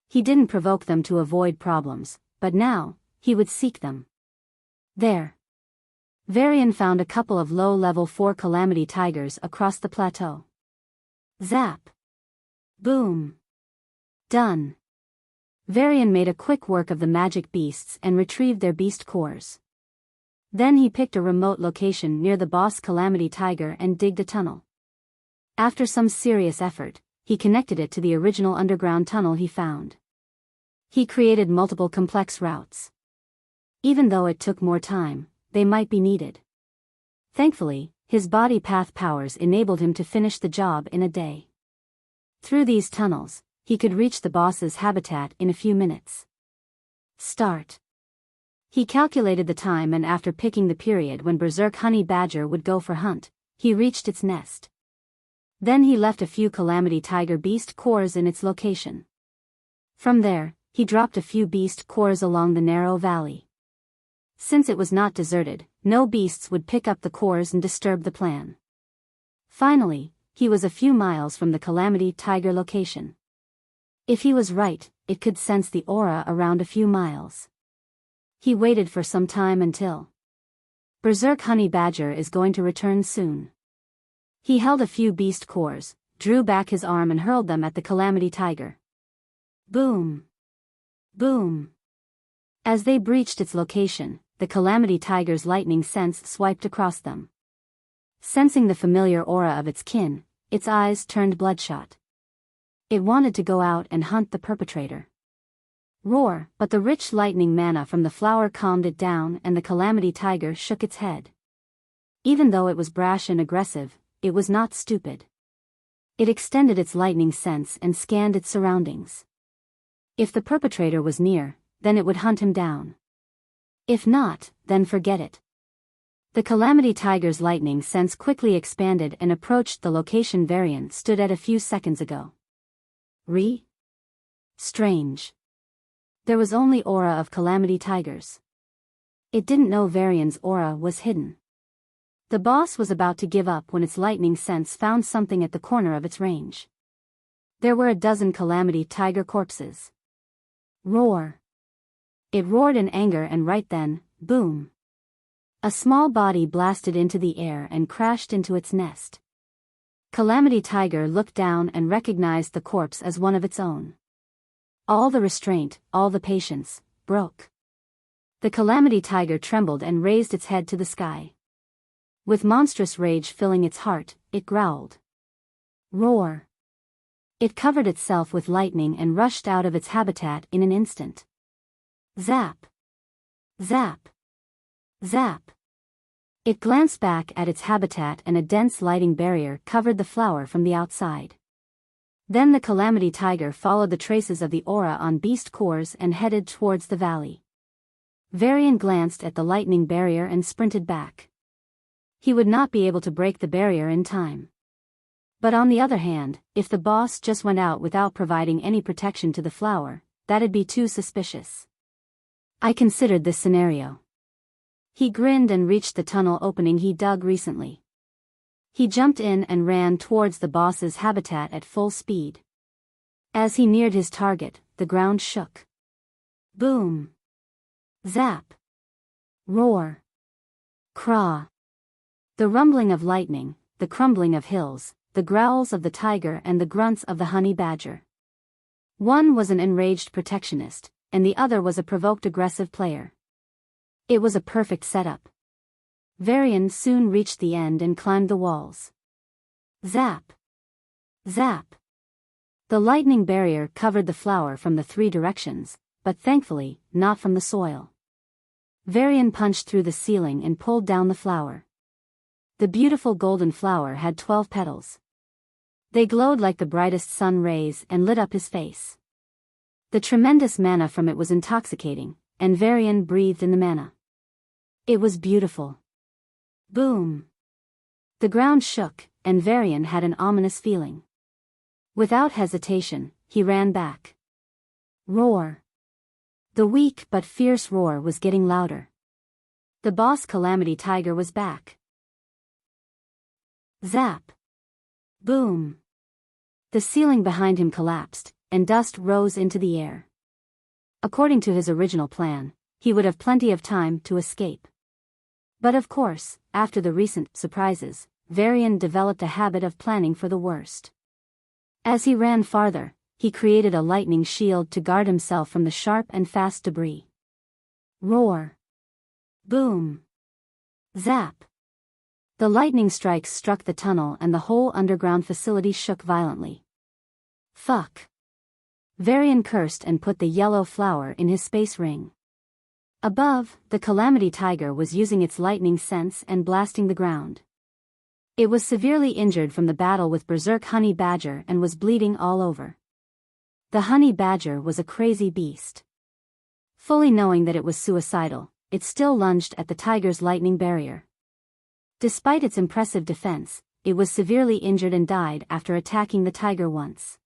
He didn't provoke them to avoid problems, but now, he would seek them. There. Varian found a couple of low-level 4 Calamity Tigers across the plateau. Zap. Boom. Done. Varian made a quick work of the magic beasts and retrieved their beast cores. Then he picked a remote location near the boss Calamity Tiger and digged a tunnel. After some serious effort, he connected it to the original underground tunnel he found. He created multiple complex routes. Even though it took more time, they might be needed. Thankfully, his body path powers enabled him to finish the job in a day. Through these tunnels, he could reach the boss's habitat in a few minutes. Start. He calculated the time and after picking the period when Berserk Honey Badger would go for hunt, he reached its nest. Then he left a few Calamity Tiger beast cores in its location. From there, he dropped a few beast cores along the narrow valley. Since it was not deserted, no beasts would pick up the cores and disturb the plan. Finally, he was a few miles from the Calamity Tiger location. If he was right, it could sense the aura around a few miles. He waited for some time until Berserk Honey Badger is going to return soon. He held a few beast cores, drew back his arm and hurled them at the Calamity Tiger. Boom! Boom! As they breached its location, the Calamity Tiger's lightning sense swiped across them. Sensing the familiar aura of its kin, its eyes turned bloodshot. It wanted to go out and hunt the perpetrator. Roar! But the rich lightning mana from the flower calmed it down and the Calamity Tiger shook its head. Even though it was brash and aggressive, it was not stupid. It extended its lightning sense and scanned its surroundings. If the perpetrator was near, then it would hunt him down. If not, then forget it. The Calamity Tiger's lightning sense quickly expanded and approached the location Varian stood at a few seconds ago. Strange. There was only aura of Calamity Tigers. It didn't know Varian's aura was hidden. The boss was about to give up when its lightning sense found something at the corner of its range. There were a dozen Calamity Tiger corpses. Roar! It roared in anger and right then, boom! A small body blasted into the air and crashed into its nest. Calamity Tiger looked down and recognized the corpse as one of its own. All the restraint, all the patience, broke. The Calamity Tiger trembled and raised its head to the sky. With monstrous rage filling its heart, it growled. Roar! It covered itself with lightning and rushed out of its habitat in an instant. Zap! Zap! Zap! It glanced back at its habitat and a dense lighting barrier covered the flower from the outside. Then the Calamity Tiger followed the traces of the aura on beast cores and headed towards the valley. Varian glanced at the lightning barrier and sprinted back. He would not be able to break the barrier in time. But on the other hand, if the boss just went out without providing any protection to the flower, that'd be too suspicious. I considered this scenario. He grinned and reached the tunnel opening he dug recently. He jumped in and ran towards the boss's habitat at full speed. As he neared his target, the ground shook. Boom! Zap! Roar! Craw! The rumbling of lightning, the crumbling of hills, the growls of the tiger and the grunts of the honey badger. One was an enraged protectionist, and the other was a provoked aggressive player. It was a perfect setup. Varian soon reached the end and climbed the walls. Zap! Zap! The lightning barrier covered the flower from the three directions, but thankfully, not from the soil. Varian punched through the ceiling and pulled down the flower. The beautiful golden flower had 12 petals. They glowed like the brightest sun rays and lit up his face. The tremendous mana from it was intoxicating, and Varian breathed in the mana. It was beautiful. Boom! The ground shook, and Varian had an ominous feeling. Without hesitation, he ran back. Roar! The weak but fierce roar was getting louder. The boss Calamity Tiger was back. Zap! Boom! The ceiling behind him collapsed, and dust rose into the air. According to his original plan, he would have plenty of time to escape. But of course, after the recent surprises, Varian developed a habit of planning for the worst. As he ran farther, he created a lightning shield to guard himself from the sharp and fast debris. Roar! Boom! Zap! The lightning strikes struck the tunnel and the whole underground facility shook violently. Fuck! Varian cursed and put the yellow flower in his space ring. Above, the Calamity Tiger was using its lightning sense and blasting the ground. It was severely injured from the battle with Berserk Honey Badger and was bleeding all over. The Honey Badger was a crazy beast. Fully knowing that it was suicidal, it still lunged at the tiger's lightning barrier. Despite its impressive defense, it was severely injured and died after attacking the tiger once.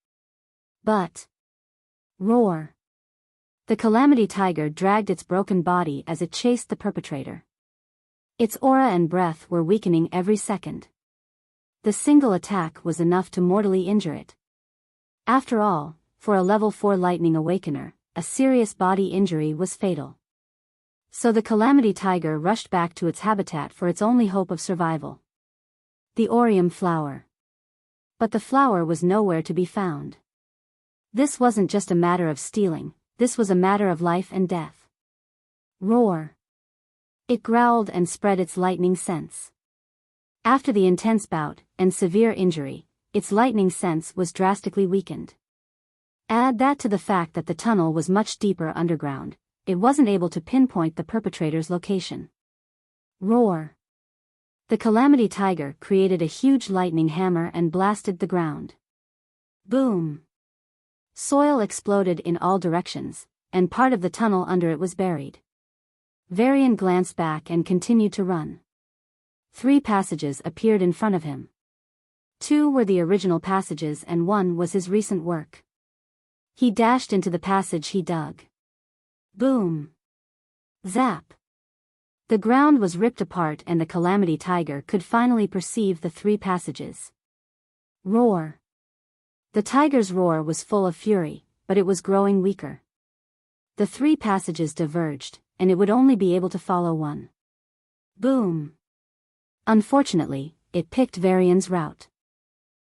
But... roar! The Calamity Tiger dragged its broken body as it chased the perpetrator. Its aura and breath were weakening every second. The single attack was enough to mortally injure it. After all, for a level 4 Lightning Awakener, a serious body injury was fatal. So the Calamity Tiger rushed back to its habitat for its only hope of survival. The Orium Flower. But the flower was nowhere to be found. This wasn't just a matter of stealing, this was a matter of life and death. Roar! It growled and spread its lightning sense. After the intense bout and severe injury, its lightning sense was drastically weakened. Add that to the fact that the tunnel was much deeper underground, it wasn't able to pinpoint the perpetrator's location. Roar! The Calamity Tiger created a huge lightning hammer and blasted the ground. Boom! Soil exploded in all directions, and part of the tunnel under it was buried. Varian glanced back and continued to run. 3 passages appeared in front of him. 2 were the original passages and 1 was his recent work. He dashed into the passage he dug. Boom! Zap! The ground was ripped apart and the Calamity Tiger could finally perceive the 3 passages. Roar! The tiger's roar was full of fury, but it was growing weaker. The 3 passages diverged, and it would only be able to follow one. Boom! Unfortunately, it picked Varian's route.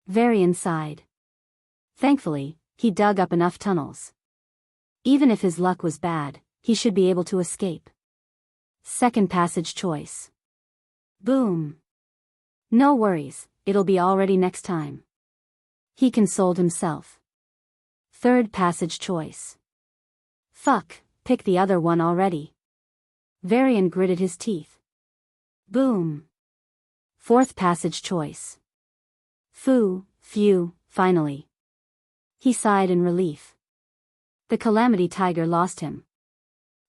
Varian sighed. Thankfully, he dug up enough tunnels. Even if his luck was bad, he should be able to escape. Second passage choice. Boom! No worries, it'll be all ready next time. He consoled himself. Third passage choice. Fuck, pick the other one already. Varian gritted his teeth. Boom! Fourth passage choice. Phew, finally. He sighed in relief. The Calamity Tiger lost him.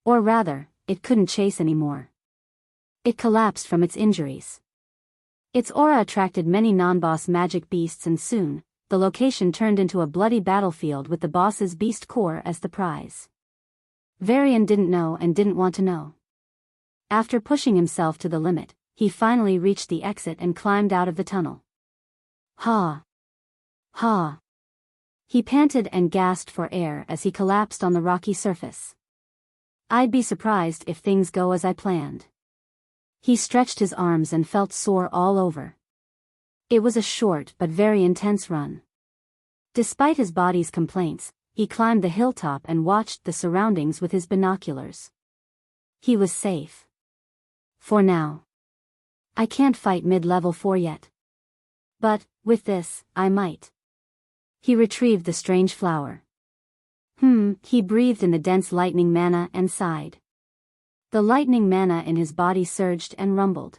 Or rather, it couldn't chase anymore. It collapsed from its injuries. Its aura attracted many non-boss magic beasts and soon, the location turned into a bloody battlefield with the boss's beast core as the prize. Varian didn't know and didn't want to know. After pushing himself to the limit, he finally reached the exit and climbed out of the tunnel. Ha! Ha! He panted and gasped for air as he collapsed on the rocky surface. I'd be surprised if things go as I planned. He stretched his arms and felt sore all over. It was a short but very intense run. Despite his body's complaints, he climbed the hilltop and watched the surroundings with his binoculars. He was safe. For now. I can't fight mid-level 4 yet. But, with this, I might. He retrieved the strange flower. He breathed in the dense lightning mana and sighed. The lightning mana in his body surged and rumbled.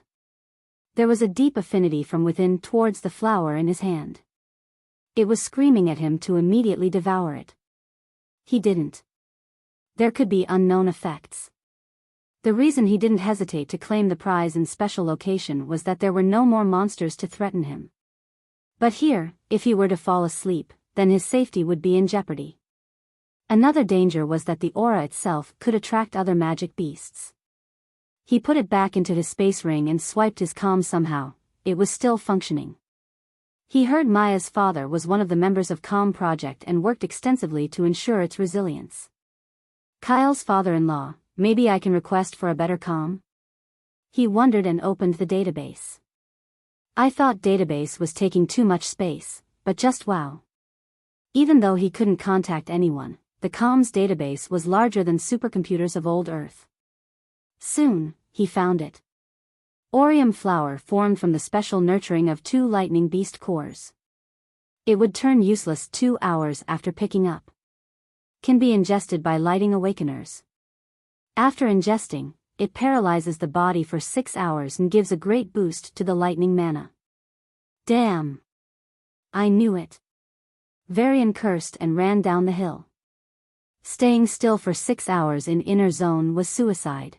There was a deep affinity from within towards the flower in his hand. It was screaming at him to immediately devour it. He didn't. There could be unknown effects. The reason he didn't hesitate to claim the prize in special location was that there were no more monsters to threaten him. But here, if he were to fall asleep, then his safety would be in jeopardy. Another danger was that the aura itself could attract other magic beasts. He put it back into his space ring and swiped his comm somehow, it was still functioning. He heard Maya's father was one of the members of Comm Project and worked extensively to ensure its resilience. Kyle's father-in-law, maybe I can request for a better comm? He wondered and opened the database. I thought database was taking too much space, but just wow. Even though he couldn't contact anyone, the comms database was larger than supercomputers of old Earth. Soon, he found it. Orium flower formed from the special nurturing of 2 lightning beast cores. It would turn useless 2 hours after picking up. Can be ingested by lightning awakeners. After ingesting, it paralyzes the body for 6 hours and gives a great boost to the lightning mana. Damn! I knew it. Varian cursed and ran down the hill. Staying still for 6 hours in inner zone was suicide.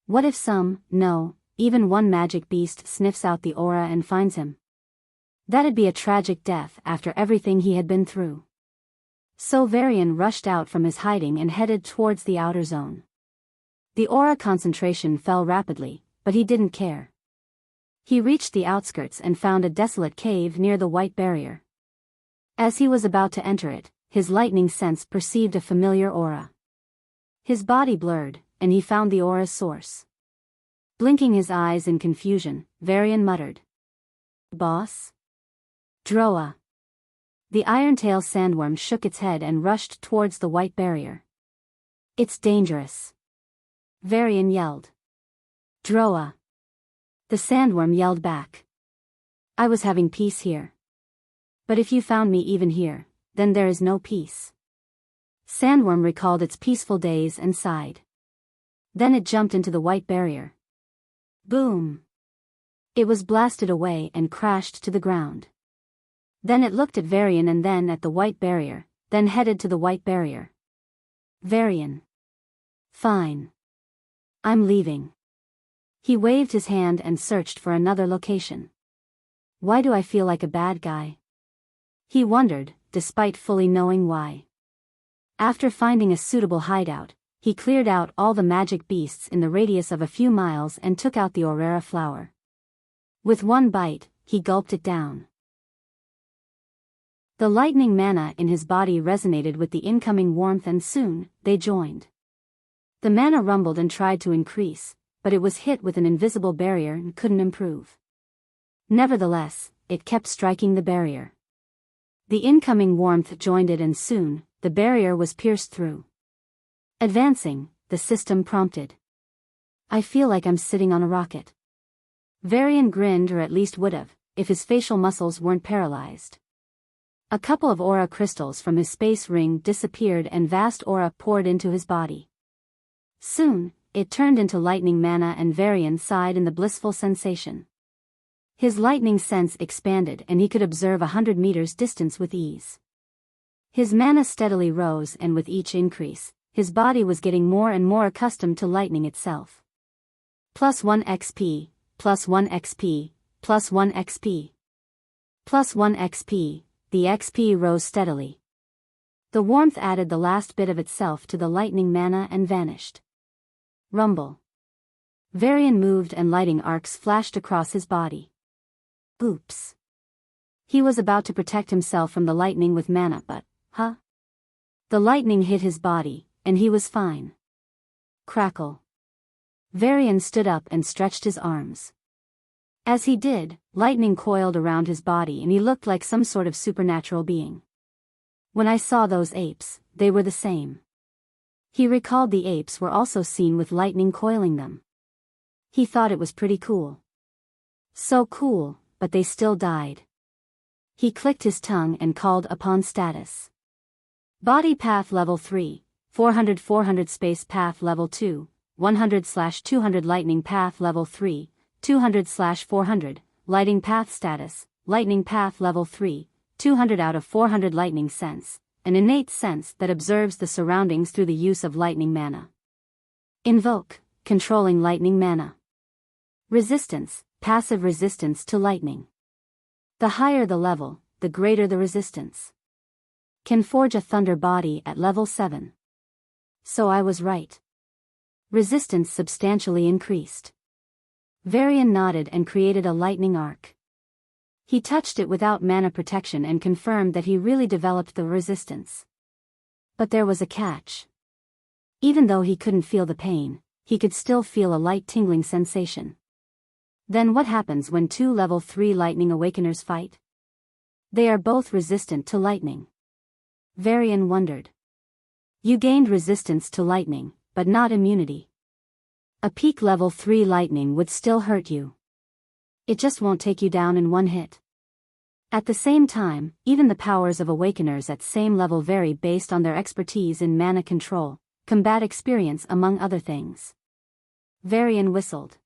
What if even one magic beast sniffs out the aura and finds him? That'd be a tragic death after everything he had been through. So Varian rushed out from his hiding and headed towards the outer zone. The aura concentration fell rapidly, but he didn't care. He reached the outskirts and found a desolate cave near the white barrier. As he was about to enter it, his lightning sense perceived a familiar aura. His body blurred, and he found the aura's source. Blinking his eyes in confusion, Varian muttered, "Boss? Droa." The Irontail sandworm shook its head and rushed towards the white barrier. "It's dangerous," Varian yelled. "Droa." The sandworm yelled back. "I was having peace here. But if you found me even here, then there is no peace." Sandworm recalled its peaceful days and sighed. Then it jumped into the white barrier. Boom! It was blasted away and crashed to the ground. Then it looked at Varian and then at the white barrier, then headed to the white barrier. Varian. "Fine. I'm leaving." He waved his hand and searched for another location. "Why do I feel like a bad guy?" He wondered, despite fully knowing why. After finding a suitable hideout, he cleared out all the magic beasts in the radius of a few miles and took out the Aurora flower. With one bite, he gulped it down. The lightning mana in his body resonated with the incoming warmth and soon, they joined. The mana rumbled and tried to increase, but it was hit with an invisible barrier and couldn't improve. Nevertheless, it kept striking the barrier. The incoming warmth joined it and soon, the barrier was pierced through. Advancing, the system prompted. "I feel like I'm sitting on a rocket." Varian grinned, or at least would've, if his facial muscles weren't paralyzed. A couple of aura crystals from his space ring disappeared and vast aura poured into his body. Soon, it turned into lightning mana and Varian sighed in the blissful sensation. His lightning sense expanded and he could observe 100 meters distance with ease. His mana steadily rose and with each increase, his body was getting more and more accustomed to lightning itself. +1 XP, +1 XP, +1 XP. +1 XP, the XP rose steadily. The warmth added the last bit of itself to the lightning mana and vanished. Rumble. Varian moved and lighting arcs flashed across his body. Oops. He was about to protect himself from the lightning with mana but, The lightning hit his body, and he was fine. Crackle. Varian stood up and stretched his arms. As he did, lightning coiled around his body and he looked like some sort of supernatural being. When I saw those apes, they were the same. He recalled the apes were also seen with lightning coiling them. He thought it was pretty cool. So cool, but they still died. He clicked his tongue and called upon status. Body path level 3, 400 space path level 2, 100/200 lightning path level 3, 200/400, lighting path status, lightning path level 3, 200 out of 400 lightning sense, an innate sense that observes the surroundings through the use of lightning mana. Invoke, controlling lightning mana. Resistance, passive resistance to lightning. The higher the level, the greater the resistance. Can forge a thunder body at level 7. So I was right. Resistance substantially increased. Varian nodded and created a lightning arc. He touched it without mana protection and confirmed that he really developed the resistance. But there was a catch. Even though he couldn't feel the pain, he could still feel a light tingling sensation. Then what happens when two level 3 lightning awakeners fight? They are both resistant to lightning. Varian wondered. You gained resistance to lightning, but not immunity. A peak level 3 lightning would still hurt you. It just won't take you down in one hit. At the same time, even the powers of awakeners at same level vary based on their expertise in mana control, combat experience among other things. Varian whistled.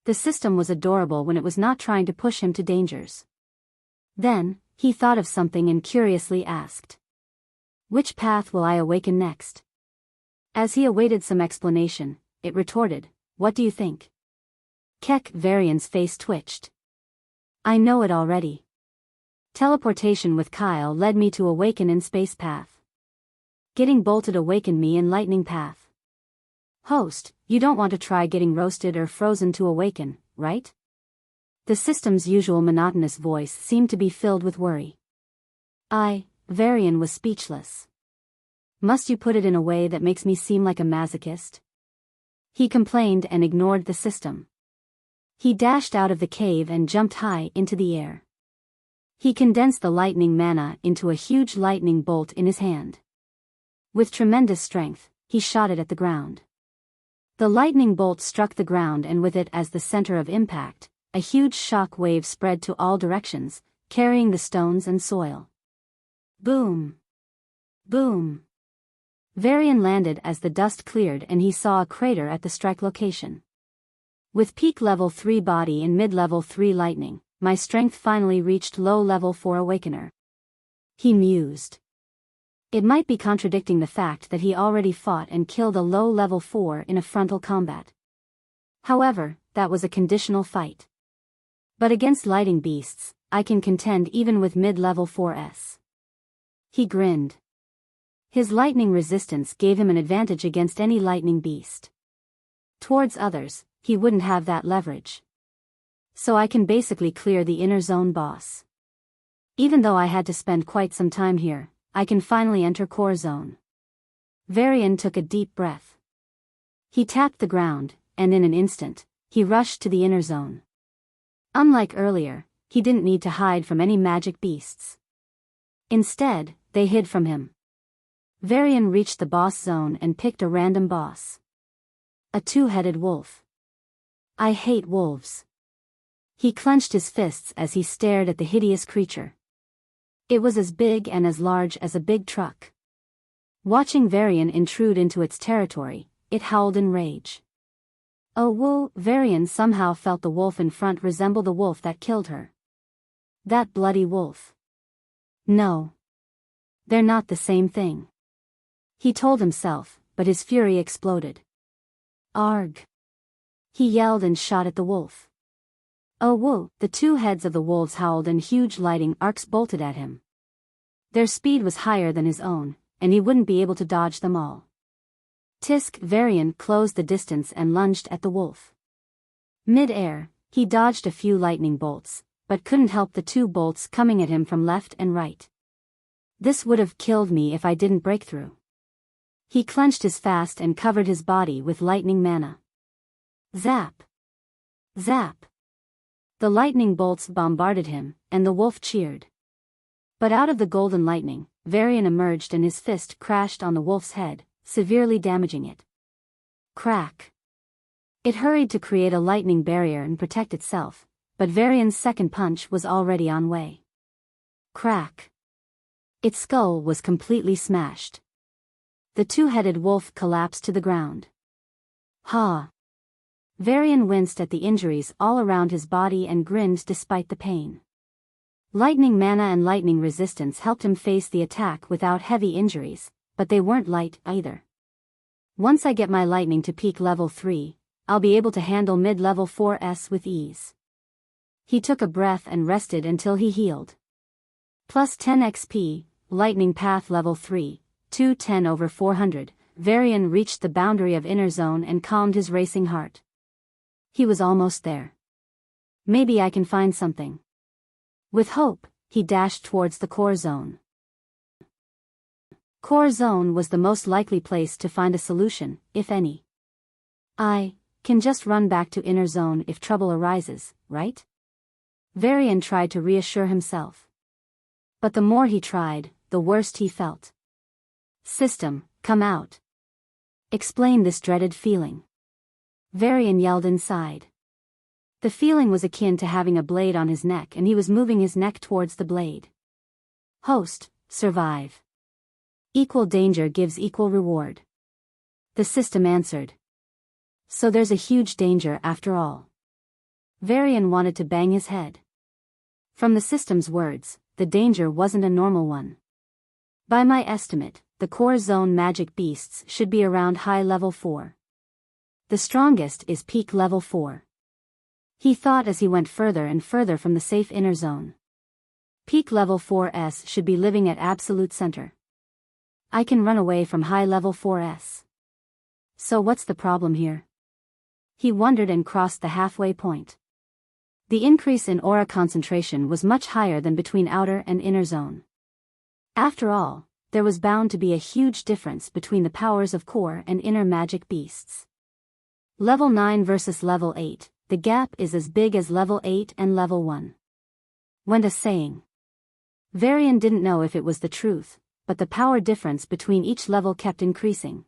The system was adorable when it was not trying to push him to dangers. Then, he thought of something and curiously asked. Which path will I awaken next? As he awaited some explanation, it retorted, What do you think? Varian's face twitched. I know it already. Teleportation with Kyle led me to Awaken in Space Path. Getting bolted awakened me in Lightning Path. Host, you don't want to try getting roasted or frozen to awaken, right? The system's usual monotonous voice seemed to be filled with worry. Varian was speechless. Must you put it in a way that makes me seem like a masochist? He complained and ignored the system. He dashed out of the cave and jumped high into the air. He condensed the lightning mana into a huge lightning bolt in his hand. With tremendous strength, he shot it at the ground. The lightning bolt struck the ground, and with it as the center of impact, a huge shock wave spread to all directions, carrying the stones and soil. Boom! Boom! Varian landed as the dust cleared and he saw a crater at the strike location. With peak level 3 body and mid-level 3 lightning, my strength finally reached low level 4 awakener. He mused. It might be contradicting the fact that he already fought and killed a low level 4 in a frontal combat. However, that was a conditional fight. But against lighting beasts, I can contend even with mid-level 4s. He grinned. His lightning resistance gave him an advantage against any lightning beast. Towards others, he wouldn't have that leverage. So I can basically clear the inner zone boss. Even though I had to spend quite some time here, I can finally enter core zone. Varian took a deep breath. He tapped the ground, and in an instant, he rushed to the inner zone. Unlike earlier, he didn't need to hide from any magic beasts. Instead, they hid from him. Varian reached the boss zone and picked a random boss. A two-headed wolf. I hate wolves. He clenched his fists as he stared at the hideous creature. It was as big and as large as a big truck. Watching Varian intrude into its territory, it howled in rage. Oh whoa! Varian somehow felt the wolf in front resemble the wolf that killed her. That bloody wolf. No. They're not the same thing. He told himself, but his fury exploded. Arg! He yelled and shot at the wolf. Oh whoa! The two heads of the wolves howled and huge lightning arcs bolted at him. Their speed was higher than his own, and he wouldn't be able to dodge them all. Tisk! Varian closed the distance and lunged at the wolf. Mid-air, he dodged a few lightning bolts, but couldn't help the two bolts coming at him from left and right. This would have killed me if I didn't break through. He clenched his fist and covered his body with lightning mana. Zap! Zap! The lightning bolts bombarded him, and the wolf cheered. But out of the golden lightning, Varian emerged and his fist crashed on the wolf's head, severely damaging it. Crack! It hurried to create a lightning barrier and protect itself, but Varian's second punch was already on way. Crack! Its skull was completely smashed. The two-headed wolf collapsed to the ground. Ha! Varian winced at the injuries all around his body and grinned despite the pain. Lightning mana and lightning resistance helped him face the attack without heavy injuries, but they weren't light either. Once I get my lightning to peak level 3, I'll be able to handle mid-level 4s with ease. He took a breath and rested until he healed. Plus 10 XP, lightning path level 3, 210 over 400, Varian reached the boundary of inner zone and calmed his racing heart. He was almost there. Maybe I can find something. With hope, he dashed towards the core zone. Core zone was the most likely place to find a solution, if any. I can just run back to inner zone if trouble arises, right? Varian tried to reassure himself. But the more he tried, the worse he felt. System, come out. Explain this dreaded feeling. Varian yelled inside. The feeling was akin to having a blade on his neck, and he was moving his neck towards the blade. Host, survive. Equal danger gives equal reward. The system answered. So there's a huge danger after all. Varian wanted to bang his head. From the system's words, the danger wasn't a normal one. By my estimate, the core zone magic beasts should be around high level 4. The strongest is peak level 4. He thought as he went further and further from the safe inner zone. Peak level 4s should be living at absolute center. I can run away from high level 4s. So what's the problem here? He wondered and crossed the halfway point. The increase in aura concentration was much higher than between outer and inner zone. After all, there was bound to be a huge difference between the powers of core and inner magic beasts. Level 9 versus level 8, the gap is as big as level 8 and level 1. Went a saying. Varian didn't know if it was the truth, but the power difference between each level kept increasing.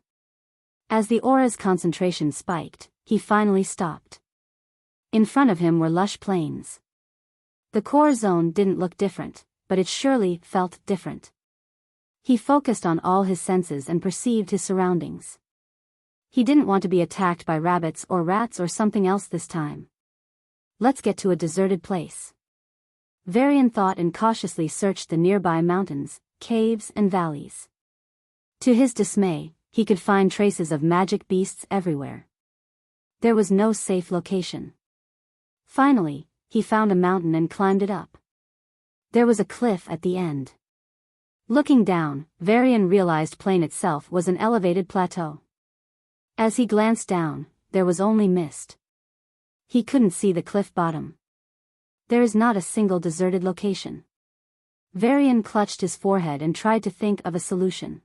As the aura's concentration spiked, he finally stopped. In front of him were lush plains. The core zone didn't look different, but it surely felt different. He focused on all his senses and perceived his surroundings. He didn't want to be attacked by rabbits or rats or something else this time. Let's get to a deserted place. Varian thought and cautiously searched the nearby mountains, caves and valleys. To his dismay, he could find traces of magic beasts everywhere. There was no safe location. Finally, he found a mountain and climbed it up. There was a cliff at the end. Looking down, Varian realized plain itself was an elevated plateau. As he glanced down, there was only mist. He couldn't see the cliff bottom. There is not a single deserted location. Varian clutched his forehead and tried to think of a solution.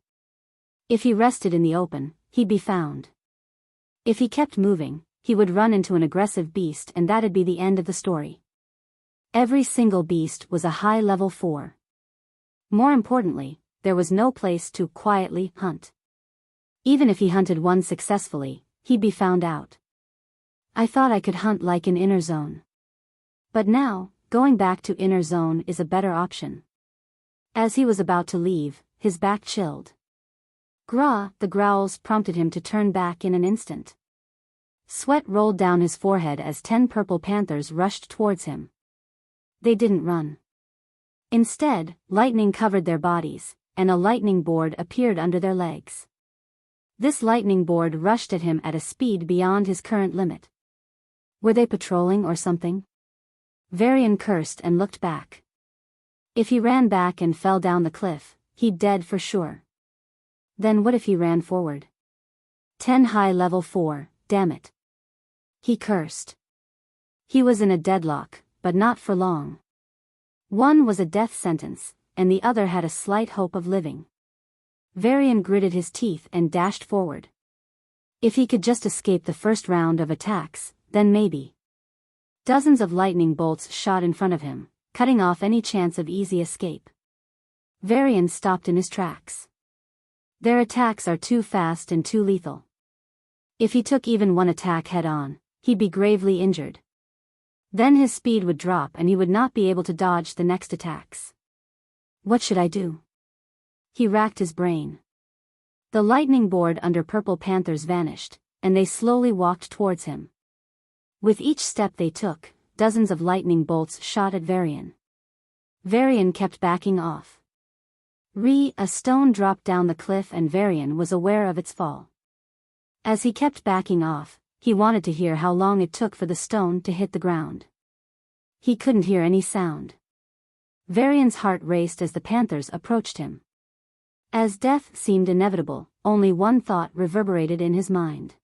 If he rested in the open, he'd be found. If he kept moving, he would run into an aggressive beast and that'd be the end of the story. Every single beast was a high level 4. More importantly, there was no place to quietly hunt. Even if he hunted one successfully, he'd be found out. I thought I could hunt like in inner zone. But now, going back to inner zone is a better option. As he was about to leave, his back chilled. Grah, the growls prompted him to turn back in an instant. Sweat rolled down his forehead as 10 purple panthers rushed towards him. They didn't run. Instead, lightning covered their bodies, and a lightning board appeared under their legs. This lightning board rushed at him at a speed beyond his current limit. Were they patrolling or something? Varian cursed and looked back. If he ran back and fell down the cliff, he'd dead for sure. Then what if he ran forward? 10 high level 4, damn it. He cursed. He was in a deadlock, but not for long. One was a death sentence, and the other had a slight hope of living. Varian gritted his teeth and dashed forward. If he could just escape the first round of attacks, then maybe. Dozens of lightning bolts shot in front of him, cutting off any chance of easy escape. Varian stopped in his tracks. Their attacks are too fast and too lethal. If he took even one attack head-on, he'd be gravely injured. Then his speed would drop and he would not be able to dodge the next attacks. What should I do? He racked his brain. The lightning board under Purple Panthers vanished, and they slowly walked towards him. With each step they took, dozens of lightning bolts shot at Varian. Varian kept backing off. A stone dropped down the cliff and Varian was aware of its fall. As he kept backing off, he wanted to hear how long it took for the stone to hit the ground. He couldn't hear any sound. Varian's heart raced as the panthers approached him. As death seemed inevitable, only one thought reverberated in his mind.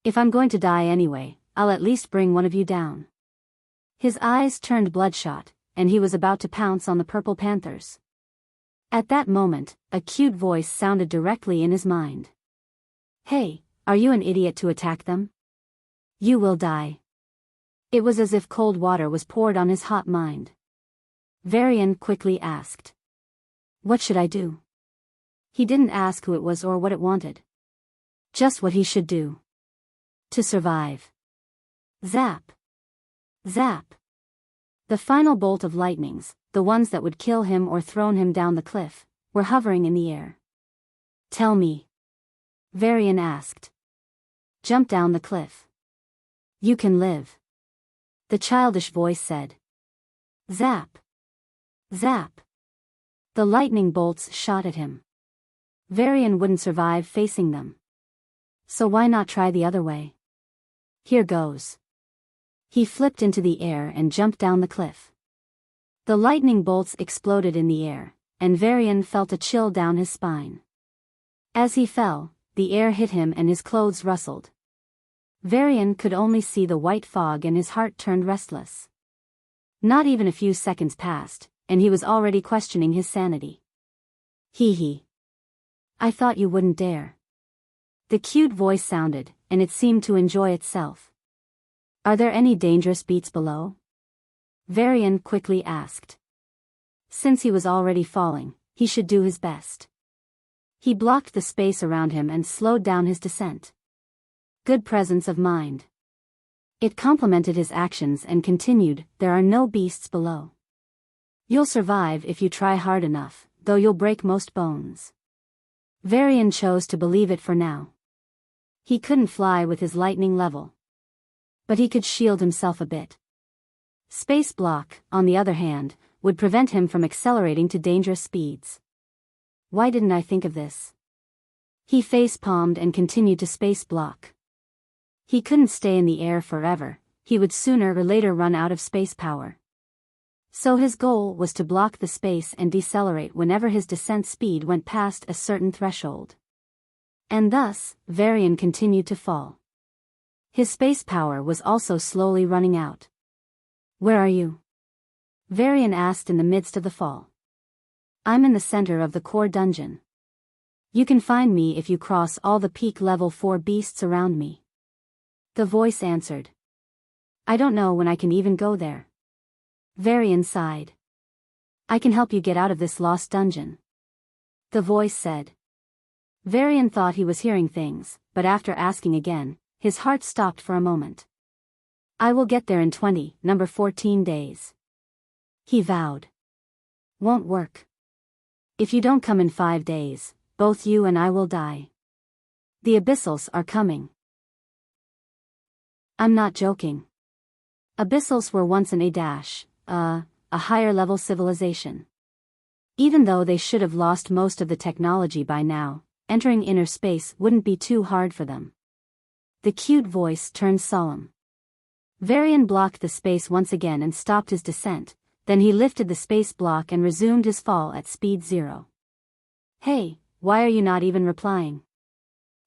If I'm going to die anyway, I'll at least bring one of you down. His eyes turned bloodshot, and he was about to pounce on the purple panthers. At that moment, a cute voice sounded directly in his mind. Hey, are you an idiot to attack them? You will die. It was as if cold water was poured on his hot mind. Varian quickly asked. What should I do? He didn't ask who it was or what it wanted. Just what he should do. To survive. Zap. Zap. The final bolt of lightnings, the ones that would kill him or thrown him down the cliff, were hovering in the air. Tell me. Varian asked. Jump down the cliff. You can live. The childish voice said. Zap. Zap. The lightning bolts shot at him. Varian wouldn't survive facing them. So why not try the other way? Here goes. He flipped into the air and jumped down the cliff. The lightning bolts exploded in the air, and Varian felt a chill down his spine. As he fell, the air hit him and his clothes rustled. Varian could only see the white fog and his heart turned restless. Not even a few seconds passed, and he was already questioning his sanity. Hee hee. I thought you wouldn't dare. The cute voice sounded, and it seemed to enjoy itself. Are there any dangerous beats below? Varian quickly asked. Since he was already falling, he should do his best. He blocked the space around him and slowed down his descent. Good presence of mind. It complemented his actions and continued, there are no beasts below. You'll survive if you try hard enough, though you'll break most bones. Varian chose to believe it for now. He couldn't fly with his lightning level. But he could shield himself a bit. Space block, on the other hand, would prevent him from accelerating to dangerous speeds. Why didn't I think of this? He face-palmed and continued to space block. He couldn't stay in the air forever, he would sooner or later run out of space power. So his goal was to block the space and decelerate whenever his descent speed went past a certain threshold. And thus, Varian continued to fall. His space power was also slowly running out. Where are you? Varian asked in the midst of the fall. I'm in the center of the core dungeon. You can find me if you cross all the peak level 4 beasts around me. The voice answered. I don't know when I can even go there. Varian sighed. I can help you get out of this lost dungeon. The voice said. Varian thought he was hearing things, but after asking again, his heart stopped for a moment. I will get there in 14 days. He vowed. Won't work. If you don't come in 5 days, both you and I will die. The Abyssals are coming. I'm not joking. Abyssals were once a higher level civilization. Even though they should have lost most of the technology by now, entering inner space wouldn't be too hard for them. The cute voice turned solemn. Varian blocked the space once again and stopped his descent, then he lifted the space block and resumed his fall at speed 0. Hey, why are you not even replying?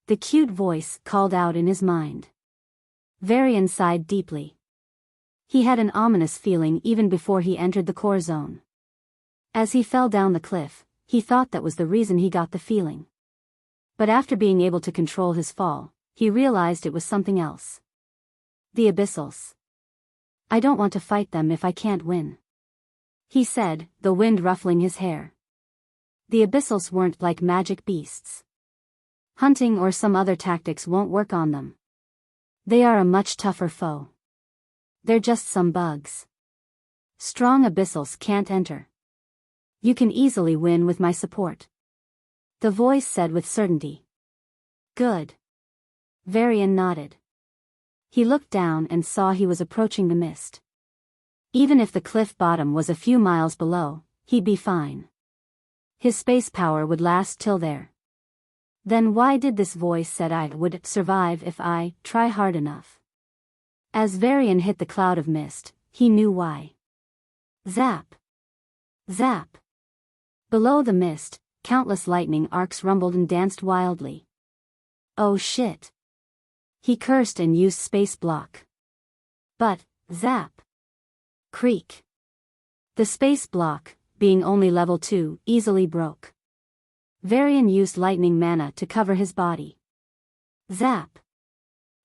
The cute voice called out in his mind. Varian sighed deeply. He had an ominous feeling even before he entered the core zone. As he fell down the cliff, he thought that was the reason he got the feeling. But after being able to control his fall, he realized it was something else. The Abyssals. I don't want to fight them if I can't win. He said, the wind ruffling his hair. The Abyssals weren't like magic beasts. Hunting or some other tactics won't work on them. They are a much tougher foe. They're just some bugs. Strong Abyssals can't enter. You can easily win with my support. The voice said with certainty. Good. Varian nodded. He looked down and saw he was approaching the mist. Even if the cliff bottom was a few miles below, he'd be fine. His space power would last till there. Then why did this voice said I would survive if I try hard enough? As Varian hit the cloud of mist, he knew why. Zap! Zap! Below the mist, countless lightning arcs rumbled and danced wildly. Oh shit! He cursed and used space block. But, zap! Creak! The space block, being only level 2, easily broke. Varian used lightning mana to cover his body. Zap!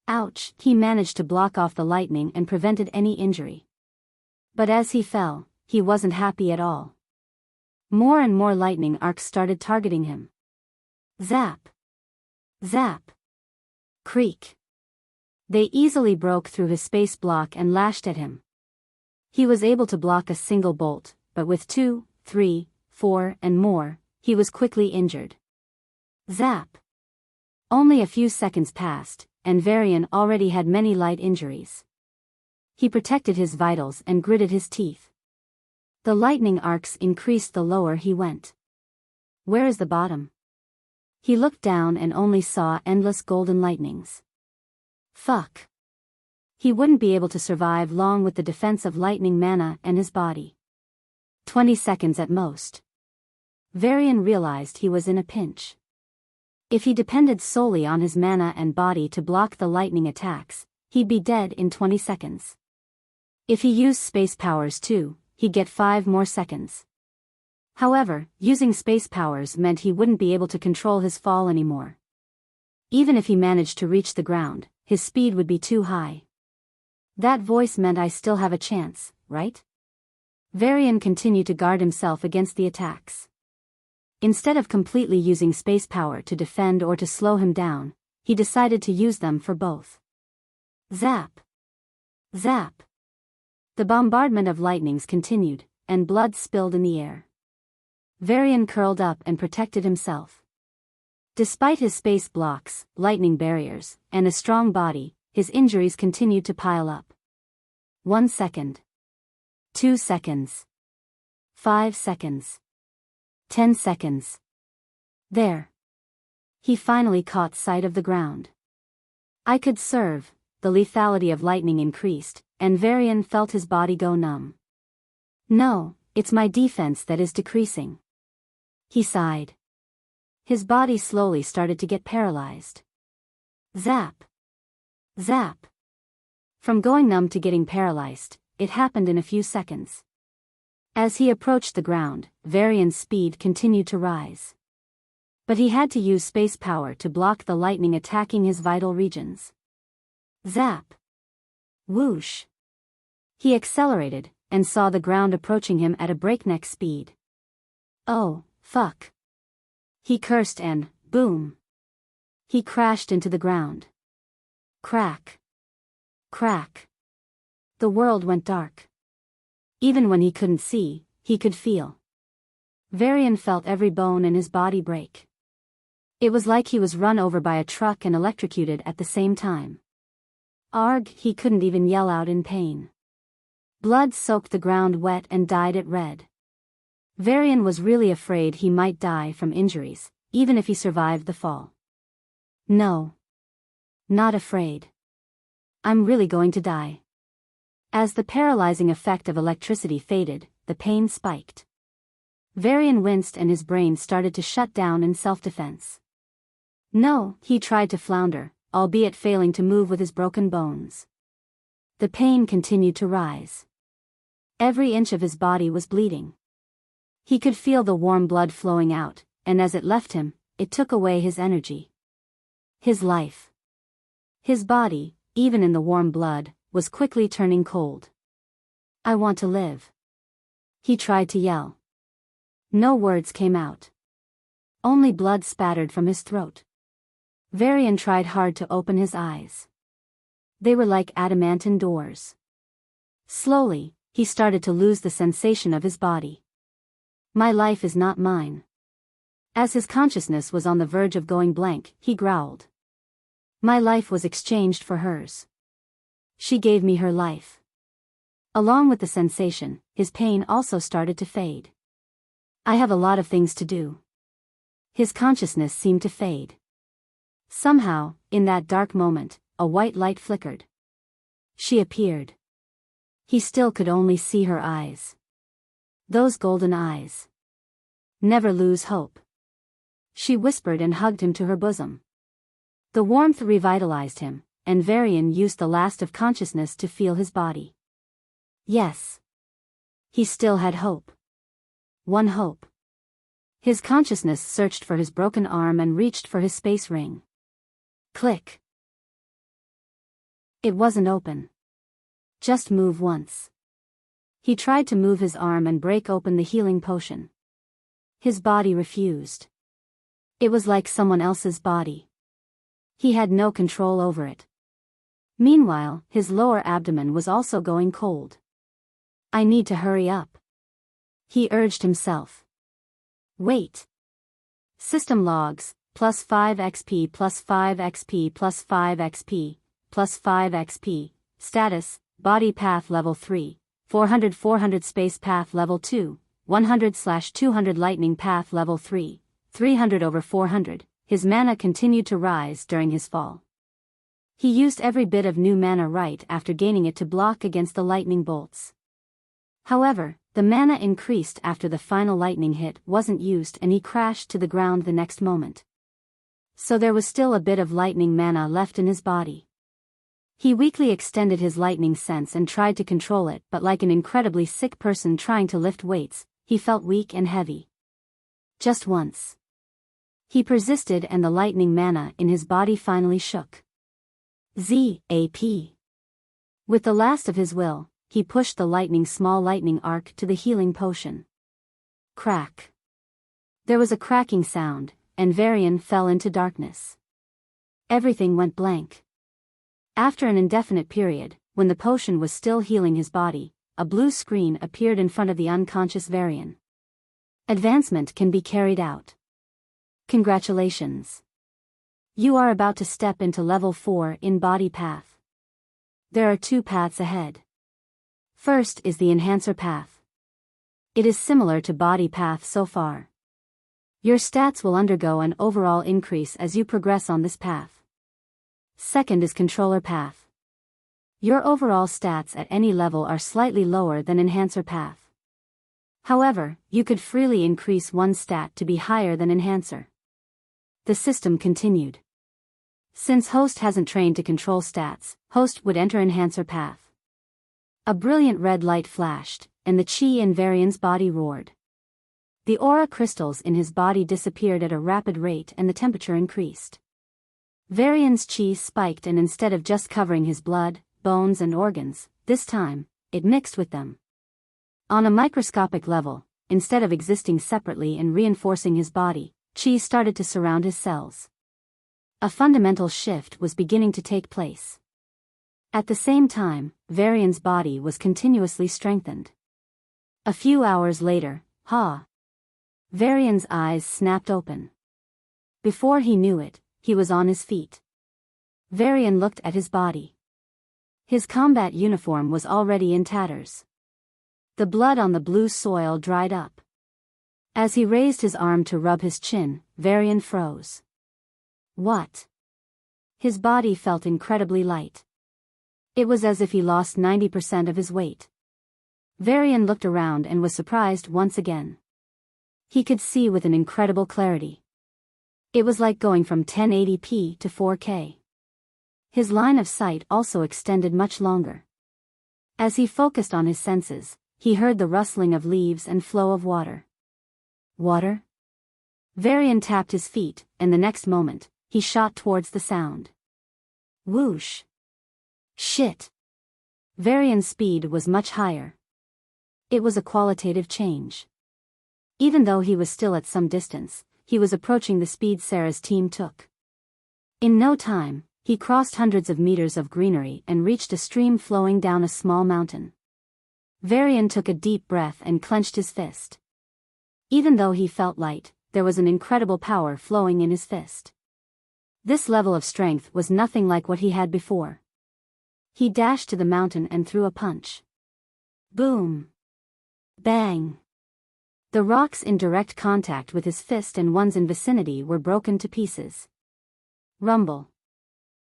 Ouch! He managed to block off the lightning and prevented any injury. But as he fell, he wasn't happy at all. More and more lightning arcs started targeting him. Zap! Zap! Creak! They easily broke through his space block and lashed at him. He was able to block a single bolt, but with 2, 3, 4, and more, he was quickly injured. Zap! Only a few seconds passed, and Varian already had many light injuries. He protected his vitals and gritted his teeth. The lightning arcs increased the lower he went. Where is the bottom? He looked down and only saw endless golden lightnings. Fuck. He wouldn't be able to survive long with the defense of lightning mana and his body. 20 seconds at most. Varian realized he was in a pinch. If he depended solely on his mana and body to block the lightning attacks, he'd be dead in 20 seconds. If he used space powers too, he'd get 5 more seconds. However, using space powers meant he wouldn't be able to control his fall anymore. Even if he managed to reach the ground, his speed would be too high. That voice meant I still have a chance, right? Varian continued to guard himself against the attacks. Instead of completely using space power to defend or to slow him down, he decided to use them for both. Zap! Zap! The bombardment of lightnings continued, and blood spilled in the air. Varian curled up and protected himself. Despite his space blocks, lightning barriers, and a strong body, his injuries continued to pile up. 1 second. 2 seconds. 5 seconds. 10 seconds. There. He finally caught sight of the ground. I could serve. The lethality of lightning increased, and Varian felt his body go numb. No, it's my defense that is decreasing. He sighed. His body slowly started to get paralyzed. Zap! Zap! From going numb to getting paralyzed, it happened in a few seconds. As he approached the ground, Varian's speed continued to rise. But he had to use space power to block the lightning attacking his vital regions. Zap! Whoosh! He accelerated, and saw the ground approaching him at a breakneck speed. Oh, fuck! He cursed and, boom! He crashed into the ground. Crack! Crack! The world went dark. Even when he couldn't see, he could feel. Varian felt every bone in his body break. It was like he was run over by a truck and electrocuted at the same time. Arg, he couldn't even yell out in pain. Blood soaked the ground wet and dyed it red. Varian was really afraid he might die from injuries, even if he survived the fall. No. Not afraid. I'm really going to die. As the paralyzing effect of electricity faded, the pain spiked. Varian winced and his brain started to shut down in self-defense. No, he tried to flounder, albeit failing to move with his broken bones. The pain continued to rise. Every inch of his body was bleeding. He could feel the warm blood flowing out, and as it left him, it took away his energy. His life. His body, even in the warm blood, was quickly turning cold. I want to live. He tried to yell. No words came out. Only blood spattered from his throat. Varian tried hard to open his eyes. They were like adamantine doors. Slowly, he started to lose the sensation of his body. My life is not mine. As his consciousness was on the verge of going blank, he growled. My life was exchanged for hers. She gave me her life. Along with the sensation, his pain also started to fade. I have a lot of things to do. His consciousness seemed to fade. Somehow, in that dark moment, a white light flickered. She appeared. He still could only see her eyes. Those golden eyes. Never lose hope. She whispered and hugged him to her bosom. The warmth revitalized him, and Varian used the last of consciousness to feel his body. Yes. He still had hope. One hope. His consciousness searched for his broken arm and reached for his space ring. Click. It wasn't open. Just move once. He tried to move his arm and break open the healing potion. His body refused. It was like someone else's body. He had no control over it. Meanwhile, his lower abdomen was also going cold. I need to hurry up. He urged himself. Wait. System logs, +5 XP, +5 XP, +5 XP, +5 XP, status, body path level 3, 400 space path level 2, 100/200 lightning path level 3, 300/400, his mana continued to rise during his fall. He used every bit of new mana right after gaining it to block against the lightning bolts. However, The mana increased after the final lightning hit wasn't used and he crashed to the ground the next moment. So there was still a bit of lightning mana left in his body. He weakly extended his lightning sense and tried to control it, but like an incredibly sick person trying to lift weights, he felt weak and heavy. Just once. He persisted and the lightning mana in his body finally shook. ZAP. With the last of his will, he pushed the small lightning arc to the healing potion. Crack. There was a cracking sound, and Varian fell into darkness. Everything went blank. After an indefinite period, when the potion was still healing his body, a blue screen appeared in front of the unconscious Varian. Advancement can be carried out. Congratulations. You are about to step into level 4 in body path. There are 2 paths ahead. First is the enhancer path. It is similar to body path so far. Your stats will undergo an overall increase as you progress on this path. Second is controller path. Your overall stats at any level are slightly lower than enhancer path. However, you could freely increase one stat to be higher than enhancer. The system continued. Since host hasn't trained to control stats, host would enter enhancer path. A brilliant red light flashed, and the chi in Varian's body roared. The aura crystals in his body disappeared at a rapid rate and the temperature increased. Varian's chi spiked, and instead of just covering his blood, bones and organs, this time, it mixed with them. On a microscopic level, instead of existing separately and reinforcing his body, chi started to surround his cells. A fundamental shift was beginning to take place. At the same time, Varian's body was continuously strengthened. A few hours later, Varian's eyes snapped open. Before he knew it, he was on his feet. Varian looked at his body. His combat uniform was already in tatters. The blood on the blue soil dried up. As he raised his arm to rub his chin, Varian froze. What? His body felt incredibly light. It was as if he lost 90% of his weight. Varian looked around and was surprised once again. He could see with an incredible clarity. It was like going from 1080p to 4K. His line of sight also extended much longer. As he focused on his senses, he heard the rustling of leaves and flow of water. Water? Varian tapped his feet, and the next moment, he shot towards the sound. Whoosh! Shit! Varian's speed was much higher. It was a qualitative change. Even though he was still at some distance, he was approaching the speed Sarah's team took. In no time, he crossed hundreds of meters of greenery and reached a stream flowing down a small mountain. Varian took a deep breath and clenched his fist. Even though he felt light, there was an incredible power flowing in his fist. This level of strength was nothing like what he had before. He dashed to the mountain and threw a punch. Boom! Bang! The rocks in direct contact with his fist and ones in vicinity were broken to pieces. Rumble.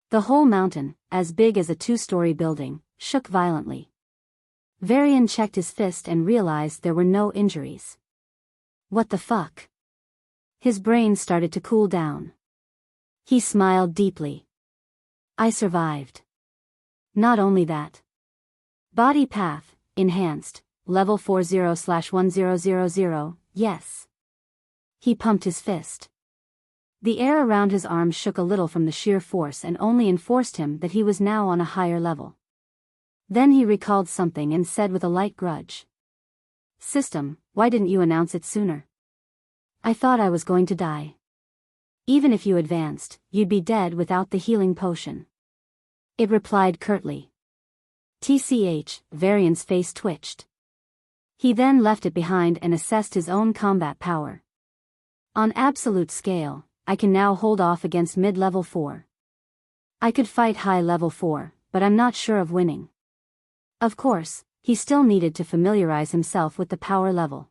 The whole mountain, as big as a 2-story building, shook violently. Varian checked his fist and realized there were no injuries. What the fuck? His brain started to cool down. He smiled deeply. I survived. Not only that. Body path, enhanced, level 40/1000, yes. He pumped his fist. The air around his arm shook a little from the sheer force and only enforced him that he was now on a higher level. Then he recalled something and said with a light grudge. System, why didn't you announce it sooner? I thought I was going to die. Even if you advanced, you'd be dead without the healing potion. It replied curtly. TCH, Varian's face twitched. He then left it behind and assessed his own combat power. On absolute scale, I can now hold off against mid-level 4. I could fight high level 4, but I'm not sure of winning. Of course, he still needed to familiarize himself with the power level.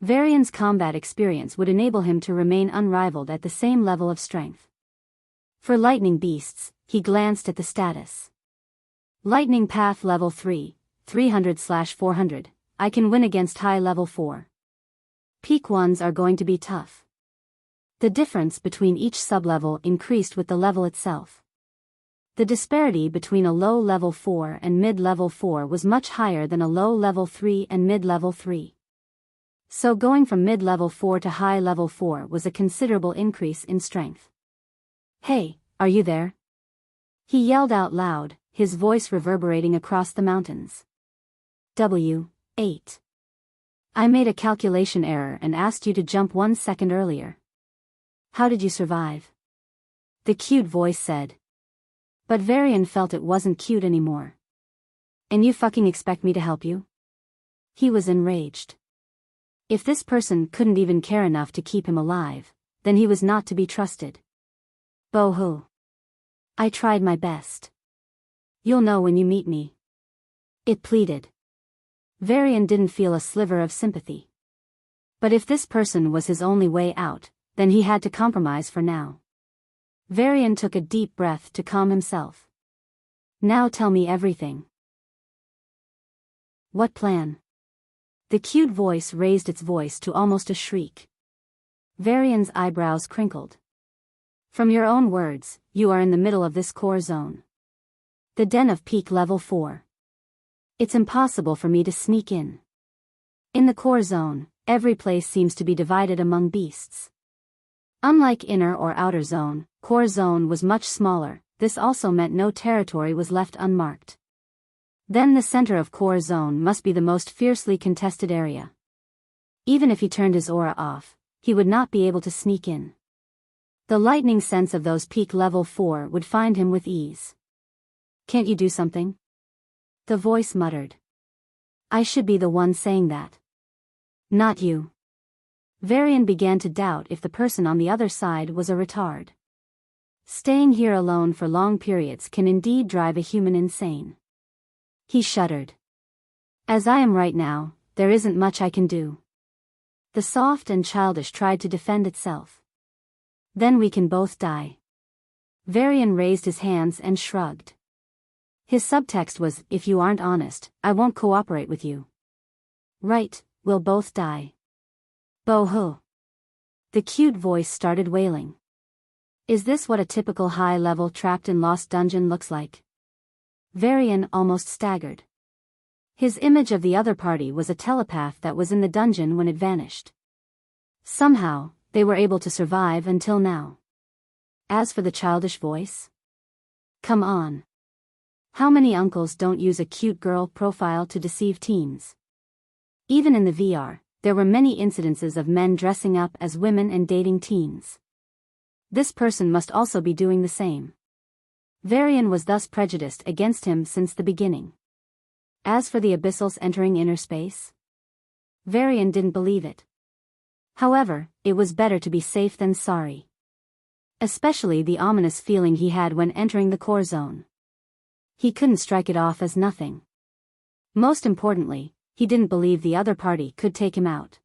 Varian's combat experience would enable him to remain unrivaled at the same level of strength. For lightning beasts, he glanced at the status. Lightning Path Level 3, 300/400, I can win against high level 4. Peak ones are going to be tough. The difference between each sublevel increased with the level itself. The disparity between a low level 4 and mid-level 4 was much higher than a low level 3 and mid-level 3. So going from mid-level 4 to high level 4 was a considerable increase in strength. "Hey, are you there?" he yelled out loud, his voice reverberating across the mountains. "8. I made a calculation error and asked you to jump 1 second earlier. How did you survive?" the cute voice said. But Varian felt it wasn't cute anymore. "And you fucking expect me to help you?" He was enraged. If this person couldn't even care enough to keep him alive, then he was not to be trusted. "Boo-hoo. I tried my best. You'll know when you meet me," it pleaded. Varian didn't feel a sliver of sympathy. But if this person was his only way out, then he had to compromise for now. Varian took a deep breath to calm himself. "Now tell me everything." "What plan?" The cute voice raised its voice to almost a shriek. Varian's eyebrows crinkled. "From your own words, you are in the middle of this core zone. The den of peak level 4. It's impossible for me to sneak in. In the core zone, every place seems to be divided among beasts. Unlike inner or outer zone, core zone was much smaller. This also meant no territory was left unmarked. Then the center of core zone must be the most fiercely contested area. Even if he turned his aura off, he would not be able to sneak in. The lightning sense of those peak level 4 would find him with ease. "Can't you do something?" the voice muttered. "I should be the one saying that. Not you." Varian began to doubt if the person on the other side was a retard. Staying here alone for long periods can indeed drive a human insane. He shuddered. "As I am right now, there isn't much I can do." The soft and childish tried to defend itself. "Then we can both die." Varian raised his hands and shrugged. His subtext was, "If you aren't honest, I won't cooperate with you." "Right, we'll both die." "Boo-hoo." The cute voice started wailing. Is this what a typical high-level trapped in lost dungeon looks like? Varian almost staggered. His image of the other party was a telepath that was in the dungeon when it vanished. Somehow, they were able to survive until now. As for the childish voice? Come on. How many uncles don't use a cute girl profile to deceive teens? Even in the VR, there were many incidences of men dressing up as women and dating teens. This person must also be doing the same. Varian was thus prejudiced against him since the beginning. As for the abyssals entering inner space? Varian didn't believe it. However, it was better to be safe than sorry. Especially the ominous feeling he had when entering the core zone. He couldn't strike it off as nothing. Most importantly, he didn't believe the other party could take him out.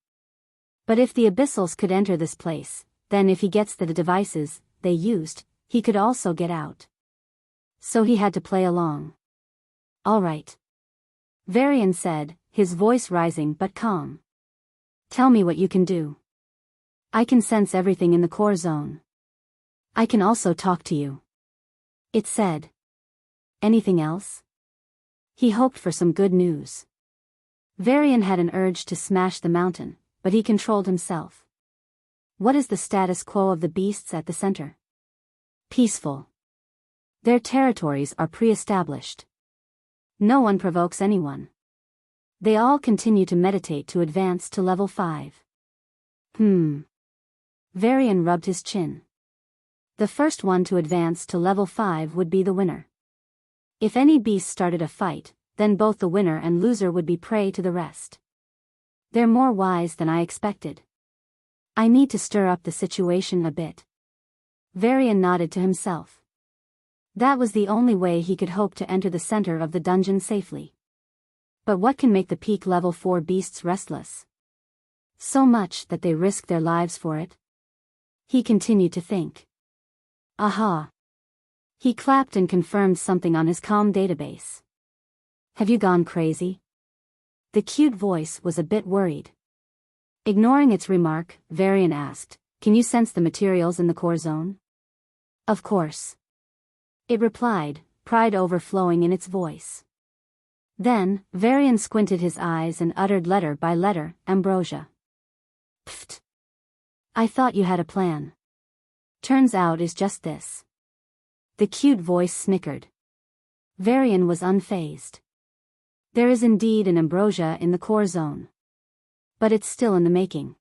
But if the abyssals could enter this place, then if he gets the devices they used, he could also get out. So he had to play along. "All right," Varian said, his voice rising but calm. "Tell me what you can do. I can sense everything in the core zone. I can also talk to you," it said. "Anything else?" He hoped for some good news. Varian had an urge to smash the mountain, but he controlled himself. What is the status quo of the beasts at the center? Peaceful. Their territories are pre-established. No one provokes anyone. They all continue to meditate to advance to level 5. Varian rubbed his chin. The first one to advance to level 5 would be the winner. If any beast started a fight, then both the winner and loser would be prey to the rest. They're more wise than I expected. I need to stir up the situation a bit. Varian nodded to himself. That was the only way he could hope to enter the center of the dungeon safely. But what can make the peak level 4 beasts restless? So much that they risk their lives for it? He continued to think. Aha! He clapped and confirmed something on his comm database. Have you gone crazy? The cute voice was a bit worried. Ignoring its remark, Varian asked, "Can you sense the materials in the core zone?" "Of course," it replied, pride overflowing in its voice. Then, Varian squinted his eyes and uttered letter by letter, "Ambrosia." "Pfft. I thought you had a plan. Turns out it's just this." The cute voice snickered. Varian was unfazed. "There is indeed an ambrosia in the core zone. But it's still in the making.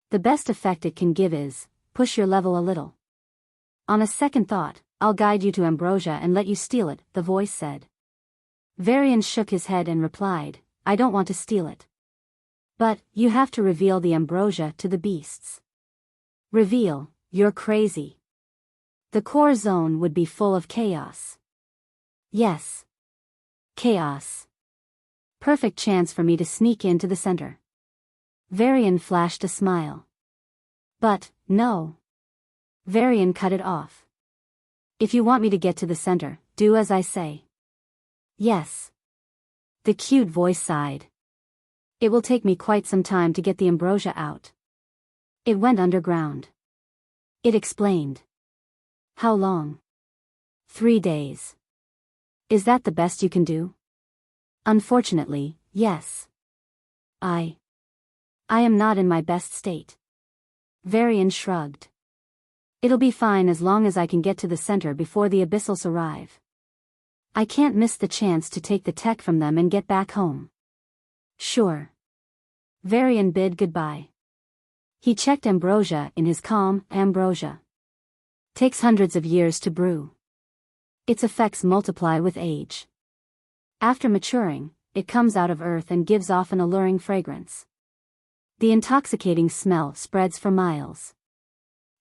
The best effect it can give is, push your level a little. On a second thought, I'll guide you to ambrosia and let you steal it," the voice said. Varian shook his head and replied, "I don't want to steal it. But, you have to reveal the ambrosia to the beasts." "Reveal? You're crazy. The core zone would be full of chaos." "Yes. Chaos. Perfect chance for me to sneak into the center." Varian flashed a smile. "But, no." Varian cut it off. "If you want me to get to the center, do as I say." "Yes." The cute voice sighed. "It will take me quite some time to get the ambrosia out. It went underground." It explained. "How long?" 3 days. "Is that the best you can do?" "Unfortunately, yes. I am not in my best state." Varian shrugged. "It'll be fine as long as I can get to the center before the abyssals arrive. I can't miss the chance to take the tech from them and get back home." "Sure." Varian bid goodbye. He checked ambrosia in his calm. Ambrosia takes hundreds of years to brew. Its effects multiply with age. After maturing, it comes out of earth and gives off an alluring fragrance. The intoxicating smell spreads for miles.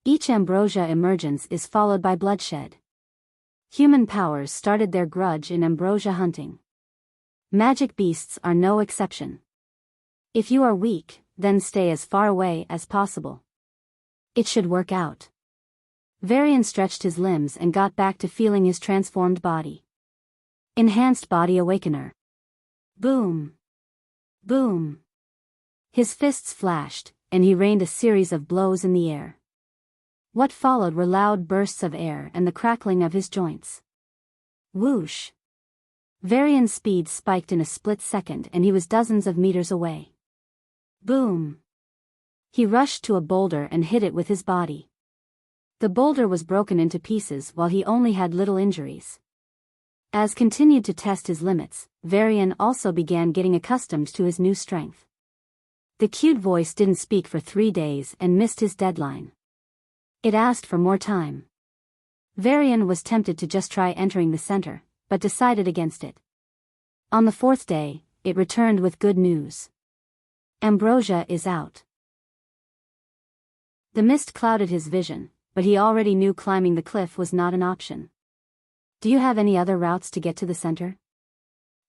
Each ambrosia emergence is followed by bloodshed. Human powers started their grudge in ambrosia hunting. Magic beasts are no exception. If you are weak, then stay as far away as possible. It should work out. Varian stretched his limbs and got back to feeling his transformed body. Enhanced Body Awakener. Boom. Boom. His fists flashed, and he rained a series of blows in the air. What followed were loud bursts of air and the crackling of his joints. Whoosh. Varian's speed spiked in a split second and he was dozens of meters away. Boom. He rushed to a boulder and hit it with his body. The boulder was broken into pieces while he only had little injuries. As continued to test his limits, Varian also began getting accustomed to his new strength. The cute voice didn't speak for 3 days and missed his deadline. It asked for more time. Varian was tempted to just try entering the center, but decided against it. On the 4th day, it returned with good news. Ambrosia is out. The mist clouded his vision, but he already knew climbing the cliff was not an option. "Do you have any other routes to get to the center?"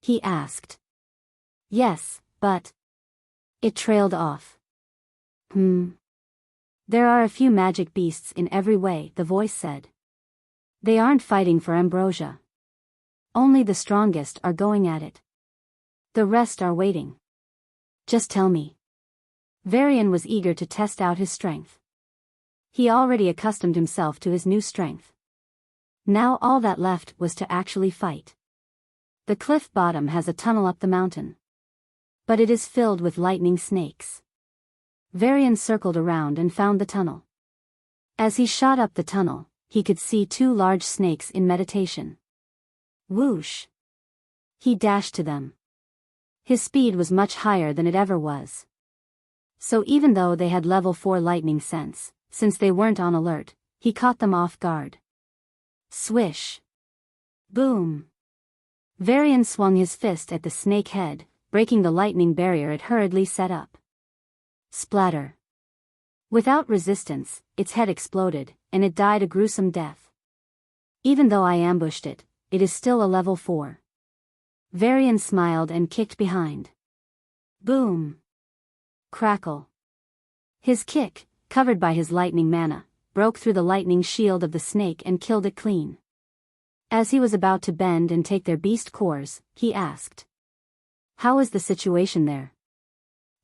he asked. "Yes, but..." It trailed off. "There are a few magic beasts in every way," the voice said. "They aren't fighting for ambrosia. Only the strongest are going at it. The rest are waiting. Just tell me." Varian was eager to test out his strength. He already accustomed himself to his new strength. Now all that left was to actually fight. The cliff bottom has a tunnel up the mountain. But it is filled with lightning snakes. Varian circled around and found the tunnel. As he shot up the tunnel, he could see 2 large snakes in meditation. Whoosh! He dashed to them. His speed was much higher than it ever was. So even though they had level 4 lightning sense, since they weren't on alert, he caught them off guard. Swish! Boom! Varian swung his fist at the snake head, breaking the lightning barrier it hurriedly set up. Splatter! Without resistance, its head exploded, and it died a gruesome death. Even though I ambushed it, it is still a level 4. Varian smiled and kicked behind. Boom! Crackle! His kick, covered by his lightning mana, broke through the lightning shield of the snake and killed it clean. As he was about to bend and take their beast cores, he asked, How is the situation there?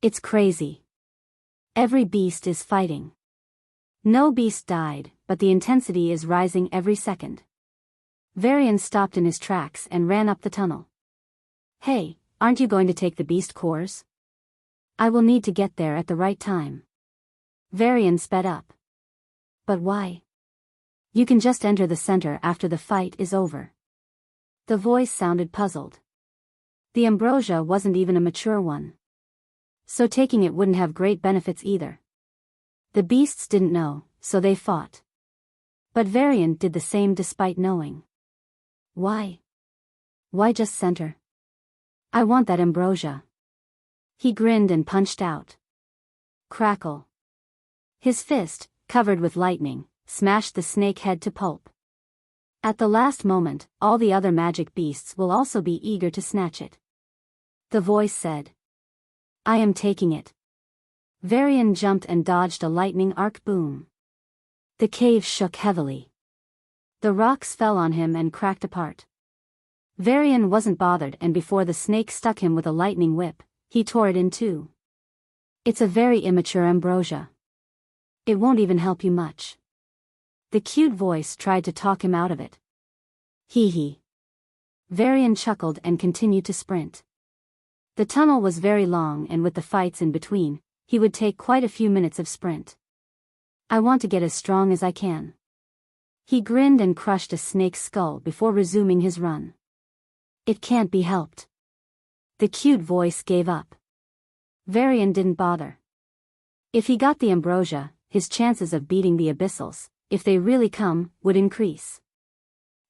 It's crazy. Every beast is fighting. No beast died, but the intensity is rising every second. Varian stopped in his tracks and ran up the tunnel. Hey, aren't you going to take the beast cores? I will need to get there at the right time. Varian sped up. But why? You can just enter the center after the fight is over. The voice sounded puzzled. The ambrosia wasn't even a mature one. So taking it wouldn't have great benefits either. The beasts didn't know, so they fought. But Varian did the same despite knowing. Why? Why just center? I want that ambrosia. He grinned and punched out. Crackle. His fist, covered with lightning, smashed the snake head to pulp. At the last moment, all the other magic beasts will also be eager to snatch it. The voice said. I am taking it. Varian jumped and dodged a lightning arc boom. The cave shook heavily. The rocks fell on him and cracked apart. Varian wasn't bothered, and before the snake stuck him with a lightning whip, he tore it in two. It's a very immature ambrosia. It won't even help you much. The cute voice tried to talk him out of it. Hee hee. Varian chuckled and continued to sprint. The tunnel was very long, and with the fights in between, he would take quite a few minutes of sprint. I want to get as strong as I can. He grinned and crushed a snake's skull before resuming his run. It can't be helped. The cute voice gave up. Varian didn't bother. If he got the ambrosia, his chances of beating the abyssals, if they really come, would increase.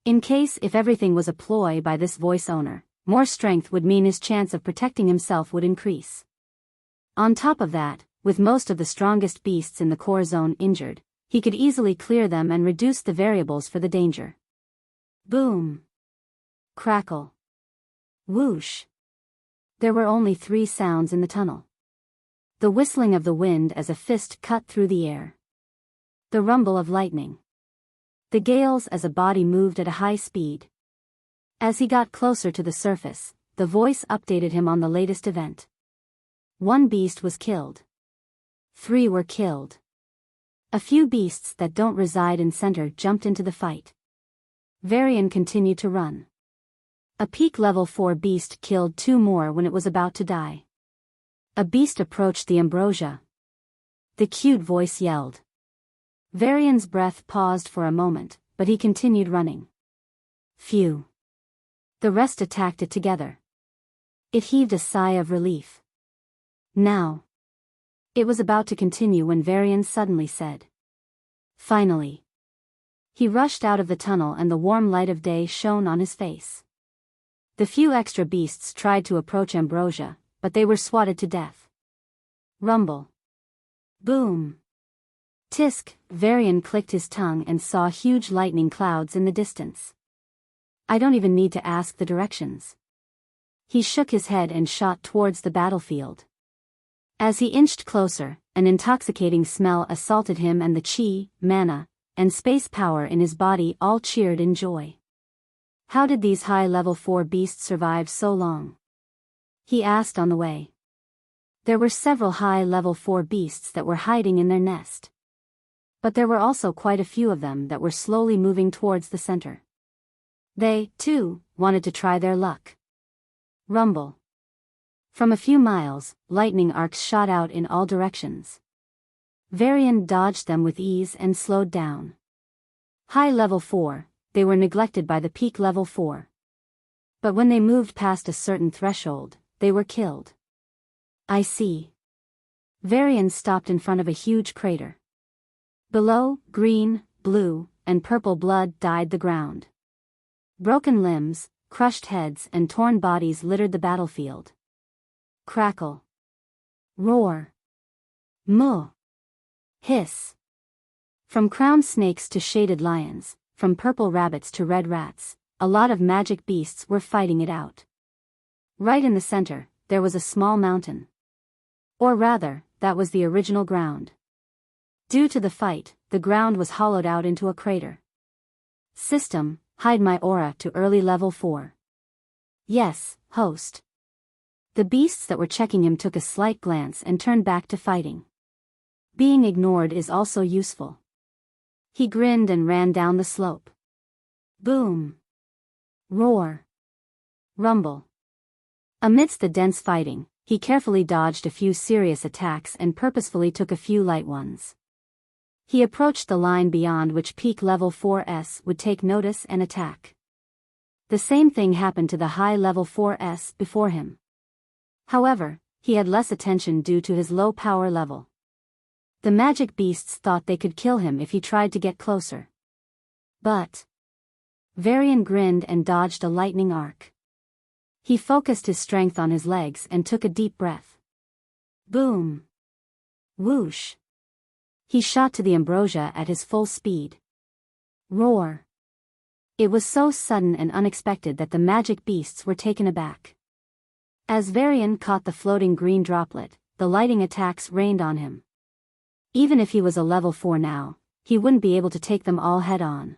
In case if everything was a ploy by this voice owner, more strength would mean his chance of protecting himself would increase. On top of that, with most of the strongest beasts in the core zone injured, he could easily clear them and reduce the variables for the danger. Boom. Crackle. Whoosh. There were only 3 sounds in the tunnel. The whistling of the wind as a fist cut through the air. The rumble of lightning. The gales as a body moved at a high speed. As he got closer to the surface, the voice updated him on the latest event. 1 beast was killed. 3 were killed. A few beasts that don't reside in center jumped into the fight. Varian continued to run. A peak level 4 beast killed 2 more when it was about to die. A beast approached the ambrosia. The cute voice yelled. Varian's breath paused for a moment, but he continued running. Phew. The rest attacked it together. It heaved a sigh of relief. Now. It was about to continue when Varian suddenly said. Finally. He rushed out of the tunnel and the warm light of day shone on his face. The few extra beasts tried to approach ambrosia, but they were swatted to death. Rumble. Boom. Tisk, Varian clicked his tongue and saw huge lightning clouds in the distance. I don't even need to ask the directions. He shook his head and shot towards the battlefield. As he inched closer, an intoxicating smell assaulted him, and the chi, mana, and space power in his body all cheered in joy. How did these high-level 4 beasts survive so long? He asked on the way. There were several high-level 4 beasts that were hiding in their nest. But there were also quite a few of them that were slowly moving towards the center. They, too, wanted to try their luck. Rumble. From a few miles, lightning arcs shot out in all directions. Varian dodged them with ease and slowed down. High level 4, they were neglected by the peak level 4. But when they moved past a certain threshold, they were killed. I see. Varian stopped in front of a huge crater. Below, green, blue, and purple blood dyed the ground. Broken limbs, crushed heads and torn bodies littered the battlefield. Crackle. Roar. Moo. Hiss. From crowned snakes to shaded lions, from purple rabbits to red rats, a lot of magic beasts were fighting it out. Right in the center, there was a small mountain. Or rather, that was the original ground. Due to the fight, the ground was hollowed out into a crater. System, hide my aura to early level 4. Yes, host. The beasts that were checking him took a slight glance and turned back to fighting. Being ignored is also useful. He grinned and ran down the slope. Boom. Roar. Rumble. Amidst the dense fighting, he carefully dodged a few serious attacks and purposefully took a few light ones. He approached the line beyond which peak level 4s would take notice and attack. The same thing happened to the high level 4s before him. However, he had less attention due to his low power level. The magic beasts thought they could kill him if he tried to get closer. But Varian grinned and dodged a lightning arc. He focused his strength on his legs and took a deep breath. Boom. Whoosh. He shot to the ambrosia at his full speed. Roar. It was so sudden and unexpected that the magic beasts were taken aback. As Varian caught the floating green droplet, the lightning attacks rained on him. Even if he was a level 4 now, he wouldn't be able to take them all head-on.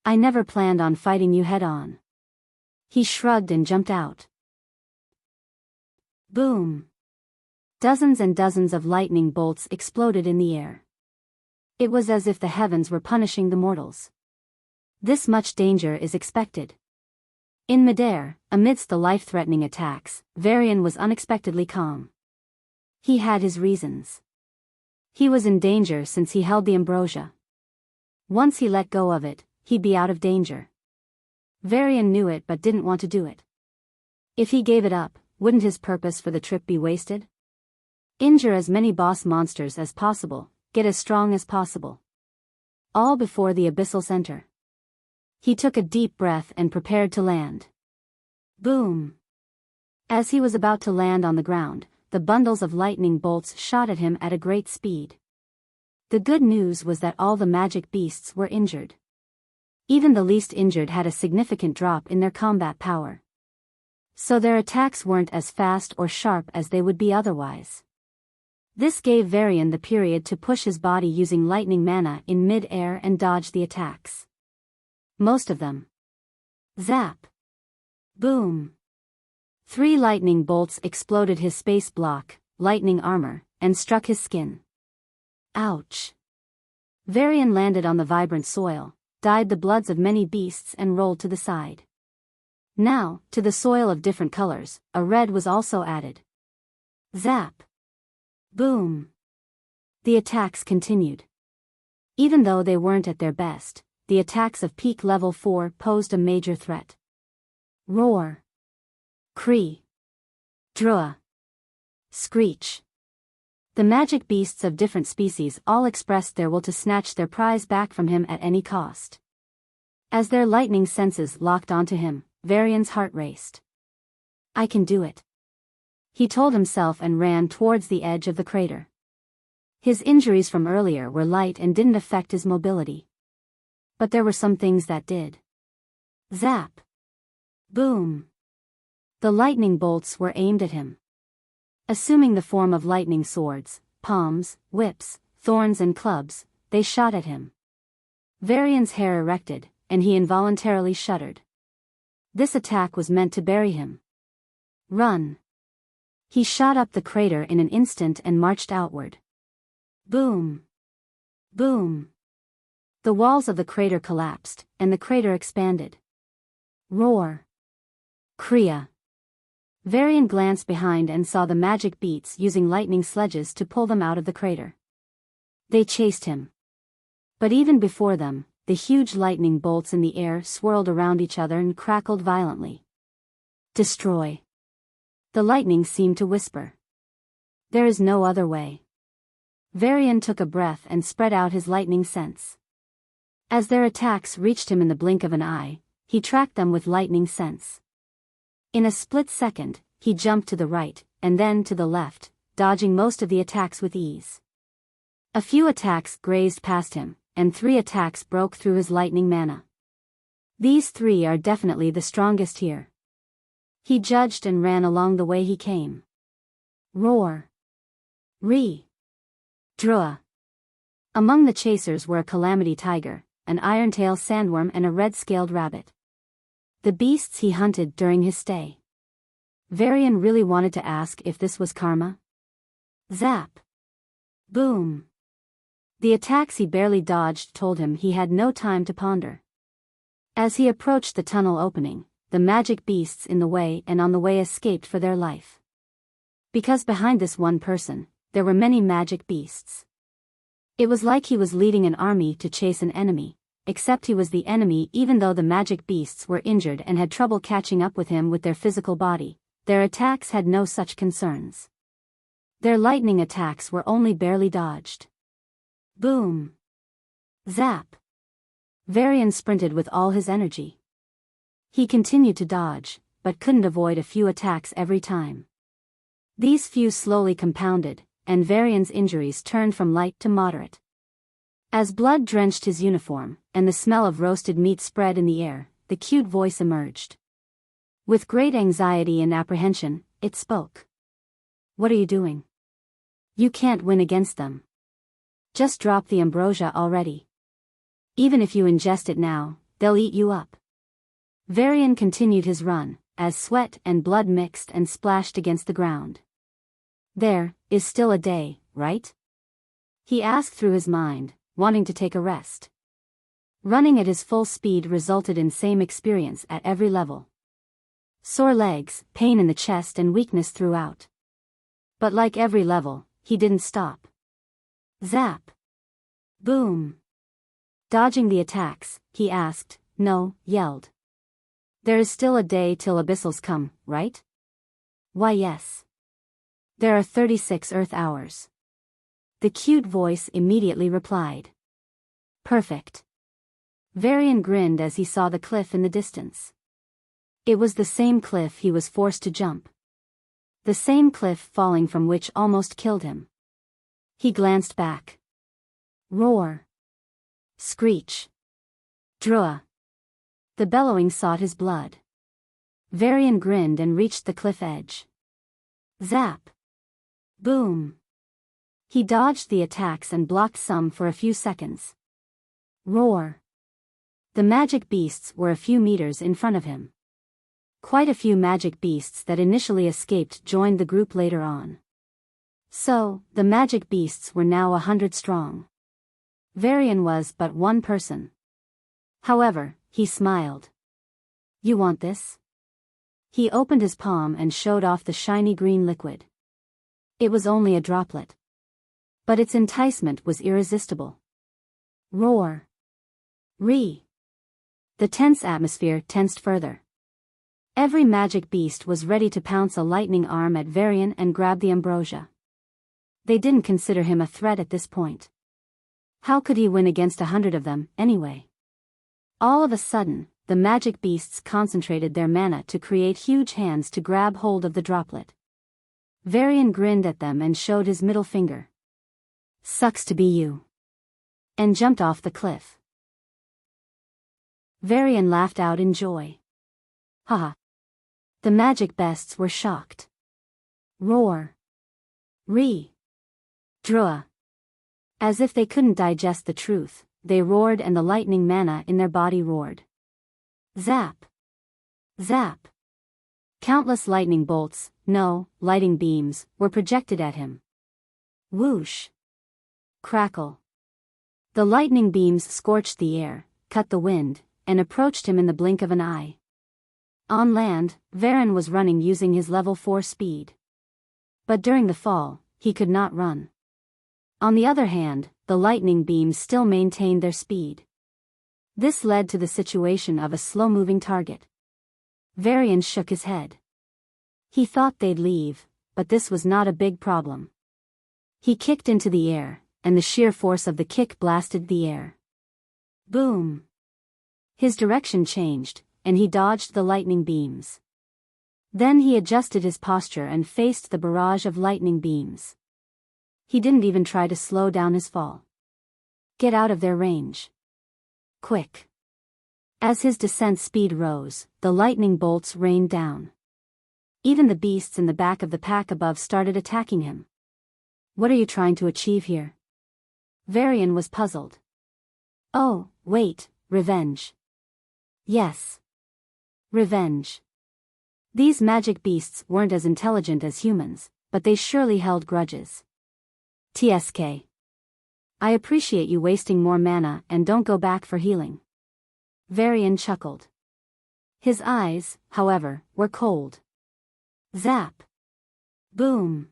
I never planned on fighting you head-on. He shrugged and jumped out. Boom. Dozens and dozens of lightning bolts exploded in the air. It was as if the heavens were punishing the mortals. This much danger is expected. In midair, amidst the life-threatening attacks, Varian was unexpectedly calm. He had his reasons. He was in danger since he held the ambrosia. Once he let go of it, he'd be out of danger. Varian knew it but didn't want to do it. If he gave it up, wouldn't his purpose for the trip be wasted? Injure as many boss monsters as possible, get as strong as possible. All before the abyssal center. He took a deep breath and prepared to land. Boom. As he was about to land on the ground, the bundles of lightning bolts shot at him at a great speed. The good news was that all the magic beasts were injured. Even the least injured had a significant drop in their combat power. So their attacks weren't as fast or sharp as they would be otherwise. This gave Varian the period to push his body using lightning mana in mid-air and dodge the attacks. Most of them. Zap. Boom. 3 lightning bolts exploded his space block, lightning armor, and struck his skin. Ouch. Varian landed on the vibrant soil, dyed the bloods of many beasts and rolled to the side. Now, to the soil of different colors, a red was also added. Zap. Boom. The attacks continued. Even though they weren't at their best, the attacks of peak level 4 posed a major threat. Roar. Cree. Drua. Screech. The magic beasts of different species all expressed their will to snatch their prize back from him at any cost. As their lightning senses locked onto him, Varian's heart raced. I can do it. He told himself and ran towards the edge of the crater. His injuries from earlier were light and didn't affect his mobility. But there were some things that did. Zap. Boom. The lightning bolts were aimed at him. Assuming the form of lightning swords, palms, whips, thorns and clubs, they shot at him. Varian's hair erected, and he involuntarily shuddered. This attack was meant to bury him. Run. He shot up the crater in an instant and marched outward. Boom. Boom. The walls of the crater collapsed, and the crater expanded. Roar. Kriya. Varian glanced behind and saw the magic beats using lightning sledges to pull them out of the crater. They chased him. But even before them, the huge lightning bolts in the air swirled around each other and crackled violently. Destroy. The lightning seemed to whisper. There is no other way. Varian took a breath and spread out his lightning sense. As their attacks reached him in the blink of an eye, he tracked them with lightning sense. In a split second, he jumped to the right, and then to the left, dodging most of the attacks with ease. A few attacks grazed past him, and 3 attacks broke through his lightning mana. These 3 are definitely the strongest here. He judged and ran along the way he came. Roar. Re. Drua. Among the chasers were a calamity tiger, an Irontail sandworm and a red-scaled rabbit. The beasts he hunted during his stay. Varian really wanted to ask if this was karma. Zap. Boom. The attacks he barely dodged told him he had no time to ponder. As he approached the tunnel opening, the magic beasts in the way and on the way escaped for their life. Because behind this one person, there were many magic beasts. It was like he was leading an army to chase an enemy, except he was the enemy even though the magic beasts were injured and had trouble catching up with him with their physical body. Their attacks had no such concerns. Their lightning attacks were only barely dodged. Boom. Zap. Varian sprinted with all his energy. He continued to dodge, but couldn't avoid a few attacks every time. These few slowly compounded, and Varian's injuries turned from light to moderate. As blood drenched his uniform, and the smell of roasted meat spread in the air, the cute voice emerged. With great anxiety and apprehension, it spoke. What are you doing? You can't win against them. Just drop the ambrosia already. Even if you ingest it now, they'll eat you up. Varian continued his run, as sweat and blood mixed and splashed against the ground. There is still a day, right? He asked through his mind, wanting to take a rest. Running at his full speed resulted in same experience at every level. Sore legs, pain in the chest and weakness throughout. But like every level, he didn't stop. Zap. Boom. Dodging the attacks, he asked, no, yelled. There is still a day till abyssals come, right? Why yes. There are 36 Earth hours. The cute voice immediately replied. Perfect. Varian grinned as he saw the cliff in the distance. It was the same cliff he was forced to jump. The same cliff falling from which almost killed him. He glanced back. Roar. Screech. Drua. The bellowing sought his blood. Varian grinned and reached the cliff edge. Zap. Boom. He dodged the attacks and blocked some for a few seconds. Roar. The magic beasts were a few meters in front of him. Quite a few magic beasts that initially escaped joined the group later on. So, the magic beasts were now 100 strong. Varian was but one person. However, he smiled. You want this? He opened his palm and showed off the shiny green liquid. It was only a droplet. But its enticement was irresistible. Roar. Re. The tense atmosphere tensed further. Every magic beast was ready to pounce a lightning arm at Varian and grab the ambrosia. They didn't consider him a threat at this point. How could he win against 100 of them, anyway? All of a sudden, the magic beasts concentrated their mana to create huge hands to grab hold of the droplet. Varian grinned at them and showed his middle finger. Sucks to be you. And jumped off the cliff. Varian laughed out in joy. Haha. The magic beasts were shocked. Roar. Re. Drua. As if they couldn't digest the truth, they roared and the lightning mana in their body roared. Zap. Zap. Countless lightning bolts, no, lighting beams, were projected at him. Whoosh. Crackle. The lightning beams scorched the air, cut the wind, and approached him in the blink of an eye. On land, Varian was running using his level 4 speed. But during the fall, he could not run. On the other hand, the lightning beams still maintained their speed. This led to the situation of a slow-moving target. Varian shook his head. He thought they'd leave, but this was not a big problem. He kicked into the air, and the sheer force of the kick blasted the air. Boom! His direction changed, and he dodged the lightning beams. Then he adjusted his posture and faced the barrage of lightning beams. He didn't even try to slow down his fall. Get out of their range. Quick. As his descent speed rose, the lightning bolts rained down. Even the beasts in the back of the pack above started attacking him. What are you trying to achieve here? Varian was puzzled. Oh, wait, revenge. Yes. Revenge. These magic beasts weren't as intelligent as humans, but they surely held grudges. TSK. I appreciate you wasting more mana and don't go back for healing. Varian chuckled. His eyes, however, were cold. Zap. Boom.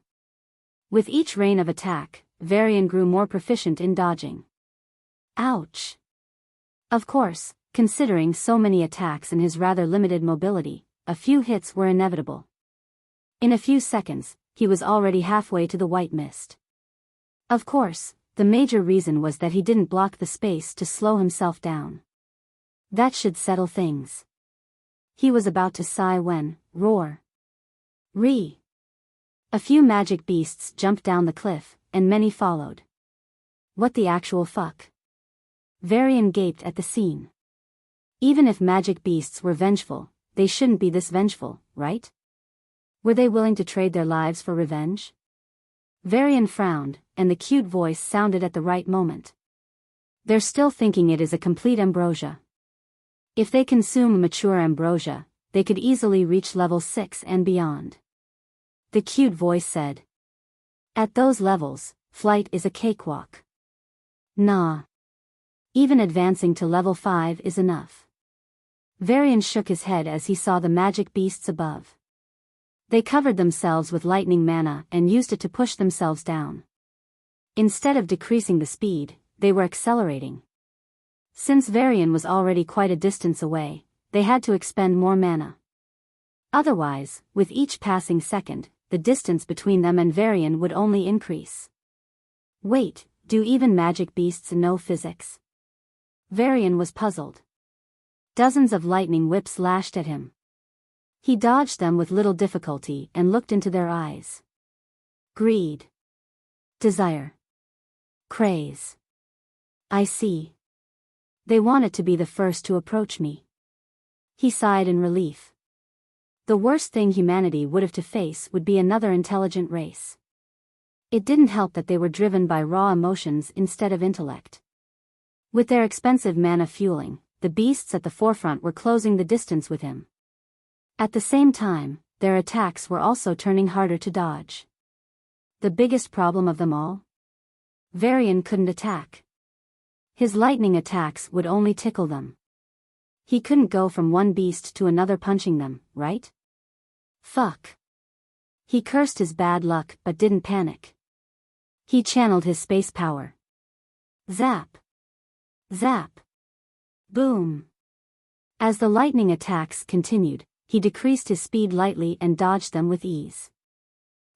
With each rain of attack, Varian grew more proficient in dodging. Ouch. Of course, considering so many attacks and his rather limited mobility, a few hits were inevitable. In a few seconds, he was already halfway to the white mist. Of course, the major reason was that he didn't block the space to slow himself down. That should settle things. He was about to sigh when, roar. Re. A few magic beasts jumped down the cliff, and many followed. What the actual fuck? Varian gaped at the scene. Even if magic beasts were vengeful, they shouldn't be this vengeful, right? Were they willing to trade their lives for revenge? Varian frowned, and the cute voice sounded at the right moment. They're still thinking it is a complete ambrosia. If they consume mature ambrosia, they could easily reach level 6 and beyond. The cute voice said. At those levels, flight is a cakewalk. Nah. Even advancing to level 5 is enough. Varian shook his head as he saw the magic beasts above. They covered themselves with lightning mana and used it to push themselves down. Instead of decreasing the speed, they were accelerating. Since Varian was already quite a distance away, they had to expend more mana. Otherwise, with each passing second, the distance between them and Varian would only increase. Wait, do even magic beasts know physics? Varian was puzzled. Dozens of lightning whips lashed at him. He dodged them with little difficulty and looked into their eyes. Greed. Desire. Craze. I see. They wanted to be the first to approach me. He sighed in relief. The worst thing humanity would have to face would be another intelligent race. It didn't help that they were driven by raw emotions instead of intellect. With their expensive mana fueling, the beasts at the forefront were closing the distance with him. At the same time, their attacks were also turning harder to dodge. The biggest problem of them all? Varian couldn't attack. His lightning attacks would only tickle them. He couldn't go from one beast to another punching them, right? Fuck. He cursed his bad luck but didn't panic. He channeled his space power. Zap. Zap. Boom. As the lightning attacks continued, he decreased his speed lightly and dodged them with ease.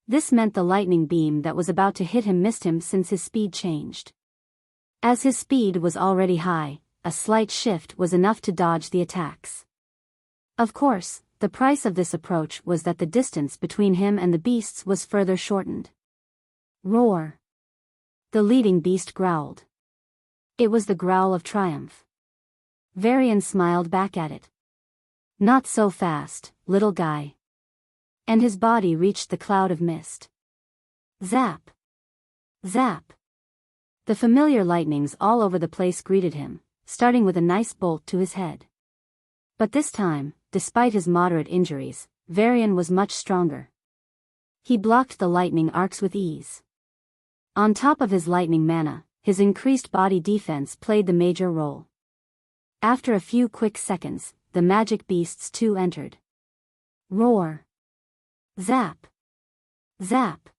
This meant the lightning beam that was about to hit him missed him since his speed changed. As his speed was already high, a slight shift was enough to dodge the attacks. Of course, the price of this approach was that the distance between him and the beasts was further shortened. Roar. The leading beast growled. It was the growl of triumph. Varian smiled back at it. Not so fast, little guy. And his body reached the cloud of mist. Zap. Zap. The familiar lightnings all over the place greeted him, starting with a nice bolt to his head. But this time, despite his moderate injuries, Varian was much stronger. He blocked the lightning arcs with ease. On top of his lightning mana, his increased body defense played the major role. After a few quick seconds, the magic beasts too entered. Roar. Zap. Zap.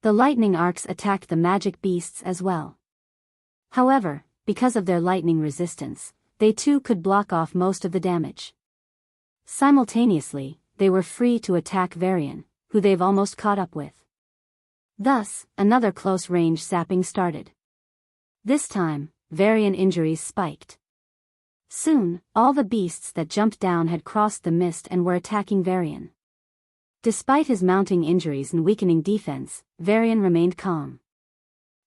The lightning arcs attacked the magic beasts as well. However, because of their lightning resistance, they too could block off most of the damage. Simultaneously, they were free to attack Varian, who they've almost caught up with. Thus, another close-range zapping started. This time, Varian injuries spiked. Soon, all the beasts that jumped down had crossed the mist and were attacking Varian. Despite his mounting injuries and weakening defense, Varian remained calm.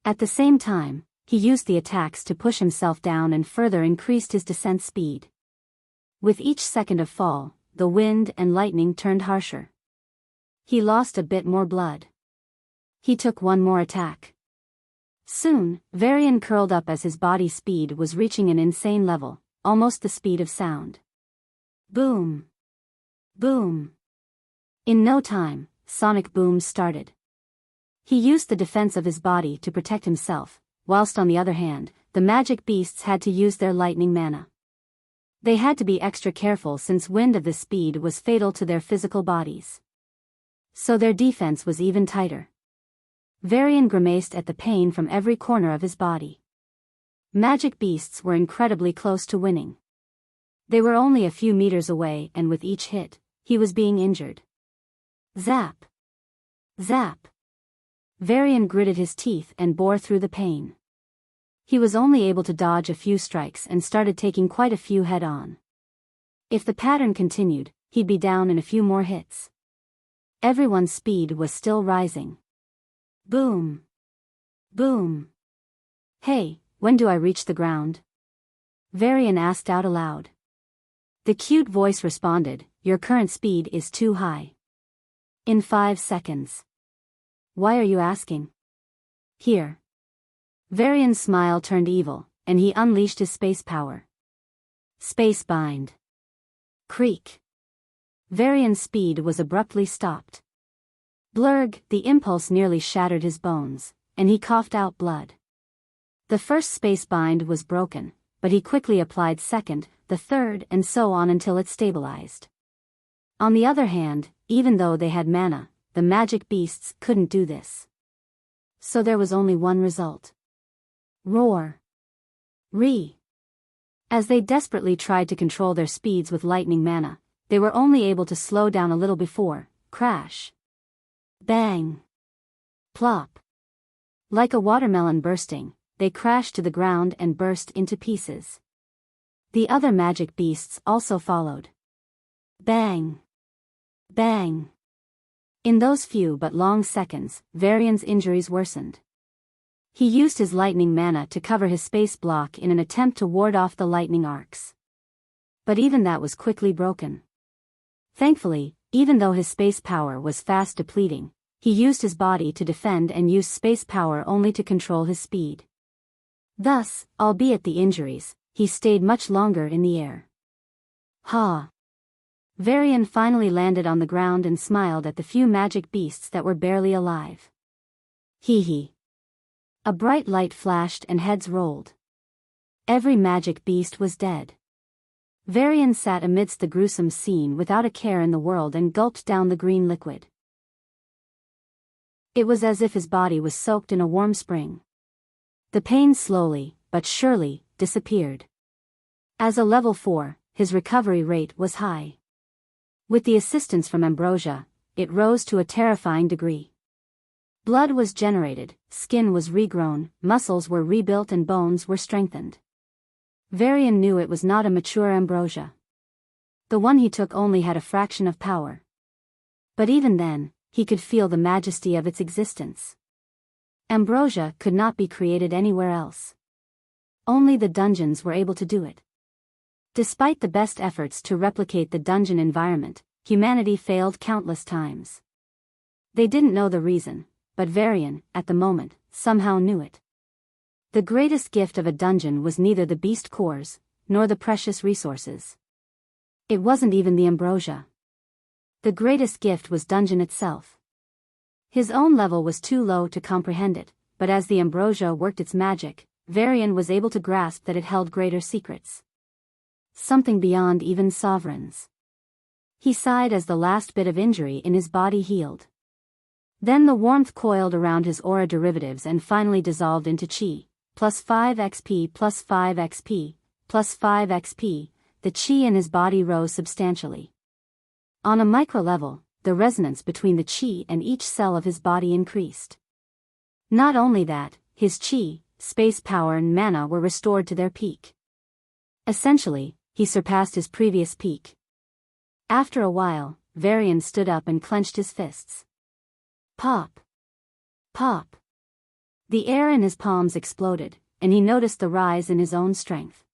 At the same time, he used the attacks to push himself down and further increased his descent speed. With each second of fall, the wind and lightning turned harsher. He lost a bit more blood. He took one more attack. Soon, Varian curled up as his body speed was reaching an insane level, almost the speed of sound. Boom. Boom. In no time, sonic booms started. He used the defense of his body to protect himself, whilst on the other hand, the magic beasts had to use their lightning mana. They had to be extra careful since wind of this speed was fatal to their physical bodies. So their defense was even tighter. Varian grimaced at the pain from every corner of his body. Magic beasts were incredibly close to winning. They were only a few meters away, and with each hit, he was being injured. Zap! Zap! Varian gritted his teeth and bore through the pain. He was only able to dodge a few strikes and started taking quite a few head-on. If the pattern continued, he'd be down in a few more hits. Everyone's speed was still rising. Boom! Boom! Hey, when do I reach the ground? Varian asked out aloud. The cute voice responded, your current speed is too high. In 5 seconds. Why are you asking? Here. Varian's smile turned evil, and he unleashed his space power. Space bind. Creak. Varian's speed was abruptly stopped. Blurg, the impulse nearly shattered his bones, and he coughed out blood. The first space bind was broken, but he quickly applied second, the third, and so on until it stabilized. On the other hand, even though they had mana, the magic beasts couldn't do this. So there was only one result. Roar. Re. As they desperately tried to control their speeds with lightning mana, they were only able to slow down a little before, crash. Bang. Plop. Like a watermelon bursting, they crashed to the ground and burst into pieces. The other magic beasts also followed. Bang. Bang. In those few but long seconds, Varian's injuries worsened. He used his lightning mana to cover his space block in an attempt to ward off the lightning arcs. But even that was quickly broken. Thankfully, even though his space power was fast depleting, he used his body to defend and used space power only to control his speed. Thus, albeit the injuries, he stayed much longer in the air. Ha! Varian finally landed on the ground and smiled at the few magic beasts that were barely alive. Hee hee. A bright light flashed and heads rolled. Every magic beast was dead. Varian sat amidst the gruesome scene without a care in the world and gulped down the green liquid. It was as if his body was soaked in a warm spring. The pain slowly, but surely, disappeared. As a level 4, his recovery rate was high. With the assistance from Ambrosia, it rose to a terrifying degree. Blood was generated, skin was regrown, muscles were rebuilt and bones were strengthened. Varian knew it was not a mature Ambrosia. The one he took only had a fraction of power. But even then, he could feel the majesty of its existence. Ambrosia could not be created anywhere else. Only the dungeons were able to do it. Despite the best efforts to replicate the dungeon environment, humanity failed countless times. They didn't know the reason, but Varian, at the moment, somehow knew it. The greatest gift of a dungeon was neither the beast cores, nor the precious resources. It wasn't even the ambrosia. The greatest gift was dungeon itself. His own level was too low to comprehend it, but as the ambrosia worked its magic, Varian was able to grasp that it held greater secrets. Something beyond even sovereigns. He sighed as the last bit of injury in his body healed. Then the warmth coiled around his aura derivatives and finally dissolved into chi, plus 5 XP plus 5 XP, plus 5 XP, the chi in his body rose substantially. On a micro level, the resonance between the chi and each cell of his body increased. Not only that, his chi, space power and mana were restored to their peak. Essentially, he surpassed his previous peak. After a while, Varian stood up and clenched his fists. Pop! Pop! The air in his palms exploded, and he noticed the rise in his own strength.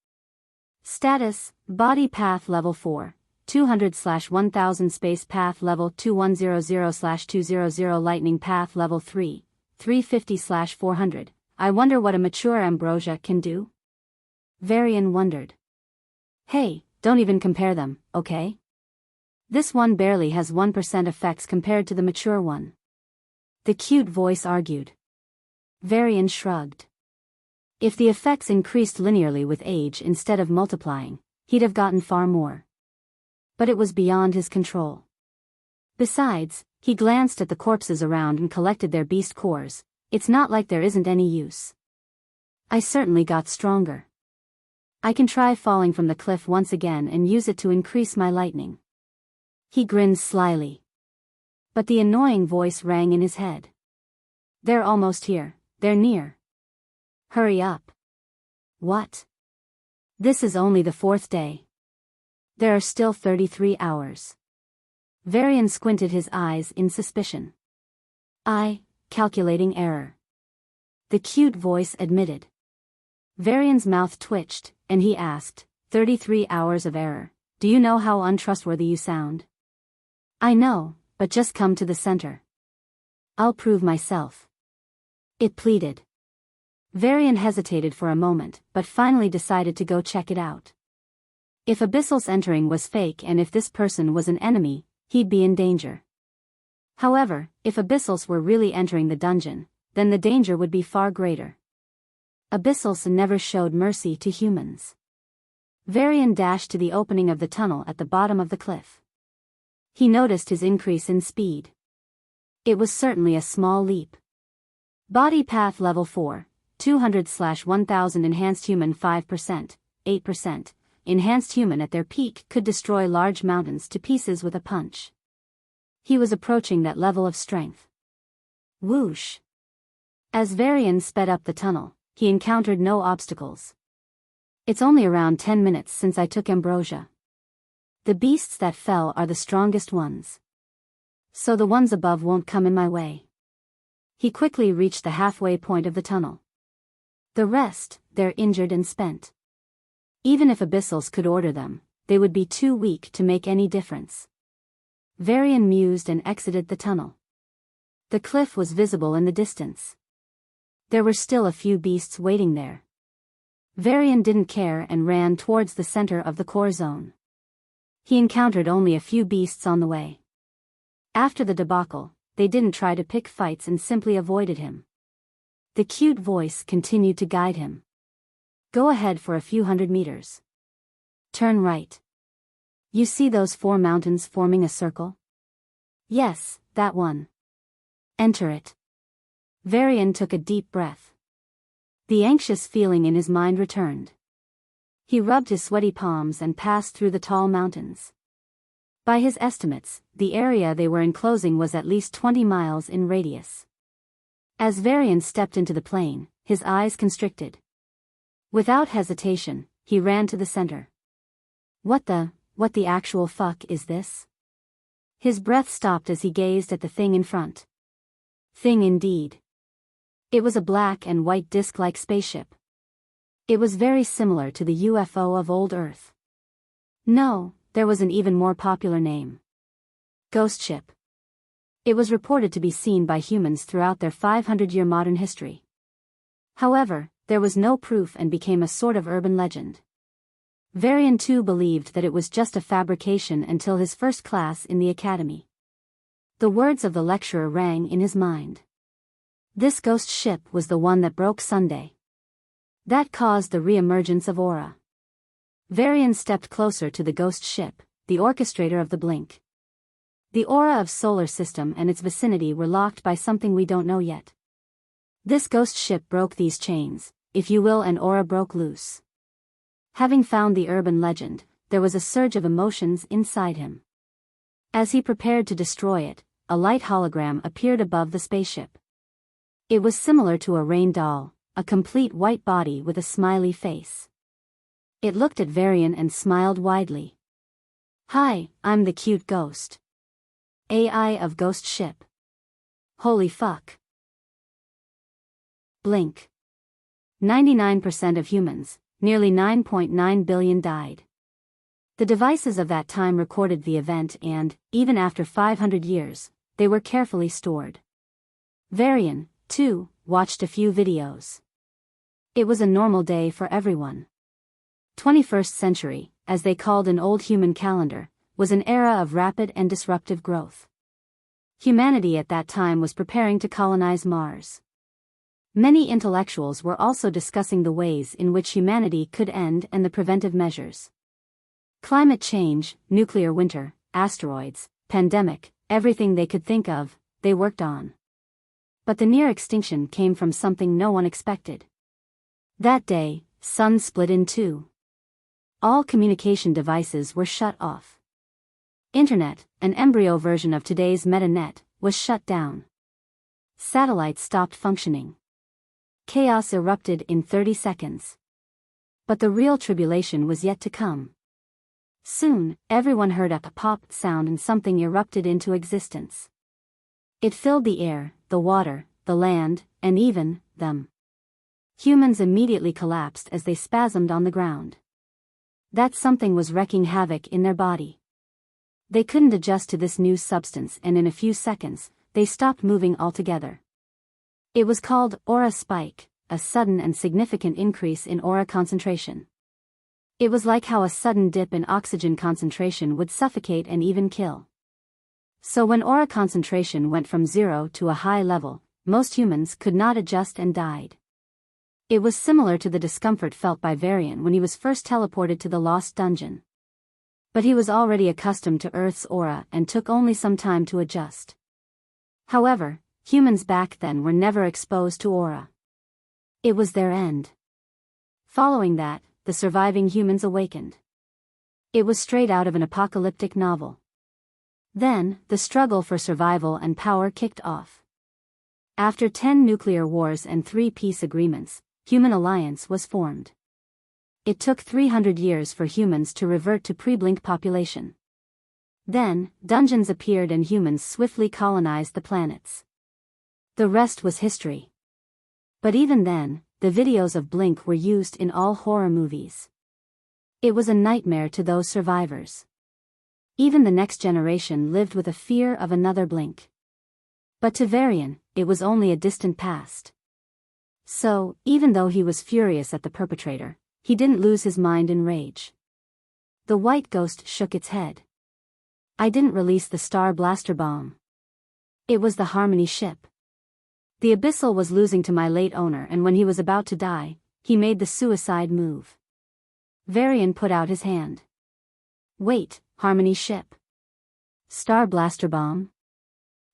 Status, Body Path Level 4, 200/1000 Space Path Level 2100/200 Lightning Path Level 3, 350/400. I wonder what a mature ambrosia can do? Varian wondered. Hey, don't even compare them, okay? This one barely has 1% effects compared to the mature one. The cute voice argued. Varian shrugged. If the effects increased linearly with age instead of multiplying, he'd have gotten far more. But it was beyond his control. Besides, he glanced at the corpses around and collected their beast cores. It's not like there isn't any use. I certainly got stronger. I can try falling from the cliff once again and use it to increase my lightning. He grinned slyly. But the annoying voice rang in his head. They're almost here, they're near. Hurry up. What? This is only the 4th day. There are still 33 hours. Varian squinted his eyes in suspicion. Calculating error. The cute voice admitted. Varian's mouth twitched, and he asked, 33 hours of error, do you know how untrustworthy you sound? I know, but just come to the center. I'll prove myself. It pleaded. Varian hesitated for a moment, but finally decided to go check it out. If Abyssal's entering was fake and if this person was an enemy, he'd be in danger. However, if Abyssals were really entering the dungeon, then the danger would be far greater. Abyssals never showed mercy to humans. Varian dashed to the opening of the tunnel at the bottom of the cliff. He noticed his increase in speed. It was certainly a small leap. Body path level 4, 200/1000 enhanced human 5%, 8%. Enhanced human at their peak could destroy large mountains to pieces with a punch. He was approaching that level of strength. Whoosh! As Varian sped up the tunnel, he encountered no obstacles. It's only around 10 minutes since I took ambrosia. The beasts that fell are the strongest ones. So the ones above won't come in my way. He quickly reached the halfway point of the tunnel. The rest, they're injured and spent. Even if Abyssals could order them, they would be too weak to make any difference. Varian mused and exited the tunnel. The cliff was visible in the distance. There were still a few beasts waiting there. Varian didn't care and ran towards the center of the core zone. He encountered only a few beasts on the way. After the debacle, they didn't try to pick fights and simply avoided him. The cute voice continued to guide him. Go ahead for a few hundred meters. Turn right. You see those 4 mountains forming a circle? Yes, that one. Enter it. Varian took a deep breath. The anxious feeling in his mind returned. He rubbed his sweaty palms and passed through the tall mountains. By his estimates, the area they were enclosing was at least 20 miles in radius. As Varian stepped into the plain, his eyes constricted. Without hesitation, he ran to the center. What the actual fuck is this? His breath stopped as he gazed at the thing in front. Thing indeed. It was a black and white disc-like spaceship. It was very similar to the UFO of old Earth. No, there was an even more popular name. Ghost ship. It was reported to be seen by humans throughout their 500-year modern history. However, there was no proof and became a sort of urban legend. Varian too believed that it was just a fabrication until his first class in the academy. The words of the lecturer rang in his mind. This ghost ship was the one that broke Sunday. That caused the re-emergence of aura. Varian stepped closer to the ghost ship, the orchestrator of the blink. The aura of solar system and its vicinity were locked by something we don't know yet. This ghost ship broke these chains, if you will, and aura broke loose. Having found the urban legend, there was a surge of emotions inside him. As he prepared to destroy it, a light hologram appeared above the spaceship. It was similar to a rain doll, a complete white body with a smiley face. It looked at Varian and smiled widely. Hi, I'm the cute ghost. AI of ghost ship. Holy fuck. Blink. 99% of humans, nearly 9.9 billion died. The devices of that time recorded the event and, even after 500 years, they were carefully stored. Varian, too, watched a few videos. It was a normal day for everyone. 21st century, as they called an old human calendar, was an era of rapid and disruptive growth. Humanity at that time was preparing to colonize Mars. Many intellectuals were also discussing the ways in which humanity could end and the preventive measures. Climate change, nuclear winter, asteroids, pandemic, everything they could think of, they worked on. But the near extinction came from something no one expected. That day, Sun split in two. All communication devices were shut off. Internet, an embryo version of today's metanet, was shut down. Satellites stopped functioning. Chaos erupted in 30 seconds. But the real tribulation was yet to come. Soon, everyone heard a pop sound and something erupted into existence. It filled the air, the water, the land, and even them. Humans immediately collapsed as they spasmed on the ground. That something was wreaking havoc in their body. They couldn't adjust to this new substance, and in a few seconds, they stopped moving altogether. It was called aura spike, a sudden and significant increase in aura concentration. It was like how a sudden dip in oxygen concentration would suffocate and even kill. So when aura concentration went from 0 to a high level, most humans could not adjust and died. It was similar to the discomfort felt by Varian when he was first teleported to the Lost Dungeon. But he was already accustomed to Earth's aura and took only some time to adjust. However, humans back then were never exposed to aura. It was their end. Following that, the surviving humans awakened. It was straight out of an apocalyptic novel. Then, the struggle for survival and power kicked off. After 10 nuclear wars and 3 peace agreements, Human Alliance was formed. It took 300 years for humans to revert to pre-blink population. Then, dungeons appeared and humans swiftly colonized the planets. The rest was history. But even then, the videos of Blink were used in all horror movies. It was a nightmare to those survivors. Even the next generation lived with a fear of another Blink. But to Varian, it was only a distant past. So, even though he was furious at the perpetrator, he didn't lose his mind in rage. The white ghost shook its head. I didn't release the Star Blaster bomb. It was the Harmony ship. The Abyssal was losing to my late owner, and when he was about to die, he made the suicide move. Varian put out his hand. Wait, Harmony ship. Star Blaster bomb?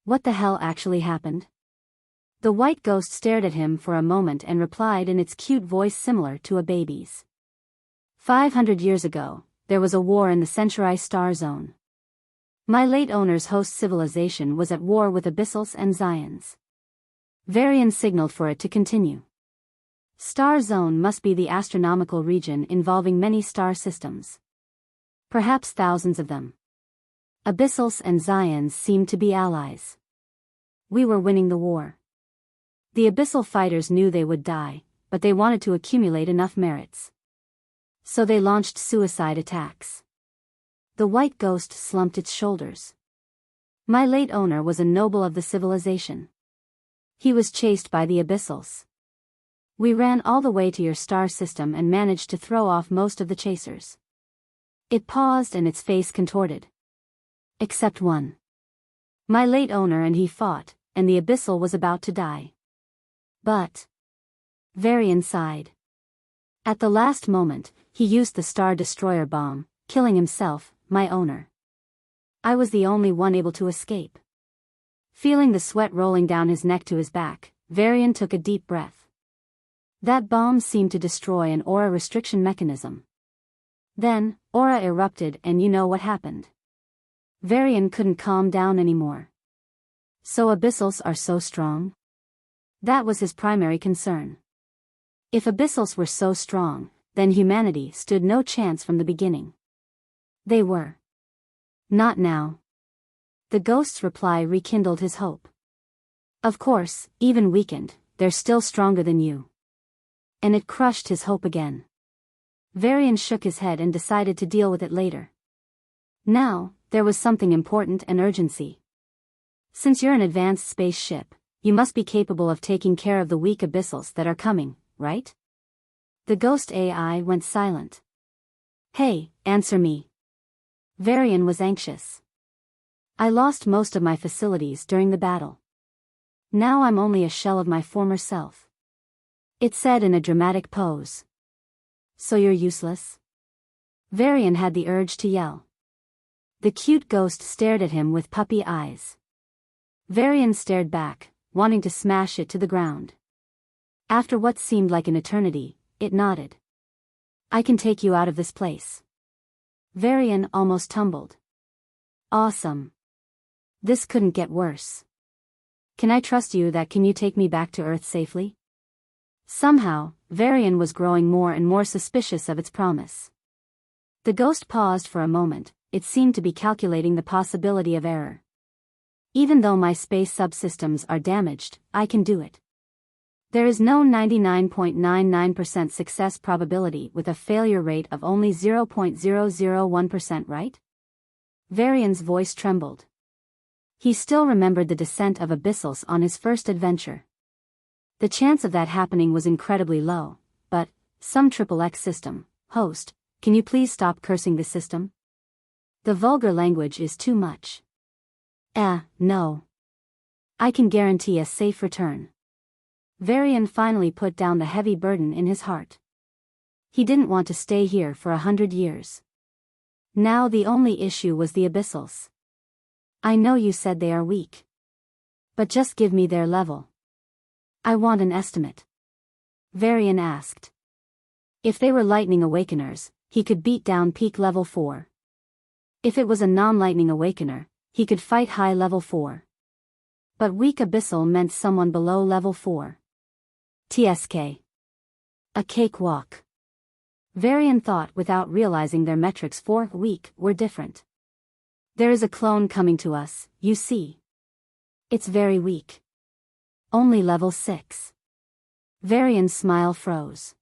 What the hell actually happened? The white ghost stared at him for a moment and replied in its cute voice similar to a baby's. 500 years ago, there was a war in the Century Star Zone. My late owner's host civilization was at war with Abyssals and Zions. Varian signaled for it to continue. Star Zone must be the astronomical region involving many star systems. Perhaps thousands of them. Abyssals and Zions seemed to be allies. We were winning the war. The Abyssal fighters knew they would die, but they wanted to accumulate enough merits. So they launched suicide attacks. The white ghost slumped its shoulders. My late owner was a noble of the civilization. He was chased by the Abyssals. We ran all the way to your star system and managed to throw off most of the chasers. It paused and its face contorted. Except one. My late owner and he fought, and the Abyssal was about to die. But Varian sighed. At the last moment, he used the Star Destroyer bomb, killing himself, my owner. I was the only one able to escape. Feeling the sweat rolling down his neck to his back, Varian took a deep breath. That bomb seemed to destroy an aura restriction mechanism. Then, aura erupted and you know what happened. Varian couldn't calm down anymore. So Abyssals are so strong? That was his primary concern. If Abyssals were so strong, then humanity stood no chance from the beginning. They were. Not now. The ghost's reply rekindled his hope. Of course, even weakened, they're still stronger than you. And it crushed his hope again. Varian shook his head and decided to deal with it later. Now, there was something important and urgency. Since you're an advanced spaceship, you must be capable of taking care of the weak Abyssals that are coming, right? The ghost AI went silent. Hey, answer me. Varian was anxious. I lost most of my facilities during the battle. Now I'm only a shell of my former self. It said in a dramatic pose. So you're useless? Varian had the urge to yell. The cute ghost stared at him with puppy eyes. Varian stared back, wanting to smash it to the ground. After what seemed like an eternity, it nodded. I can take you out of this place. Varian almost tumbled. Awesome. This couldn't get worse. Can I trust you that can you take me back to Earth safely? Somehow, Varian was growing more and more suspicious of its promise. The ghost paused for a moment, it seemed to be calculating the possibility of error. Even though my space subsystems are damaged, I can do it. There is no 99.99% success probability with a failure rate of only 0.001%, right? Varian's voice trembled. He still remembered the descent of Abyssals on his first adventure. The chance of that happening was incredibly low, but, some XXX system, host, can you please stop cursing the system? The vulgar language is too much. No. I can guarantee a safe return. Varian finally put down the heavy burden in his heart. He didn't want to stay here for 100 years. Now the only issue was the Abyssals. I know you said they are weak. But just give me their level. I want an estimate. Varian asked. If they were Lightning Awakeners, he could beat down peak level 4. If it was a non-Lightning Awakener, he could fight high level 4. But weak Abyssal meant someone below level 4. TSK. A cakewalk. Varian thought without realizing their metrics for weak were different. There is a clone coming to us, you see. It's very weak. Only level 6. Varian's smile froze.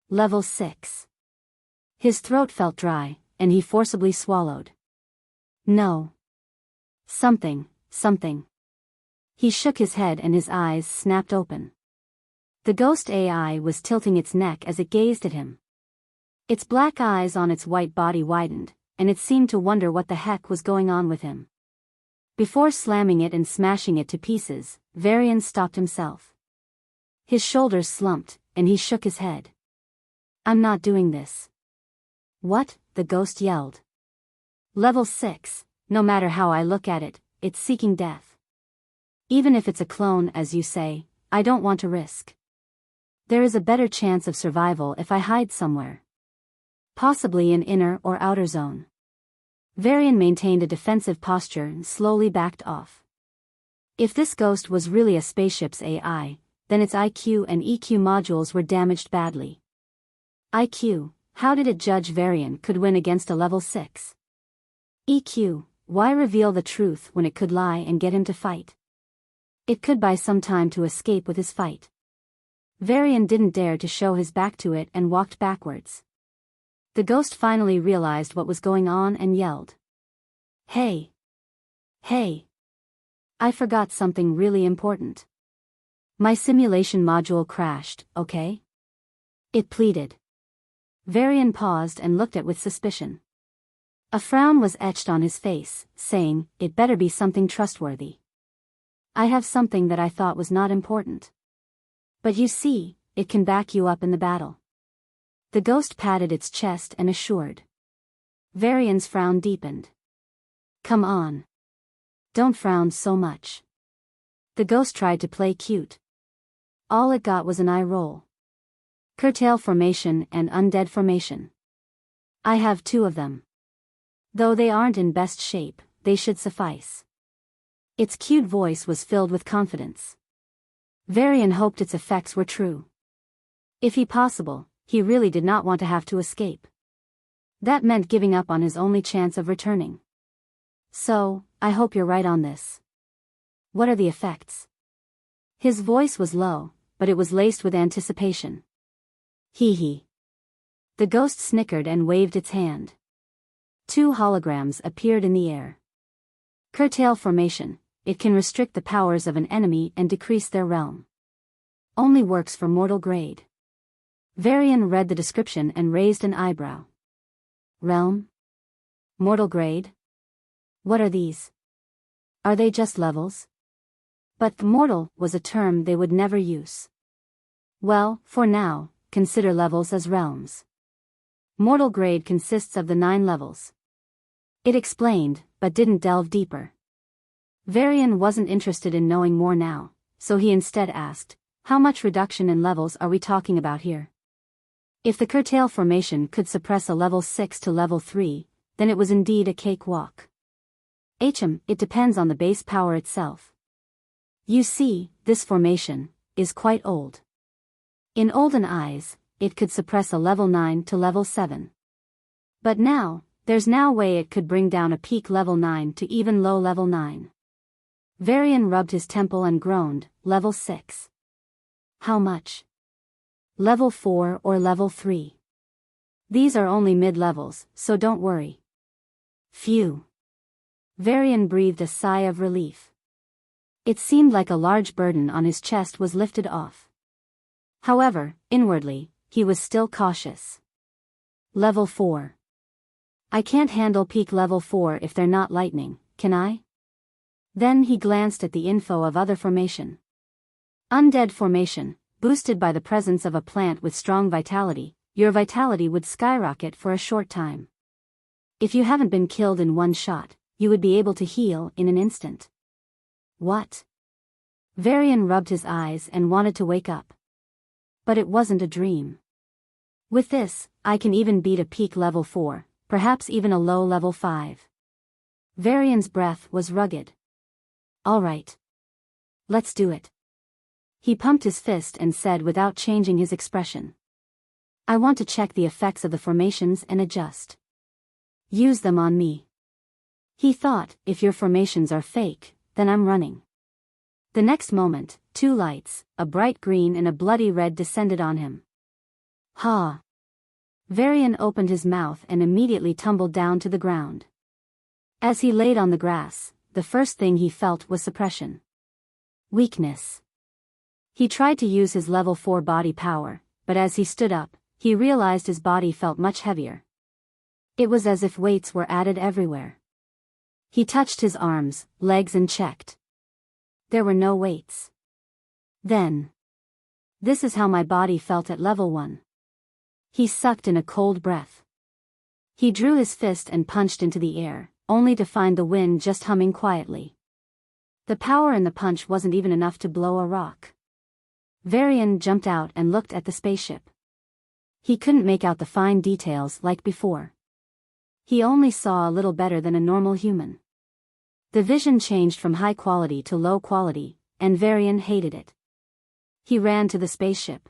Level 6. His throat felt dry, and he forcibly swallowed. No. Something. He shook his head and his eyes snapped open. The ghost AI was tilting its neck as it gazed at him. Its black eyes on its white body widened, and it seemed to wonder what the heck was going on with him. Before slamming it and smashing it to pieces, Varian stopped himself. His shoulders slumped, and he shook his head. I'm not doing this. What? The ghost yelled. Level 6, no matter how I look at it, it's seeking death. Even if it's a clone as you say, I don't want to risk. There is a better chance of survival if I hide somewhere. Possibly in inner or outer zone. Varian maintained a defensive posture and slowly backed off. If this ghost was really a spaceship's AI, then its IQ and EQ modules were damaged badly. IQ, how did it judge Varian could win against a level 6? EQ, why reveal the truth when it could lie and get him to fight? It could buy some time to escape with his fight. Varian didn't dare to show his back to it and walked backwards. The ghost finally realized what was going on and yelled. Hey! I forgot something really important. My simulation module crashed, okay? It pleaded. Varian paused and looked at it with suspicion. A frown was etched on his face, saying, it better be something trustworthy. I have something that I thought was not important. But you see, it can back you up in the battle. The ghost patted its chest and assured. Varian's frown deepened. Come on. Don't frown so much. The ghost tried to play cute. All it got was an eye roll. Curtail formation and undead formation. I have 2 of them. Though they aren't in best shape, they should suffice. Its cute voice was filled with confidence. Varian hoped its effects were true. If he possible, he really did not want to have to escape. That meant giving up on his only chance of returning. So, I hope you're right on this. What are the effects? His voice was low, but it was laced with anticipation. Hee hee. The ghost snickered and waved its hand. 2 holograms appeared in the air. Curtail formation. It can restrict the powers of an enemy and decrease their realm. Only works for mortal grade. Varian read the description and raised an eyebrow. Realm? Mortal grade? What are these? Are they just levels? But mortal was a term they would never use. Well, for now, consider levels as realms. Mortal grade consists of the 9 levels. It explained, but didn't delve deeper. Varian wasn't interested in knowing more now, so he instead asked, how much reduction in levels are we talking about here? If the curtail formation could suppress a level 6 to level 3, then it was indeed a cakewalk. It depends on the base power itself. You see, this formation is quite old. In olden eyes, it could suppress a level 9 to level 7. But now, there's no way it could bring down a peak level 9 to even low level 9. Varian rubbed his temple and groaned, level 6. How much? Level 4 or level 3? These are only mid-levels, so don't worry. Phew. Varian breathed a sigh of relief. It seemed like a large burden on his chest was lifted off. However, inwardly, he was still cautious. Level 4. I can't handle peak level 4 if they're not lightning, can I? Then he glanced at the info of other formation. Undead formation, boosted by the presence of a plant with strong vitality, your vitality would skyrocket for a short time. If you haven't been killed in one shot, you would be able to heal in an instant. What? Varian rubbed his eyes and wanted to wake up. But it wasn't a dream. With this, I can even beat a peak level 4, perhaps even a low level 5. Varian's breath was rugged. All right. Let's do it. He pumped his fist and said without changing his expression. I want to check the effects of the formations and adjust. Use them on me. He thought, if your formations are fake, then I'm running. The next moment, 2 lights, a bright green and a bloody red, descended on him. Ha! Varian opened his mouth and immediately tumbled down to the ground. As he laid on the grass, the first thing he felt was suppression. Weakness. He tried to use his level 4 body power, but as he stood up, he realized his body felt much heavier. It was as if weights were added everywhere. He touched his arms, legs and checked. There were no weights. Then. This is how my body felt at level 1. He sucked in a cold breath. He drew his fist and punched into the air, only to find the wind just humming quietly. The power in the punch wasn't even enough to blow a rock. Varian jumped out and looked at the spaceship. He couldn't make out the fine details like before. He only saw a little better than a normal human. The vision changed from high quality to low quality, and Varian hated it. He ran to the spaceship.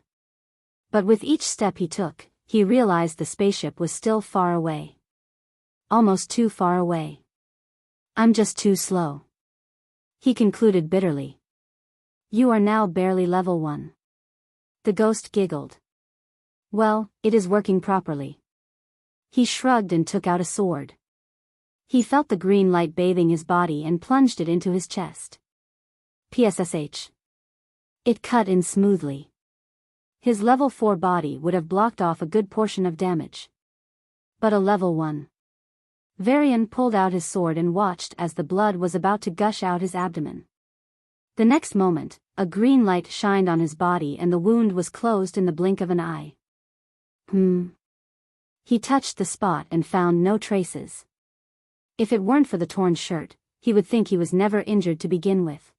But with each step he took, he realized the spaceship was still far away. Almost too far away. I'm just too slow. He concluded bitterly. You are now barely level 1. The ghost giggled. Well, it is working properly. He shrugged and took out a sword. He felt the green light bathing his body and plunged it into his chest. PSSH. It cut in smoothly. His level 4 body would have blocked off a good portion of damage. But a level 1. Varian pulled out his sword and watched as the blood was about to gush out his abdomen. The next moment, a green light shined on his body and the wound was closed in the blink of an eye. He touched the spot and found no traces. If it weren't for the torn shirt, he would think he was never injured to begin with.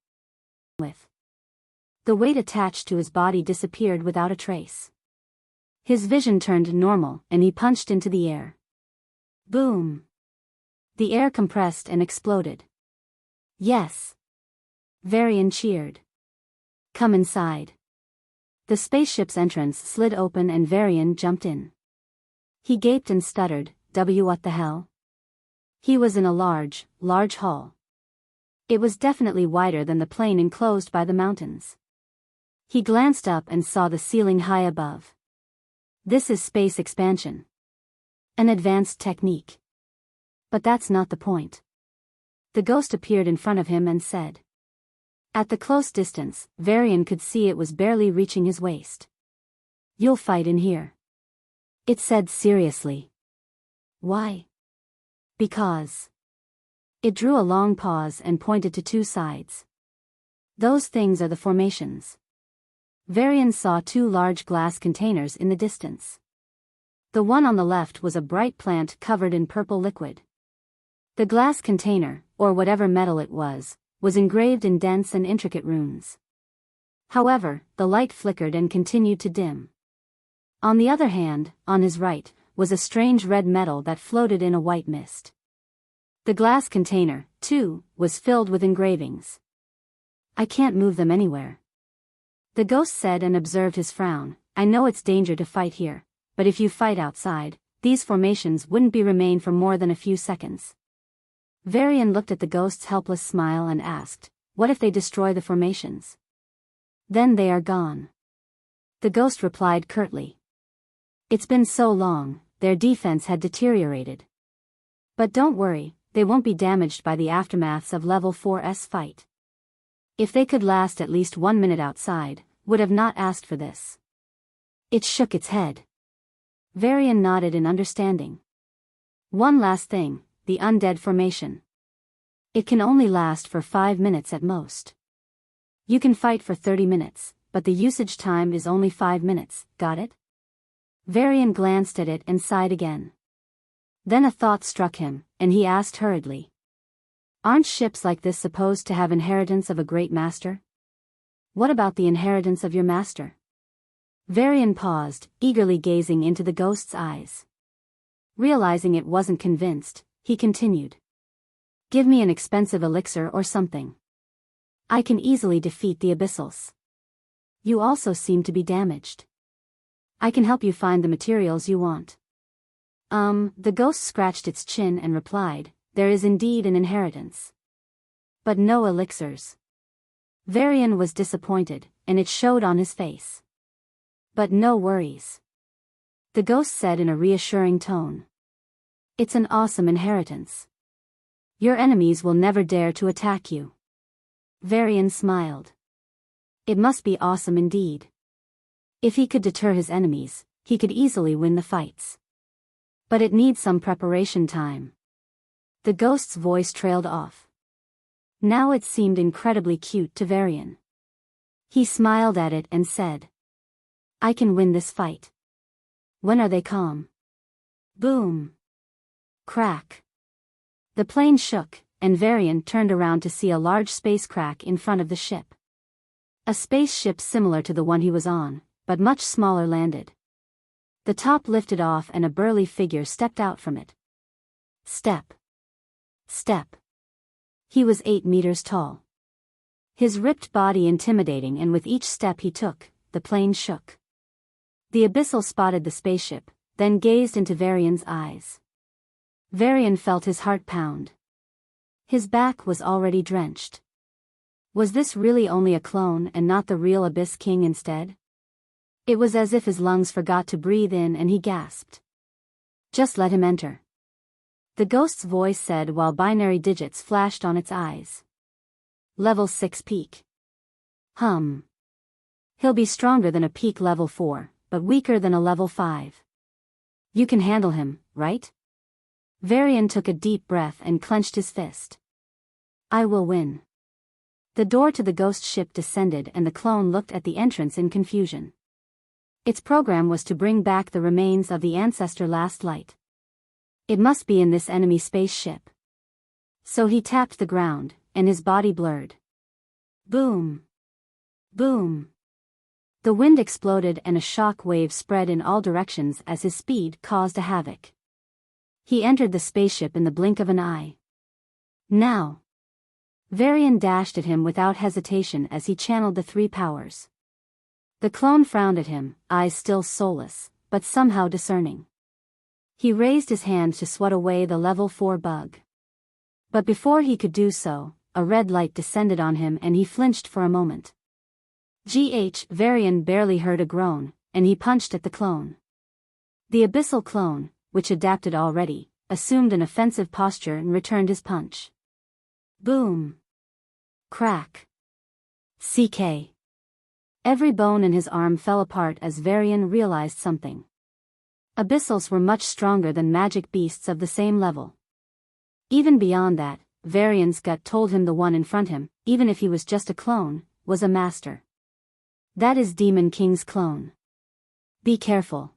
The weight attached to his body disappeared without a trace. His vision turned normal and he punched into the air. Boom! The air compressed and exploded. Yes! Varian cheered. Come inside. The spaceship's entrance slid open and Varian jumped in. He gaped and stuttered, what the hell? He was in a large hall. It was definitely wider than the plain enclosed by the mountains. He glanced up and saw the ceiling high above. This is space expansion. An advanced technique. But that's not the point. The ghost appeared in front of him and said. At the close distance, Varian could see it was barely reaching his waist. You'll fight in here. It said seriously. Why? Because. It drew a long pause and pointed to two sides. Those things are the formations. Varian saw two large glass containers in the distance. The one on the left was a bright plant covered in purple liquid. The glass container, or whatever metal it was engraved in dense and intricate runes. However, the light flickered and continued to dim. On the other hand, on his right, was a strange red metal that floated in a white mist. The glass container, too, was filled with engravings. I can't move them anywhere. The ghost said and observed his frown. I know it's danger to fight here, but if you fight outside, these formations wouldn't be remain for more than a few seconds. Varian looked at the ghost's helpless smile and asked, what if they destroy the formations? Then they are gone. The ghost replied curtly. It's been so long, their defense had deteriorated. But don't worry, they won't be damaged by the aftermaths of level 4's fight. If they could last at least 1 minute outside, would have not asked for this. It shook its head. Varian nodded in understanding. One last thing, the undead formation. It can only last for 5 minutes at most. You can fight for 30 minutes, but the usage time is only 5 minutes, got it? Varian glanced at it and sighed again. Then a thought struck him, and he asked hurriedly. Aren't ships like this supposed to have inheritance of a great master? What about the inheritance of your master? Varian paused, eagerly gazing into the ghost's eyes. Realizing it wasn't convinced, he continued. Give me an expensive elixir or something. I can easily defeat the abyssals. You also seem to be damaged. I can help you find the materials you want. The ghost scratched its chin and replied, there is indeed an inheritance. But no elixirs. Varian was disappointed, and it showed on his face. But no worries. The ghost said in a reassuring tone. It's an awesome inheritance. Your enemies will never dare to attack you. Varian smiled. It must be awesome indeed. If he could deter his enemies, he could easily win the fights. But it needs some preparation time. The ghost's voice trailed off. Now it seemed incredibly cute to Varian. He smiled at it and said, I can win this fight. When are they calm? Boom. Crack. The plane shook, and Varian turned around to see a large space crack in front of the ship. A spaceship similar to the one he was on, but much smaller landed. The top lifted off and a burly figure stepped out from it. Step. Step. He was 8 meters tall. His ripped body intimidating, and with each step he took, the plane shook. The abyssal spotted the spaceship, then gazed into Varian's eyes. Varian felt his heart pound. His back was already drenched. Was this really only a clone and not the real Abyss King instead? It was as if his lungs forgot to breathe in and he gasped. Just let him enter. The ghost's voice said while binary digits flashed on its eyes. Level 6 peak. He'll be stronger than a peak level 4, but weaker than a level 5. You can handle him, right? Varian took a deep breath and clenched his fist. I will win. The door to the ghost ship descended and the clone looked at the entrance in confusion. Its program was to bring back the remains of the ancestor last light. It must be in this enemy spaceship. So he tapped the ground, and his body blurred. Boom. Boom. The wind exploded and a shock wave spread in all directions as his speed caused a havoc. He entered the spaceship in the blink of an eye. Now. Varian dashed at him without hesitation as he channeled the 3 powers. The clone frowned at him, eyes still soulless, but somehow discerning. He raised his hand to swat away the level 4 bug. But before he could do so, a red light descended on him and he flinched for a moment. Varian barely heard a groan, and he punched at the clone. The abyssal clone, which adapted already, assumed an offensive posture and returned his punch. Boom. Crack. CK. Every bone in his arm fell apart as Varian realized something. Abyssals were much stronger than magic beasts of the same level. Even beyond that, Varian's gut told him the one in front him, even if he was just a clone, was a master. That is Demon King's clone. Be careful.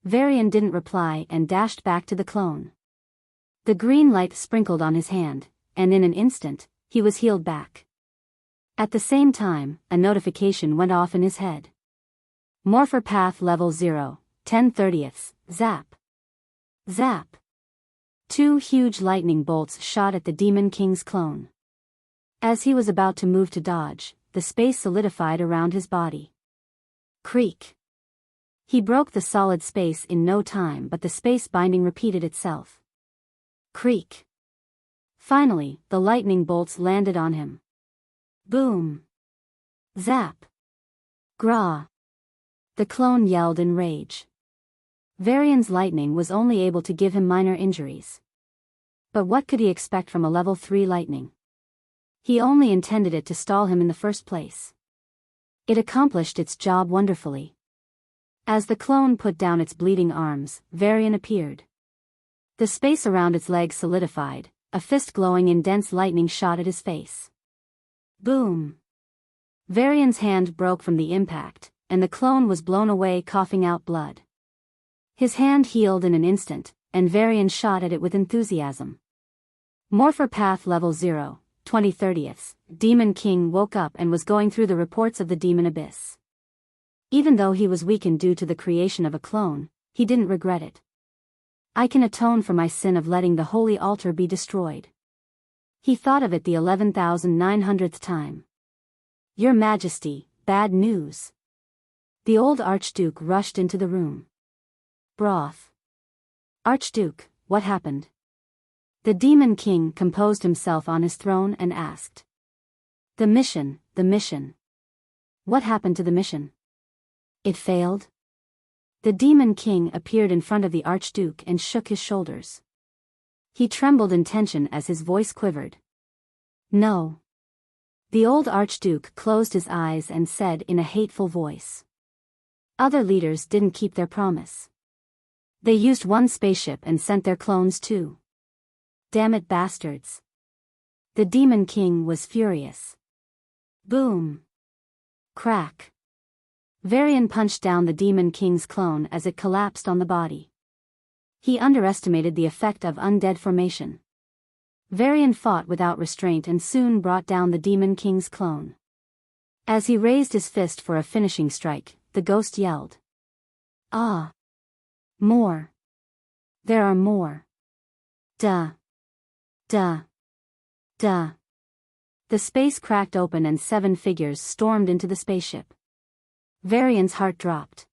Varian didn't reply and dashed back to the clone. The green light sprinkled on his hand, and in an instant, he was healed back. At the same time, a notification went off in his head. Morpher Path Level 0, 10/30, zap. Zap. 2 huge lightning bolts shot at the Demon King's clone. As he was about to move to dodge, the space solidified around his body. Creak. He broke the solid space in no time, but the space binding repeated itself. Creak. Finally, the lightning bolts landed on him. Boom. Zap. Gra. The clone yelled in rage. Varian's lightning was only able to give him minor injuries. But what could he expect from a level 3 lightning? He only intended it to stall him in the first place. It accomplished its job wonderfully. As the clone put down its bleeding arms, Varian appeared. The space around its legs solidified, a fist glowing in dense lightning shot at his face. Boom! Varian's hand broke from the impact, and the clone was blown away, coughing out blood. His hand healed in an instant, and Varian shot at it with enthusiasm. Morpher Path Level 0, 20/30, Demon King woke up and was going through the reports of the demon abyss. Even though he was weakened due to the creation of a clone, he didn't regret it. I can atone for my sin of letting the holy altar be destroyed. He thought of it the 11,900th time. Your Majesty, bad news. The old Archduke rushed into the room. Broth. Archduke, what happened? The Demon King composed himself on his throne and asked. The mission. What happened to the mission? It failed? The Demon King appeared in front of the Archduke and shook his shoulders. He trembled in tension as his voice quivered. No. The old Archduke closed his eyes and said in a hateful voice. Other leaders didn't keep their promise. They used one spaceship and sent their clones too. Damn it, bastards. The Demon King was furious. Boom. Crack. Varian punched down the Demon King's clone as it collapsed on the body. He underestimated the effect of undead formation. Varian fought without restraint and soon brought down the Demon King's clone. As he raised his fist for a finishing strike, the ghost yelled. Ah! More! There are more! Duh! Duh! Duh! The space cracked open and 7 figures stormed into the spaceship. Varian's heart dropped.